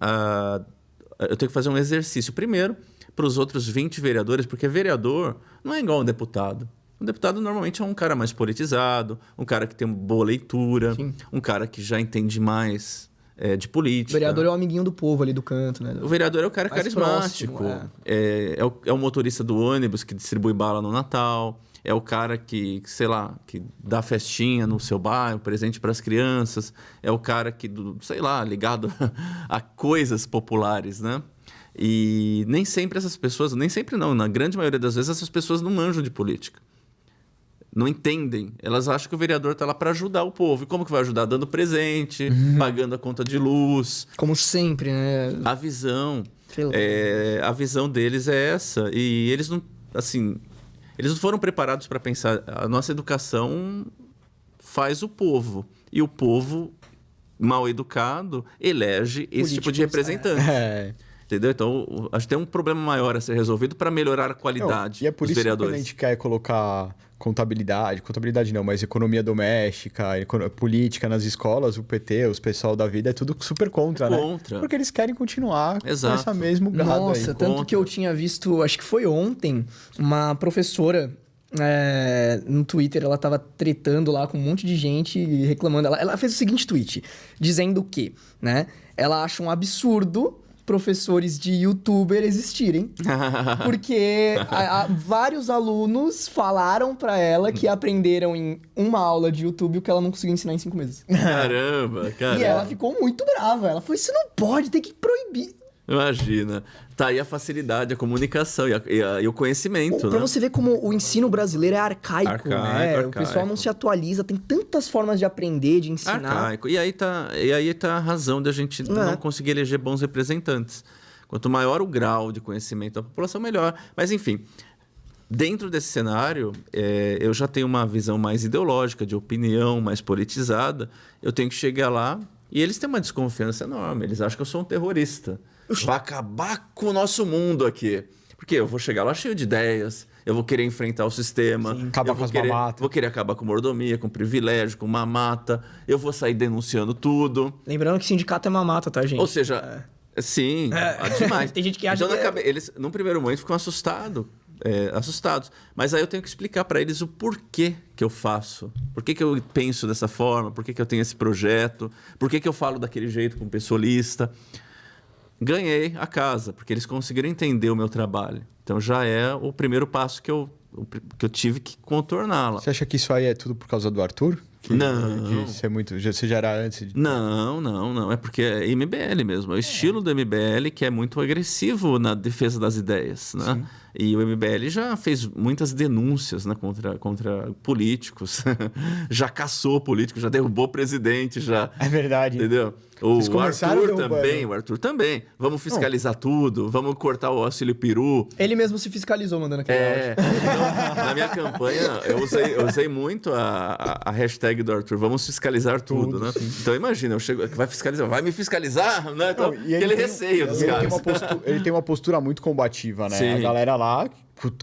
eu tenho que fazer um exercício primeiro para os outros 20 vereadores, porque vereador não é igual a um deputado. Um deputado normalmente é um cara mais politizado, um cara que tem uma boa leitura, Sim. um cara que já entende mais de política. O vereador é o amiguinho do povo ali do canto, né? O vereador é o cara mais carismático, próximo, é o motorista do ônibus que distribui bala no Natal, é o cara que, sei lá, que dá festinha no seu bairro, presente para as crianças, é o cara que, sei lá, ligado a coisas populares, né? E nem sempre essas pessoas, nem sempre não, na grande maioria das vezes essas pessoas não manjam de política. Não entendem. Elas acham que o vereador está lá para ajudar o povo. E como que vai ajudar? Dando presente, pagando a conta de luz. Como sempre, né? A visão deles é essa. E eles não, assim, eles não foram preparados para pensar. A nossa educação faz o povo. E o povo, mal educado, elege esse tipo de representante. Entendeu? Então, acho que tem um problema maior a ser resolvido para melhorar a qualidade e é por dos isso vereadores. Que quando a gente quer colocar contabilidade não, mas economia doméstica, política nas escolas, o PT, os pessoal da vida, é tudo super contra, né? Porque eles querem continuar Exato. com essa mesma gado Nossa, aí. Tanto que eu tinha visto, acho que foi ontem, uma professora... no Twitter, ela tava tretando lá com um monte de gente reclamando. Ela fez o seguinte tweet, dizendo que, né? Ela acha um absurdo professores de youtuber existirem, porque vários alunos falaram pra ela que aprenderam em uma aula de YouTube o que ela não conseguiu ensinar em 5 meses. Caramba. E ela ficou muito brava. Ela falou, isso não pode, tem que proibir. Imagina. Tá aí a facilidade, a comunicação e o conhecimento, Pra você ver como o ensino brasileiro é arcaico, né? O pessoal não se atualiza, tem tantas formas de aprender, de ensinar. Arcaico. E aí tá a razão da gente não conseguir eleger bons representantes. Quanto maior o grau de conhecimento da população, melhor. Mas, enfim, dentro desse cenário, eu já tenho uma visão mais ideológica, de opinião, mais politizada. Eu tenho que chegar lá e eles têm uma desconfiança enorme. Eles acham que eu sou um terrorista. Vai acabar com o nosso mundo aqui. Porque eu vou chegar lá cheio de ideias, eu vou querer enfrentar o sistema. Sim, acabar com as mamatas. Vou querer acabar com mordomia, com privilégio, com mamata. Eu vou sair denunciando tudo. Lembrando que sindicato é mamata, tá, gente? Ou seja, sim, demais. Tem gente que acha então, eles, num primeiro momento, ficam assustados. Mas aí eu tenho que explicar para eles o porquê que eu faço. Por que eu penso dessa forma, por que eu tenho esse projeto, por que eu falo daquele jeito com pessoalista. Ganhei a casa, porque eles conseguiram entender o meu trabalho. Então, já é o primeiro passo que eu tive que contornar lá. Você acha que isso aí é tudo por causa do Arthur? Não. Você já era antes? Não. É porque é MBL mesmo. É o estilo do MBL que é muito agressivo na defesa das ideias, né? Sim. E o MBL já fez muitas denúncias, né, contra políticos. Já caçou políticos, já derrubou presidente, já... É verdade. Entendeu? O Arthur também. Vamos fiscalizar tudo, vamos cortar o auxílio peru. Ele mesmo se fiscalizou mandando aquele áudio. Então, na minha campanha, eu usei muito a hashtag do Arthur, vamos fiscalizar tudo, né? Sim. Então imagina, eu chego, vai fiscalizar, vai me fiscalizar, né? Então, aquele receio dos caras. Ele tem uma postura muito combativa, né? Sim. A galera lá,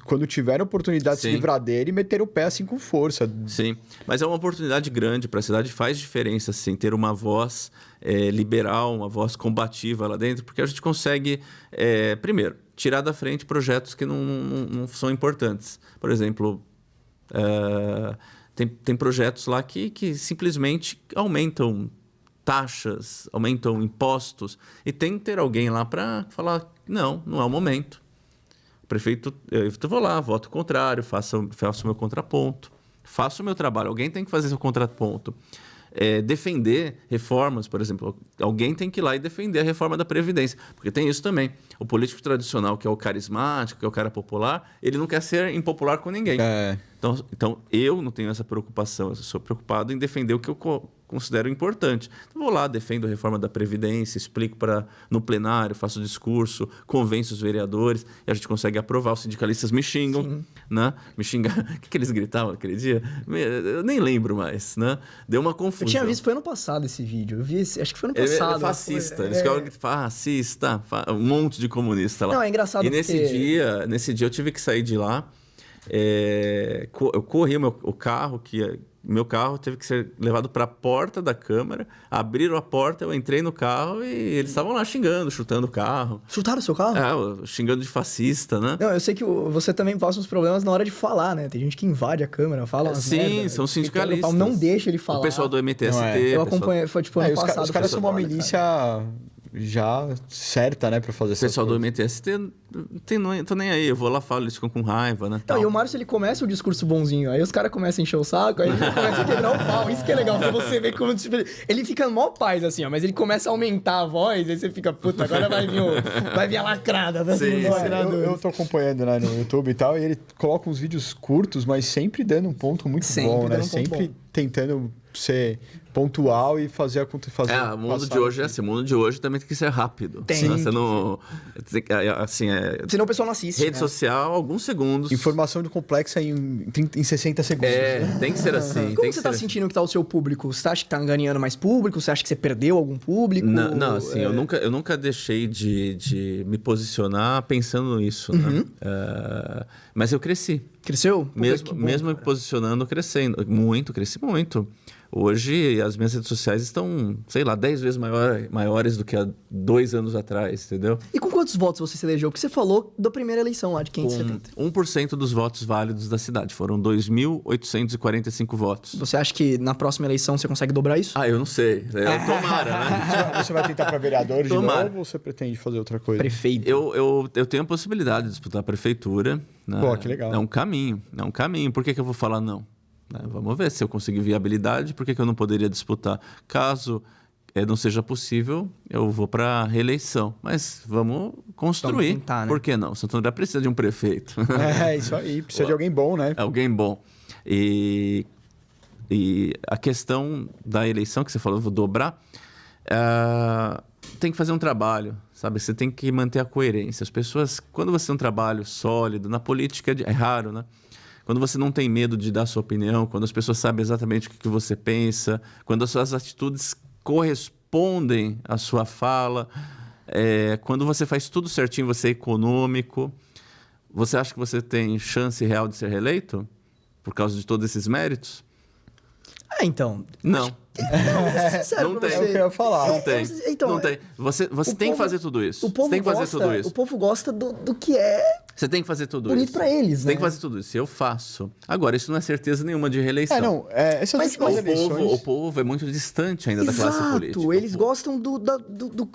quando tiver a oportunidade de se livrar dele, meter o pé assim com força. Sim, mas é uma oportunidade grande para a cidade, faz diferença, sim, ter uma voz liberal, uma voz combativa lá dentro, porque a gente consegue, primeiro, tirar da frente projetos que não são importantes. Por exemplo, tem projetos lá que simplesmente aumentam taxas, aumentam impostos, e tem que ter alguém lá para falar, não é o momento. O prefeito, eu vou lá, voto contrário, faço o meu contraponto, faço o meu trabalho, alguém tem que fazer seu contraponto. Defender reformas, por exemplo, alguém tem que ir lá e defender a reforma da Previdência, porque tem isso também. O político tradicional, que é o carismático, que é o cara popular, ele não quer ser impopular com ninguém. Então, eu não tenho essa preocupação, eu sou preocupado em defender o que eu considero importante. Então, vou lá, defendo a reforma da Previdência, explico no plenário, faço discurso, convenço os vereadores, e a gente consegue aprovar. Os sindicalistas me xingam, né? Me xingaram. O que eles gritavam aquele dia? Eu nem lembro mais, né? Deu uma confusão. Eu tinha visto, foi ano passado esse vídeo. Eu vi, acho que foi ano passado. É fascista. Eles ficavam fascista, um monte de comunista lá. Não, é engraçado e nesse dia eu tive que sair de lá. Eu corri o carro, meu carro teve que ser levado para a porta da Câmara, abriram a porta, eu entrei no carro e eles estavam lá xingando, chutando o carro. Chutaram o seu carro? Xingando de fascista, né? Não, eu sei que você também passa uns problemas na hora de falar, né? Tem gente que invade a Câmara, fala umas merda, são sindicalistas. Não deixa ele falar. O pessoal do MTST. Eu acompanhei, foi tipo ano passado. Os caras são uma milícia já certa, né, pra fazer isso. O pessoal do MTST, tô nem aí, eu vou lá, falo, eles ficam com raiva, né? Não, e o Márcio, ele começa o discurso bonzinho, aí os caras começam a encher o saco, aí ele começa a quebrar o pau. Isso que é legal, pra você ver como... Ele fica mó paz, assim, ó, mas ele começa a aumentar a voz, aí você fica, puta, agora vai vir a lacrada. Eu tô acompanhando, né, no YouTube e tal, e ele coloca uns vídeos curtos, mas sempre dando um ponto muito bom, né? Sempre tentando ser pontual e fazer acontecer. O mundo de hoje é assim. O mundo de hoje também tem que ser rápido. Tem. Você não... Senão o pessoal não assiste. Rede social, alguns segundos. Informação de complexa em 60 segundos. Tem que ser assim. Como você tá sentindo que tá o seu público? Você acha que tá ganhando mais público? Você acha que você perdeu algum público? Não, assim, eu nunca deixei de me posicionar pensando nisso, né? Mas eu cresci. Cresceu? Mesmo me posicionando, crescendo. Cresci muito. Hoje, as minhas redes sociais estão, 10 vezes maiores do que há 2 anos atrás, entendeu? E com quantos votos você se elegeu? Porque você falou da primeira eleição lá, de 570. 1% dos votos válidos da cidade. Foram 2.845 votos. Você acha que na próxima eleição você consegue dobrar isso? Eu não sei. Tomara, né? Você vai tentar para vereador de novo ou você pretende fazer outra coisa? Prefeito. Eu tenho a possibilidade de disputar a prefeitura. Né? Pô, que legal. É um caminho. Por que eu vou falar não? Vamos ver se eu conseguir viabilidade, por que eu não poderia disputar? Caso não seja possível, eu vou para a reeleição. Mas vamos construir. Vamos tentar, né? Por que não? Santo André precisa de um prefeito. Isso aí. Precisa de alguém bom, né? Alguém bom. E a questão da eleição que você falou, eu vou dobrar, tem que fazer um trabalho, sabe? Você tem que manter a coerência. As pessoas, quando você tem um trabalho sólido, na política é raro, né? Quando você não tem medo de dar sua opinião, quando as pessoas sabem exatamente o que você pensa, quando as suas atitudes correspondem à sua fala, quando você faz tudo certinho, você é econômico, você acha que você tem chance real de ser reeleito? Por causa de todos esses méritos? Então... Não. Não tem. É o que eu ia falar. Não tem. Então, não tem. Você tem que fazer tudo isso. O povo o povo gosta do que é... Você tem que fazer tudo bonito isso. Bonito pra eles, Tem que fazer tudo isso. Eu faço. Agora, isso não é certeza nenhuma de reeleição. O povo é muito distante ainda da classe política. Eles gostam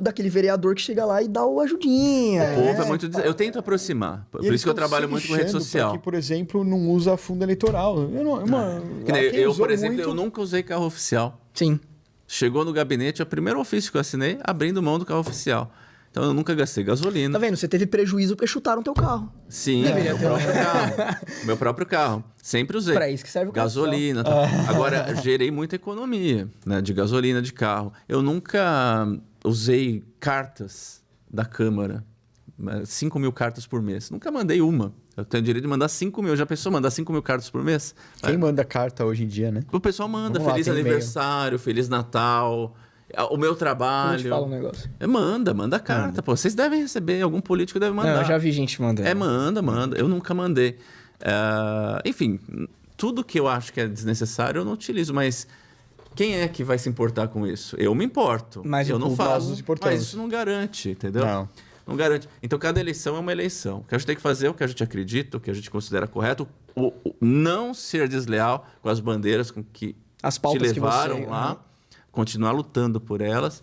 daquele vereador que chega lá e dá o ajudinha. O povo é muito distante. Eu tento aproximar. Por isso que eu trabalho muito com rede social. Que, por exemplo, não usa fundo eleitoral. Por exemplo, eu nunca usei carro oficial. Sim. Chegou no gabinete, é o primeiro ofício que eu assinei, abrindo mão do carro oficial. Então, eu nunca gastei gasolina. Tá vendo? Você teve prejuízo porque chutaram teu carro. Sim, meu próprio carro. Sempre usei. Pra isso que serve o carro. Gasolina. Agora, gerei muita economia, né? De gasolina, de carro. Eu nunca usei cartas da Câmara. 5 mil cartas por mês. Nunca mandei uma. Eu tenho direito de mandar 5 mil. Já pensou mandar 5 mil cartas por mês? Quem manda carta hoje em dia, né? O pessoal manda. Feliz aniversário, Feliz Natal... O meu trabalho... Eu te falo um negócio. Manda carta, pô. Vocês devem receber, algum político deve mandar. Não, eu já vi gente mandando. Manda. Eu nunca mandei. Enfim, tudo que eu acho que é desnecessário eu não utilizo, mas quem é que vai se importar com isso? Eu me importo. Mas eu não faço. Mas isso não garante, entendeu? Não garante. Então, cada eleição é uma eleição. O que a gente tem que fazer é o que a gente acredita, o que a gente considera correto, não ser desleal com as bandeiras com que as pautas te levaram que você... lá. continuar lutando por elas.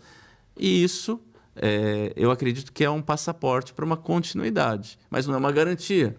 E isso, eu acredito que é um passaporte para uma continuidade, mas não é uma garantia.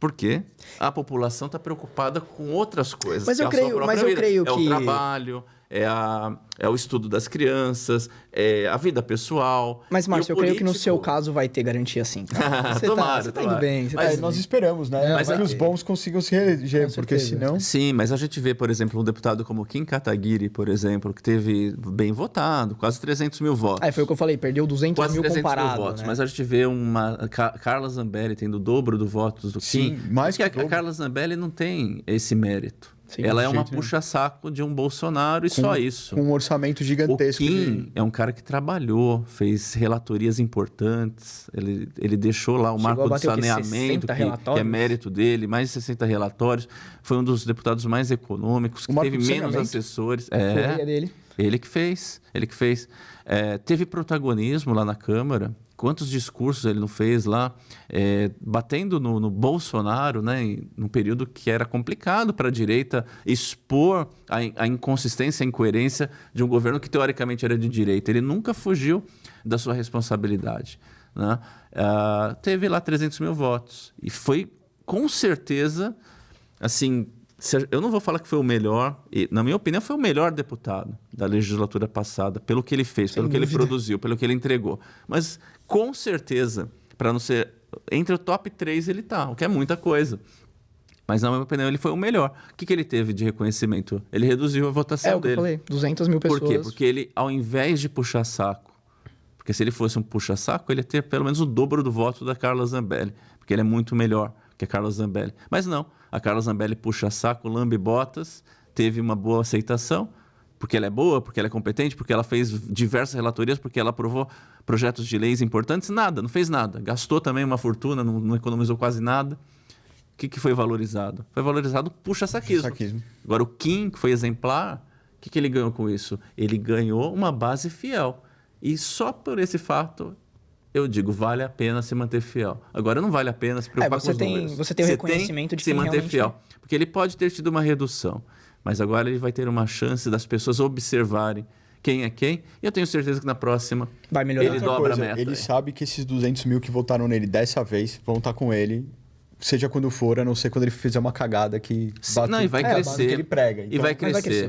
Por quê? A população está preocupada com outras coisas. Mas eu creio que... É o trabalho, é o estudo das crianças, é a vida pessoal. Mas, Márcio, eu creio que no seu caso vai ter garantia sim. Você tá indo bem. Nós esperamos, né? Mas que os bons consigam se reeleger, porque senão... Sim, mas a gente vê, por exemplo, um deputado como Kim Kataguiri, por exemplo, que teve bem votado, quase 300 mil votos. Foi o que eu falei, perdeu 200 quase mil 300 comparado. Mil votos, né? mas a gente vê uma Carla Zambelli tendo o dobro do votos do Kim. Sim, mais que a Carla Zambelli não tem esse mérito. Sim, ela é uma puxa-saco de um Bolsonaro e só isso. Com um orçamento gigantesco. O Kim é um cara que trabalhou, fez relatorias importantes. Ele deixou lá o marco do saneamento, que é mérito dele, mais de 60 relatórios. Foi um dos deputados mais econômicos, que teve menos assessores. Dele. Ele que fez. Teve protagonismo lá na Câmara. Quantos discursos ele não fez lá, batendo no Bolsonaro, né, num período que era complicado para a direita expor a inconsistência, a incoerência de um governo que teoricamente era de direita. Ele nunca fugiu da sua responsabilidade, né? Teve lá 300 mil votos e foi, com certeza, assim... Eu não vou falar que foi o melhor, e, na minha opinião, foi o melhor deputado da legislatura passada, pelo que ele fez, pelo que ele produziu, pelo que ele entregou. Mas, com certeza, para não ser... Entre o top 3 ele está, o que é muita coisa. Mas, na minha opinião, ele foi o melhor. O que ele teve de reconhecimento? Ele reduziu a votação dele. Eu falei, 200 mil pessoas. Por quê? Porque ele, ao invés de puxar saco, porque se ele fosse um puxa-saco, ele ia ter pelo menos o dobro do voto da Carla Zambelli, porque ele é muito melhor que a Carla Zambelli. Mas não. A Carla Zambelli puxa saco, lambe botas, teve uma boa aceitação, porque ela é boa, porque ela é competente, porque ela fez diversas relatorias, porque ela aprovou projetos de leis importantes. Nada, não fez nada. Gastou também uma fortuna, não economizou quase nada. O que foi valorizado? Foi valorizado puxa-saquismo. Agora, o Kim, que foi exemplar, o que ele ganhou com isso? Ele ganhou uma base fiel. E só por esse fato... Eu digo, vale a pena se manter fiel. Agora, não vale a pena se preocupar com os números. Você tem o reconhecimento de se manter realmente... fiel. Porque ele pode ter tido uma redução, mas agora ele vai ter uma chance das pessoas observarem quem é quem. E eu tenho certeza que na próxima vai melhorar. Ele dobra a meta. Ele sabe que esses 200 mil que votaram nele dessa vez vão estar com ele, seja quando for, a não ser quando ele fizer uma cagada que bate... Não, e vai crescer. Que ele prega. Então,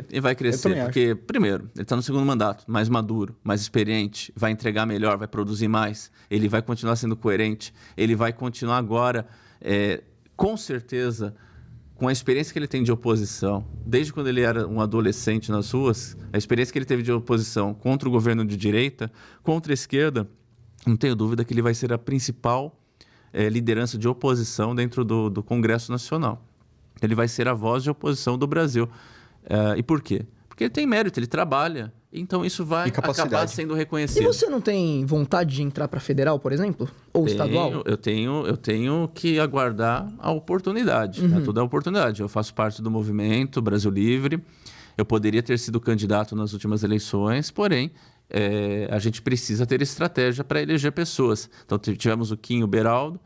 e vai crescer. Porque, primeiro, ele está no segundo mandato, mais maduro, mais experiente, vai entregar melhor, vai produzir mais, ele vai continuar sendo coerente, ele vai continuar agora, com certeza, com a experiência que ele tem de oposição, desde quando ele era um adolescente nas ruas, a experiência que ele teve de oposição contra o governo de direita, contra a esquerda, não tenho dúvida que ele vai ser a principal liderança de oposição dentro do Congresso Nacional. Ele vai ser a voz de oposição do Brasil. E por quê? Porque ele tem mérito, ele trabalha. Então isso vai acabar sendo reconhecido. E você não tem vontade de entrar para federal, por exemplo? Ou estadual? Eu tenho que aguardar a oportunidade, né? Toda a oportunidade. Eu faço parte do movimento Brasil Livre. Eu poderia ter sido candidato nas últimas eleições, porém... a gente precisa ter estratégia para eleger pessoas. Então, tivemos o Kim e o Beraldo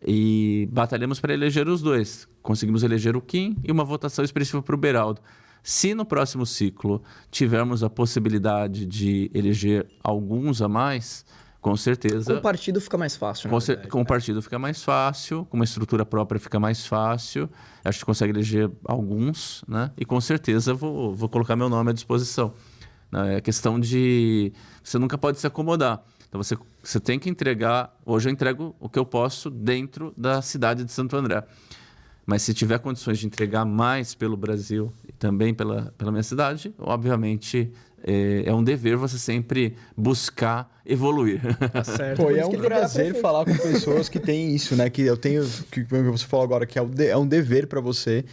e batalhamos para eleger os dois. Conseguimos eleger o Kim e uma votação expressiva para o Beraldo. Se no próximo ciclo tivermos a possibilidade de eleger alguns a mais, com certeza... Com o partido fica mais fácil, Com o partido fica mais fácil, com uma estrutura própria fica mais fácil. A gente consegue eleger alguns, né? E com certeza vou colocar meu nome à disposição. É questão de... Você nunca pode se acomodar. Então, você tem que entregar... Hoje eu entrego o que eu posso dentro da cidade de Santo André. Mas se tiver condições de entregar mais pelo Brasil e também pela minha cidade, obviamente é um dever você sempre buscar evoluir. Tá certo. Pô, e é um prazer falar com pessoas que têm isso, né? Que você falou agora, que é um dever para você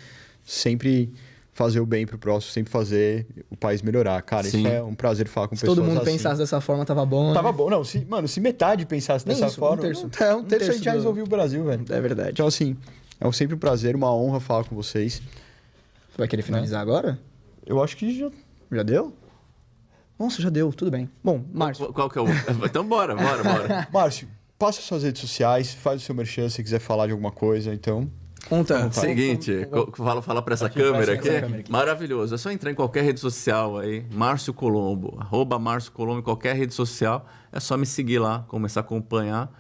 sempre... fazer o bem pro próximo, sempre fazer o país melhorar. Cara, Sim. Isso é um prazer falar com pessoas assim. Se todo mundo pensasse dessa forma, tava bom, né? Tava bom. Não, se metade pensasse dessa forma... Um terço a gente já resolveu o Brasil, velho. É verdade. Então, assim, é sempre um prazer, uma honra falar com vocês. Você vai querer finalizar agora? Eu acho que já... Já deu? Nossa, já deu. Tudo bem. Bom, Márcio... Qual que é o... Então, bora. Márcio, passa suas redes sociais, faz o seu merchan se quiser falar de alguma coisa, então... Conta. Seguinte, fala pra essa câmera aqui. Maravilhoso. É só entrar em qualquer rede social aí, Márcio Colombo, @MárcioColombo, em qualquer rede social. É só me seguir lá, começar a acompanhar.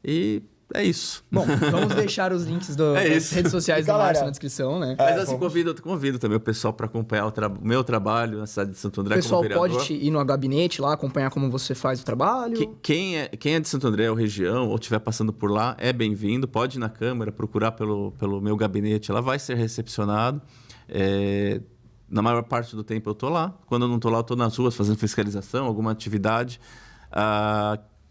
E é isso. Bom, vamos deixar os links das redes sociais do Márcio na descrição, né? Mas assim, convido também o pessoal para acompanhar o meu trabalho na cidade de Santo André como vereador. O pessoal pode ir no gabinete lá, acompanhar como você faz o trabalho? Quem é de Santo André ou região, ou estiver passando por lá, é bem-vindo. Pode ir na Câmara, procurar pelo meu gabinete. Lá vai ser recepcionado. Na maior parte do tempo eu estou lá. Quando eu não estou lá, eu estou nas ruas fazendo fiscalização, alguma atividade.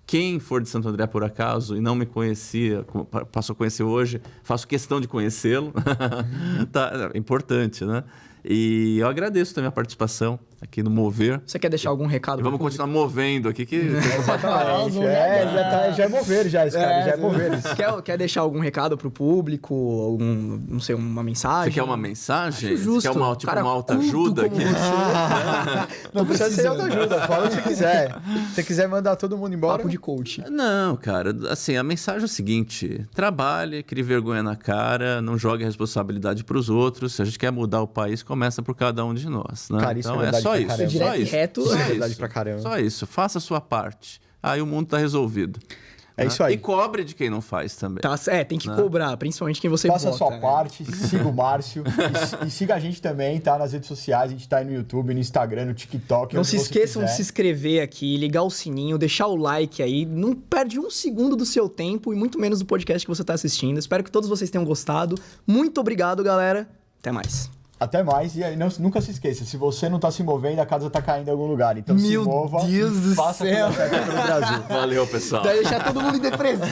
Quem for de Santo André, por acaso, e não me conhecia, passou a conhecer hoje, faço questão de conhecê-lo. Tá, é importante, né? E eu agradeço também a participação aqui no Mover. Você quer deixar algum recado? E vamos continuar movendo aqui. Já é mover, esse cara, já é mover. Quer deixar algum recado pro público? Não sei, uma mensagem? Você quer uma mensagem? Acho justo. Você quer uma autoajuda aqui? Não precisa ser autoajuda, fala o que você quiser. Se você quiser mandar todo mundo embora... Papo de coach. Não, cara, assim, a mensagem é o seguinte: trabalhe, crie vergonha na cara, não jogue a responsabilidade pros outros. Se a gente quer mudar o país, começa por cada um de nós, né? Cara, isso então é só isso. Direto e reto. Só isso. Faça a sua parte. Aí o mundo tá resolvido. É isso aí. E cobre de quem não faz também. Tem que cobrar, principalmente quem você Faça vota. a sua parte, siga o Márcio e siga a gente também, tá? Nas redes sociais, a gente tá aí no YouTube, no Instagram, no TikTok. Não se esqueçam de se inscrever aqui, ligar o sininho, deixar o like aí. Não perde um segundo do seu tempo e muito menos do podcast que você tá assistindo. Espero que todos vocês tenham gostado. Muito obrigado, galera. Até mais. Até mais. E aí, nunca se esqueça, se você não tá se movendo, a casa tá caindo em algum lugar. Então se mova. Meu Deus do faça céu. Pelo Brasil. Valeu, pessoal. Vai deixar todo mundo em depressão.